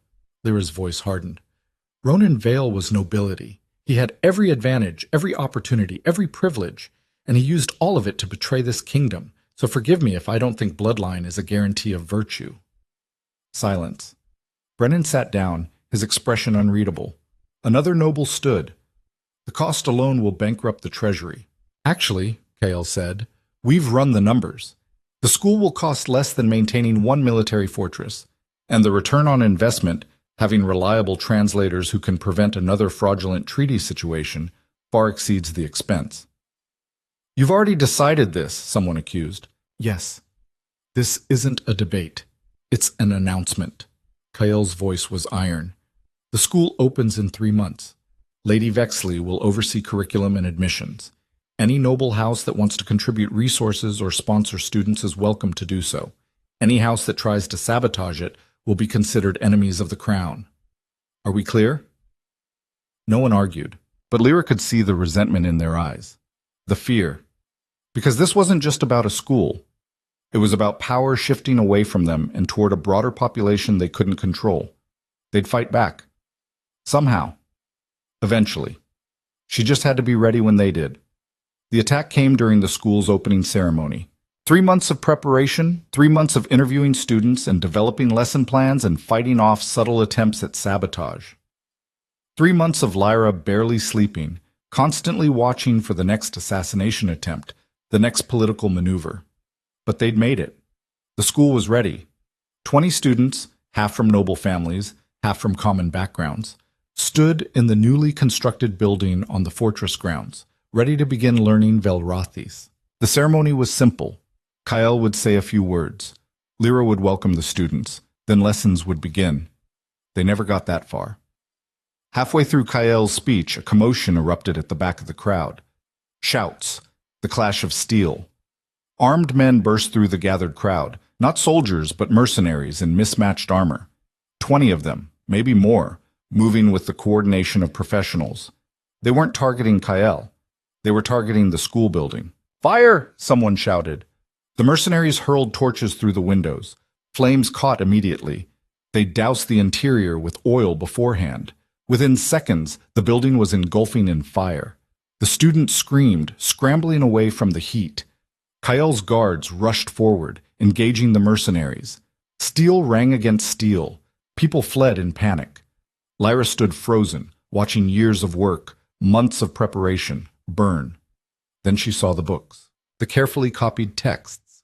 Lyra's voice hardened. Ronan Vale was nobility. He had every advantage, every opportunity, every privilege, and he used all of it to betray this kingdom. So forgive me if I don't think bloodline is a guarantee of virtue. Silence. Brennan sat down, his expression unreadable. Another noble stood. The cost alone will bankrupt the treasury. Actually, Kael said, we've run the numbers. The school will cost less than maintaining one military fortress, and the return on investment, having reliable translators who can prevent another fraudulent treaty situation, far exceeds the expense. You've already decided this, someone accused. Yes. This isn't a debate. It's an announcement. Kael's voice was iron. The school opens in 3 months. Lady Vexley will oversee curriculum and admissions. Any noble house that wants to contribute resources or sponsor students is welcome to do so. Any house that tries to sabotage it will be considered enemies of the crown. Are we clear? No one argued, but Lyra could see the resentment in their eyes, the fear. Because this wasn't just about a school. It was about power shifting away from them and toward a broader population they couldn't control. They'd fight back. Somehow. Eventually. She just had to be ready when they did. The attack came during the school's opening ceremony. 3 months of preparation, 3 months of interviewing students and developing lesson plans and fighting off subtle attempts at sabotage. 3 months of Lyra barely sleeping, constantly watching for the next assassination attempt, the next political maneuver. But they'd made it. The school was ready. 20 students, half from noble families, half from common backgrounds, stood in the newly constructed building on the fortress grounds, ready to begin learning Velrothis. The ceremony was simple. Kael would say a few words. Lyra would welcome the students. Then lessons would begin. They never got that far. Halfway through Kael's speech, a commotion erupted at the back of the crowd. Shouts, the clash of steel. Armed men burst through the gathered crowd, not soldiers but mercenaries in mismatched armor. 20 of them, maybe more, moving with the coordination of professionals. They weren't targeting Kael. They were targeting the school building. "Fire!" someone shouted. The mercenaries hurled torches through the windows. Flames caught immediately. They doused the interior with oil beforehand. Within seconds, the building was engulfing in fire. The students screamed, scrambling away from the heat. Kael's guards rushed forward, engaging the mercenaries. Steel rang against steel. People fled in panic. Lyra stood frozen, watching years of work, months of preparation, burn. Then she saw the books, the carefully copied texts,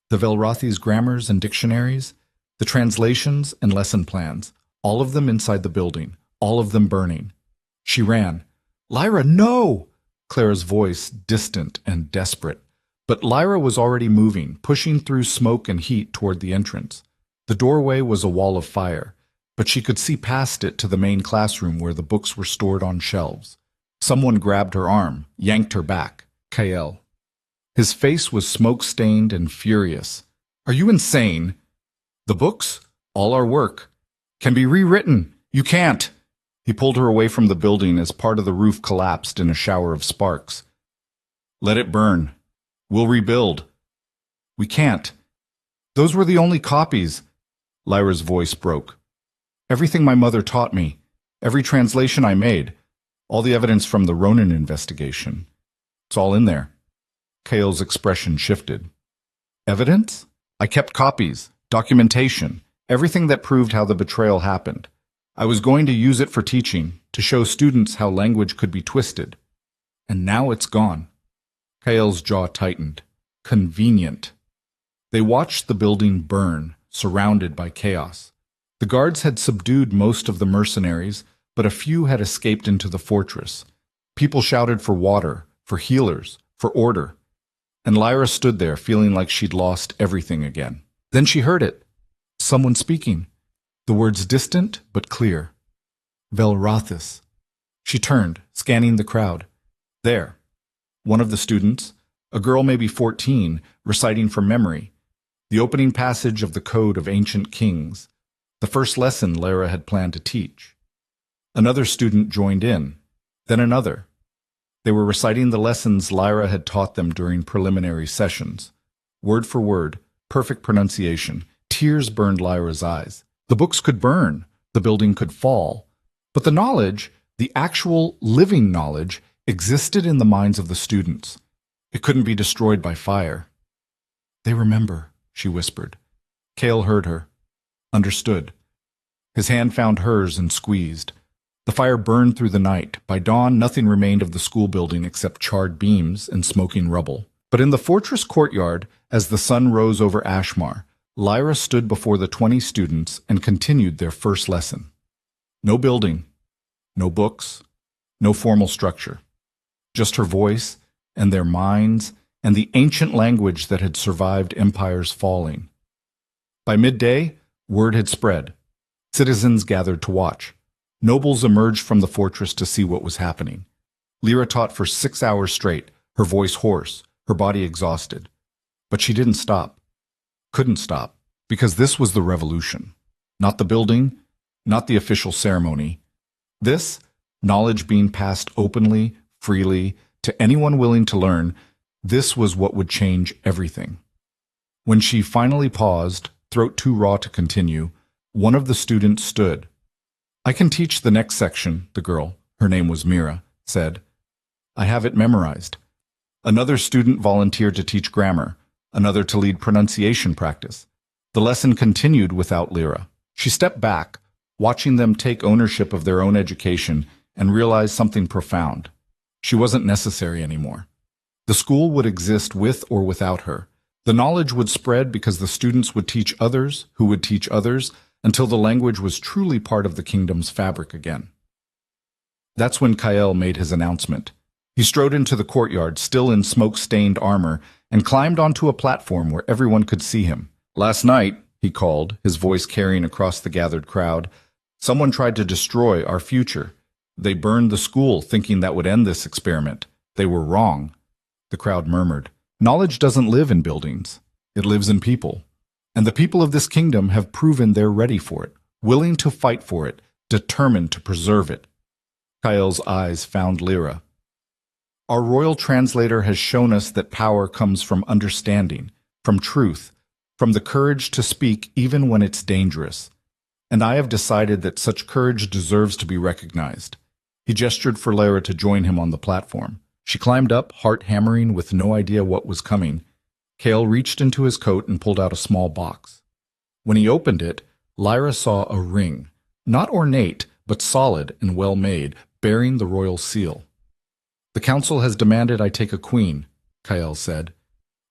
the Velrothi's grammars and dictionaries, the translations and lesson plans, all of them inside the building, all of them burning. She ran. "Lyra, no!" Clara's voice distant and desperate. But Lyra was already moving, pushing through smoke and heat toward the entrance. The doorway was a wall of fire, but she could see past it to the main classroom where the books were stored on shelves. Someone grabbed her arm, yanked her back. Kael. His face was smoke-stained and furious. "Are you insane? The books, all our work, can be rewritten. You can't." He pulled her away from the building as part of the roof collapsed in a shower of sparks. "Let it burn. We'll rebuild." "We can't. Those were the only copies." Lyra's voice broke. "Everything my mother taught me, every translation I made, all the evidence from the Ronan investigation. It's all in there." Kael's expression shifted. "Evidence? I kept copies, documentation, everything that proved how the betrayal happened. I was going to use it for teaching, to show students how language could be twisted. And now it's gone." Kael's jaw tightened. Convenient. They watched the building burn, surrounded by chaos. The guards had subdued most of the mercenaries, but a few had escaped into the fortress. People shouted for water, for healers, for order. And Lyra stood there feeling like she'd lost everything again. Then she heard it. Someone speaking. The words distant but clear. Velrothis. She turned, scanning the crowd. There. One of the students, a girl maybe 14, reciting from memory. The opening passage of the Code of Ancient Kings. The first lesson Lyra had planned to teach. Another student joined in. Then another. They were reciting the lessons Lyra had taught them during preliminary sessions. Word for word, perfect pronunciation. Tears burned Lyra's eyes. The books could burn, the building could fall. But the knowledge, the actual living knowledge, existed in the minds of the students. It couldn't be destroyed by fire. They remember, she whispered. Cale heard her. Understood. His hand found hers and squeezed. The fire burned through the night. By dawn, nothing remained of the school building except charred beams and smoking rubble. But in the fortress courtyard, as the sun rose over Ashmar, Lyra stood before the 20 students and continued their first lesson. No building, no books, no formal structure. Just her voice and their minds and the ancient language that had survived empires falling. By midday, word had spread. Citizens gathered to watch. Nobles emerged from the fortress to see what was happening. Lyra taught for 6 hours straight, her voice hoarse, her body exhausted. But she didn't stop. Couldn't stop, because this was the revolution. Not the building, not the official ceremony. This, knowledge being passed openly, freely, to anyone willing to learn, this was what would change everything. When she finally paused, throat too raw to continue, one of the students stood. I can teach the next section, the girl, her name was Mira, said. I have it memorized. Another student volunteered to teach grammar, another to lead pronunciation practice. The lesson continued without Lyra. She stepped back, watching them take ownership of their own education, and realized something profound. She wasn't necessary anymore. The school would exist with or without her. The knowledge would spread because the students would teach others, who would teach others, until the language was truly part of the kingdom's fabric again. That's when Kael made his announcement. He strode into the courtyard, still in smoke-stained armor, and climbed onto a platform where everyone could see him. Last night, he called, his voice carrying across the gathered crowd, someone tried to destroy our future. They burned the school, thinking that would end this experiment. They were wrong. The crowd murmured. Knowledge doesn't live in buildings. It lives in people. And the people of this kingdom have proven they're ready for it, willing to fight for it, determined to preserve it. Kael's eyes found Lyra. Our royal translator has shown us that power comes from understanding, from truth, from the courage to speak even when it's dangerous. And I have decided that such courage deserves to be recognized. He gestured for Lyra to join him on the platform. She climbed up, heart hammering with no idea what was coming. Kael reached into his coat and pulled out a small box. When he opened it, Lyra saw a ring, not ornate, but solid and well-made, bearing the royal seal. The council has demanded I take a queen, Kael said.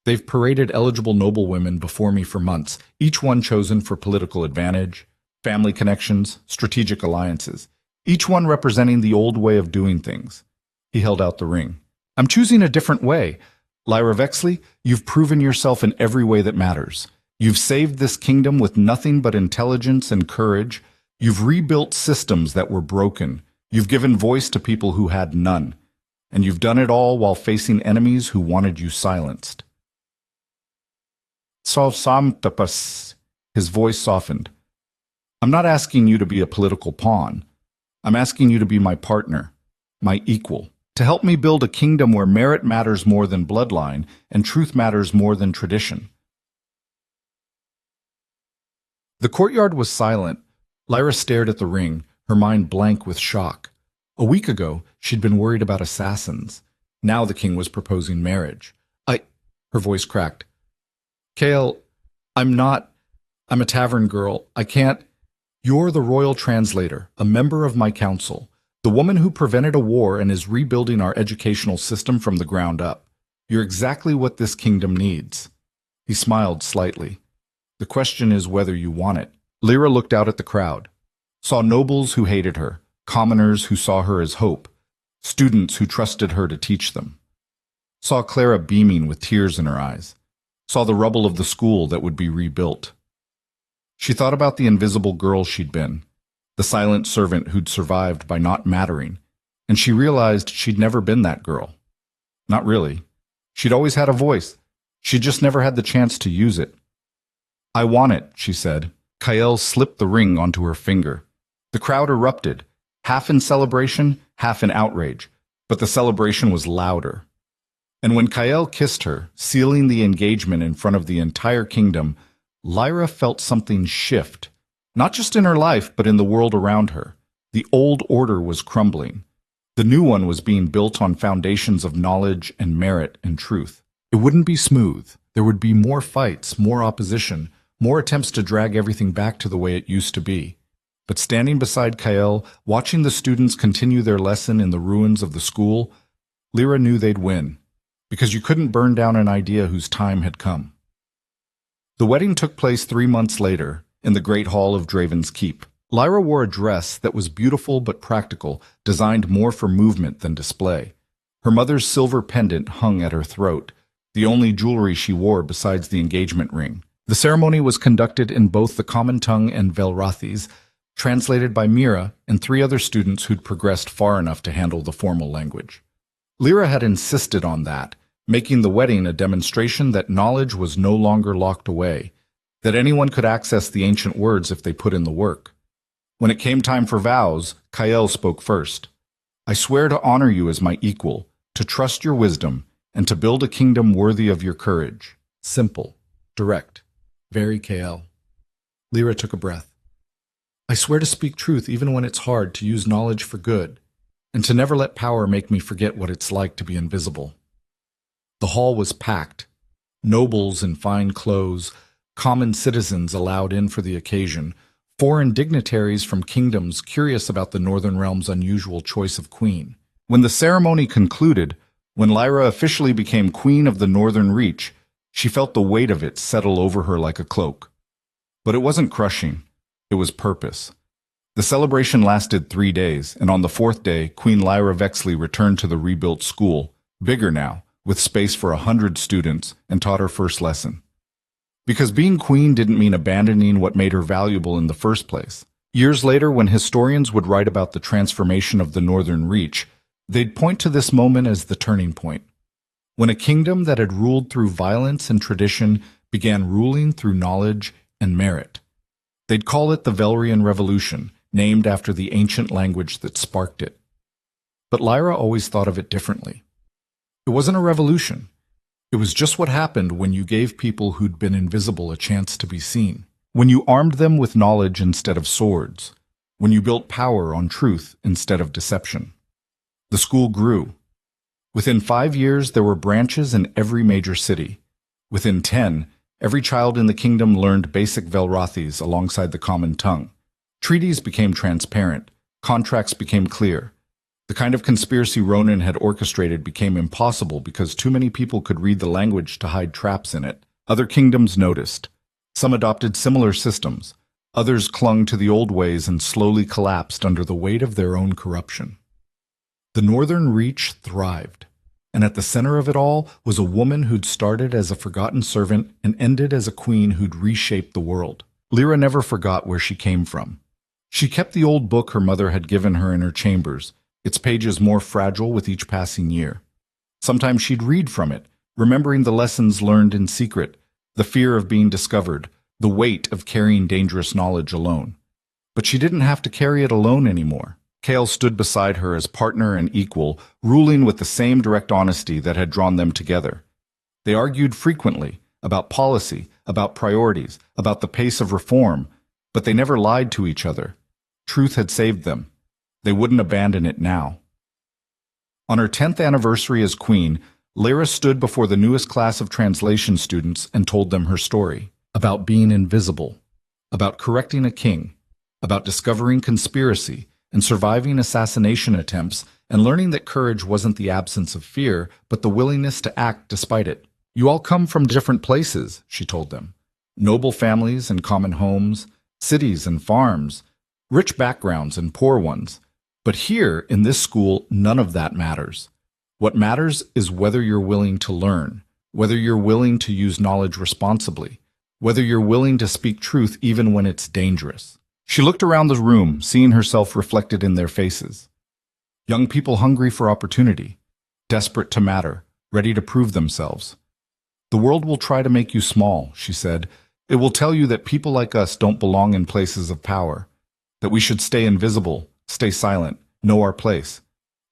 They've paraded eligible noblewomen before me for months, each one chosen for political advantage, family connections, strategic alliances, each one representing the old way of doing things. He held out the ring. I'm choosing a different way. Lyra Vexley, you've proven yourself in every way that matters. You've saved this kingdom with nothing but intelligence and courage. You've rebuilt systems that were broken. You've given voice to people who had none. And you've done it all while facing enemies who wanted you silenced. His voice softened. I'm not asking you to be a political pawn. I'm asking you to be my partner, my equal, to help me build a kingdom where merit matters more than bloodline and truth matters more than tradition. The courtyard was silent. Lyra stared at the ring, her mind blank with shock. A week ago, she'd been worried about assassins. Now the king was proposing marriage. Her voice cracked. Kael, I'm a tavern girl. I can't. You're the royal translator, a member of my council, the woman who prevented a war and is rebuilding our educational system from the ground up. You're exactly what this kingdom needs. He smiled slightly. The question is whether you want it. Lyra looked out at the crowd, saw nobles who hated her, commoners who saw her as hope. students who trusted her to teach them. Saw Clara beaming with tears in her eyes. Saw the rubble of the school that would be rebuilt. She thought about the invisible girl she'd been, the silent servant who'd survived by not mattering, and she realized she'd never been that girl. Not really. She'd always had a voice. She'd just never had the chance to use it. "I want it," she said. Kael slipped the ring onto her finger. The crowd erupted, half in celebration, half in outrage, but the celebration was louder. And when Kael kissed her, sealing the engagement in front of the entire kingdom, Lyra felt something shift, not just in her life, but in the world around her. The old order was crumbling. The new one was being built on foundations of knowledge and merit and truth. It wouldn't be smooth. There would be more fights, more opposition, more attempts to drag everything back to the way it used to be. But standing beside Kael, watching the students continue their lesson in the ruins of the school, Lyra knew they'd win, because you couldn't burn down an idea whose time had come. The wedding took place 3 months later, in the Great Hall of Draven's Keep. Lyra wore a dress that was beautiful but practical, designed more for movement than display. Her mother's silver pendant hung at her throat, the only jewelry she wore besides the engagement ring. The ceremony was conducted in both the common tongue and Velrathis, translated by Mira and 3 other students who'd progressed far enough to handle the formal language. Lyra had insisted on that, making the wedding a demonstration that knowledge was no longer locked away, that anyone could access the ancient words if they put in the work. When it came time for vows, Kael spoke first. "I swear to honor you as my equal, to trust your wisdom, and to build a kingdom worthy of your courage." Simple, direct, very Kael. Lyra took a breath. "I swear to speak truth even when it's hard, to use knowledge for good, and to never let power make me forget what it's like to be invisible." The hall was packed. Nobles in fine clothes, common citizens allowed in for the occasion, foreign dignitaries from kingdoms curious about the Northern Realm's unusual choice of queen. When the ceremony concluded, when Lyra officially became Queen of the Northern Reach, she felt the weight of it settle over her like a cloak. But it wasn't crushing. It was purpose. The celebration lasted 3 days, and on the 4th day, Queen Lyra Vexley returned to the rebuilt school, bigger now, with space for 100 students, and taught her first lesson. Because being queen didn't mean abandoning what made her valuable in the first place. Years later, when historians would write about the transformation of the Northern Reach, they'd point to this moment as the turning point. When a kingdom that had ruled through violence and tradition began ruling through knowledge and merit. They'd call it the Velrian Revolution, named after the ancient language that sparked it. But Lyra always thought of it differently. It wasn't a revolution. It was just what happened when you gave people who'd been invisible a chance to be seen. When you armed them with knowledge instead of swords. When you built power on truth instead of deception. The school grew. Within 5 years, there were branches in every major city. Within 10, every child in the kingdom learned basic Velrathis alongside the common tongue. Treaties became transparent. Contracts became clear. The kind of conspiracy Ronan had orchestrated became impossible because too many people could read the language to hide traps in it. Other kingdoms noticed. Some adopted similar systems. Others clung to the old ways and slowly collapsed under the weight of their own corruption. The Northern Reach thrived, and at the center of it all was a woman who'd started as a forgotten servant and ended as a queen who'd reshaped the world. Lyra never forgot where she came from. She kept the old book her mother had given her in her chambers, its pages more fragile with each passing year. Sometimes she'd read from it, remembering the lessons learned in secret, the fear of being discovered, the weight of carrying dangerous knowledge alone. But she didn't have to carry it alone anymore. Kael stood beside her as partner and equal, ruling with the same direct honesty that had drawn them together. They argued frequently about policy, about priorities, about the pace of reform, but they never lied to each other. Truth had saved them. They wouldn't abandon it now. On her 10th anniversary as queen, Lyra stood before the newest class of translation students and told them her story. About being invisible, about correcting a king, about discovering conspiracy and surviving assassination attempts and learning that courage wasn't the absence of fear, but the willingness to act despite it. "You all come from different places," she told them. "Noble families and common homes, cities and farms, rich backgrounds and poor ones. But here, in this school, none of that matters. What matters is whether you're willing to learn, whether you're willing to use knowledge responsibly, whether you're willing to speak truth even when it's dangerous. She looked around the room, seeing herself reflected in their faces. Young people hungry for opportunity, desperate to matter, ready to prove themselves. The world will try to make you small, she said. It will tell you that people like us don't belong in places of power, that we should stay invisible, stay silent, know our place.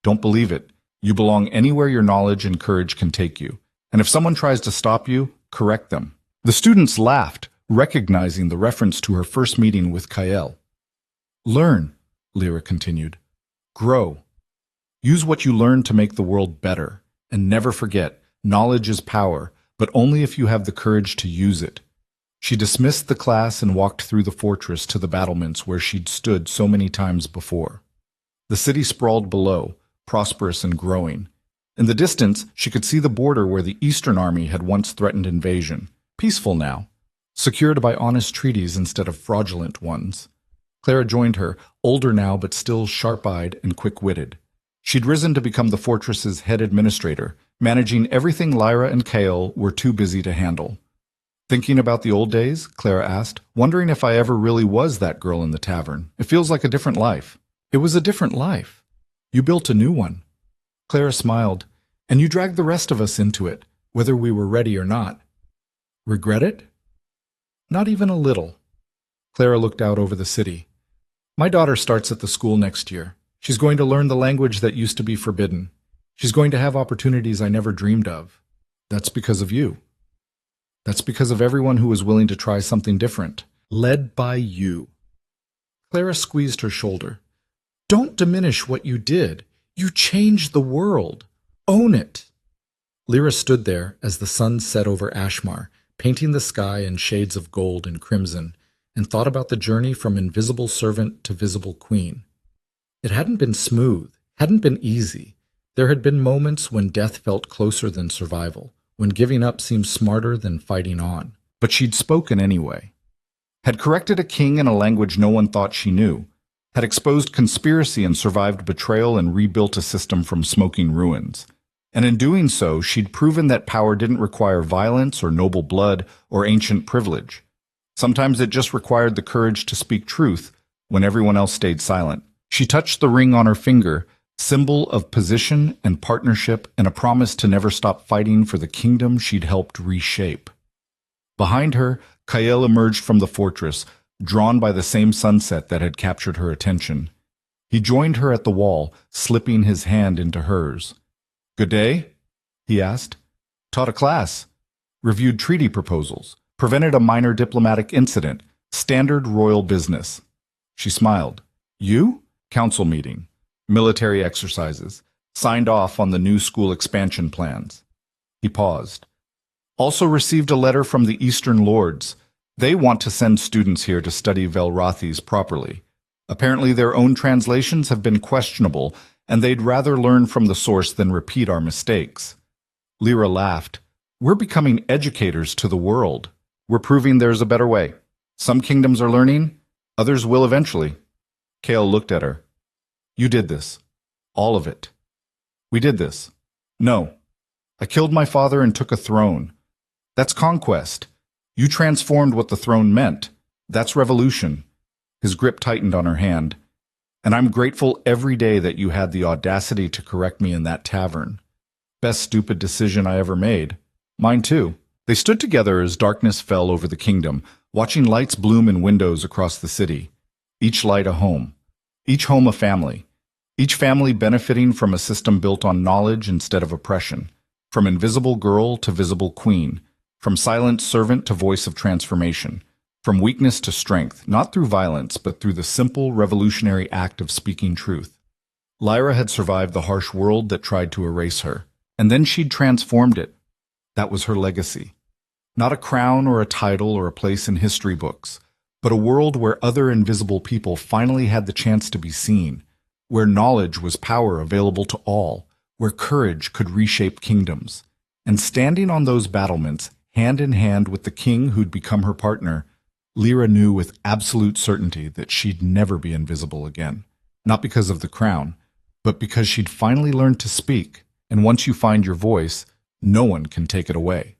Don't believe it. You belong anywhere your knowledge and courage can take you. And if someone tries to stop you, correct them. The students laughed, recognizing the reference to her first meeting with Kael. Learn, Lyra continued. Grow. Use what you learn to make the world better. And never forget, knowledge is power, but only if you have the courage to use it. She dismissed the class and walked through the fortress to the battlements where she'd stood so many times before. The city sprawled below, prosperous and growing. In the distance, she could see the border where the Eastern Army had once threatened invasion, peaceful now, secured by honest treaties instead of fraudulent ones. Clara joined her, older now but still sharp-eyed and quick-witted. She'd risen to become the fortress's head administrator, managing everything Lyra and Kael were too busy to handle. Thinking about the old days, Clara asked, wondering if I ever really was that girl in the tavern. It feels like a different life. It was a different life. You built a new one. Clara smiled, and you dragged the rest of us into it, whether we were ready or not. Regret it? Not even a little. Clara looked out over the city. My daughter starts at the school next year. She's going to learn the language that used to be forbidden. She's going to have opportunities I never dreamed of. That's because of you. That's because of everyone who was willing to try something different, led by you. Clara squeezed her shoulder. Don't diminish what you did. You changed the world. Own it. Lyra stood there as the sun set over Ashmar, painting the sky in shades of gold and crimson, and thought about the journey from invisible servant to visible queen. It hadn't been smooth, hadn't been easy. There had been moments when death felt closer than survival, when giving up seemed smarter than fighting on. But she'd spoken anyway. Had corrected a king in a language no one thought she knew, had exposed conspiracy and survived betrayal and rebuilt a system from smoking ruins. And in doing so, she'd proven that power didn't require violence or noble blood or ancient privilege. Sometimes it just required the courage to speak truth when everyone else stayed silent. She touched the ring on her finger, symbol of position and partnership and a promise to never stop fighting for the kingdom she'd helped reshape. Behind her, Kael emerged from the fortress, drawn by the same sunset that had captured her attention. He joined her at the wall, slipping his hand into hers. Good day? He asked. Taught a class. Reviewed treaty proposals. Prevented a minor diplomatic incident. Standard royal business. She smiled. You? Council meeting. Military exercises. Signed off on the new school expansion plans. He paused. Also received a letter from the Eastern Lords. They want to send students here to study Velrathis properly. Apparently their own translations have been questionable, and they'd rather learn from the source than repeat our mistakes. Lyra laughed. We're becoming educators to the world. We're proving there's a better way. Some kingdoms are learning, others will eventually. Kael looked at her. You did this. All of it. We did this. No. I killed my father and took a throne. That's conquest. You transformed what the throne meant. That's revolution. His grip tightened on her hand. And I'm grateful every day that you had the audacity to correct me in that tavern. Best stupid decision I ever made. Mine too. They stood together as darkness fell over the kingdom, watching lights bloom in windows across the city. Each light a home. Each home a family. Each family benefiting from a system built on knowledge instead of oppression. From invisible girl to visible queen. From silent servant to voice of transformation. From weakness to strength, not through violence, but through the simple, revolutionary act of speaking truth. Lyra had survived the harsh world that tried to erase her, and then she'd transformed it. That was her legacy. Not a crown or a title or a place in history books, but a world where other invisible people finally had the chance to be seen, where knowledge was power available to all, where courage could reshape kingdoms. And standing on those battlements, hand in hand with the king who'd become her partner, Lyra knew with absolute certainty that she'd never be invisible again. not because of the crown, but because she'd finally learned to speak, and once you find your voice, no one can take it away.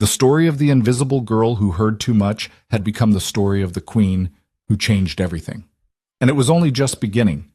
The story of the invisible girl who heard too much had become the story of the queen who changed everything. And it was only just beginning.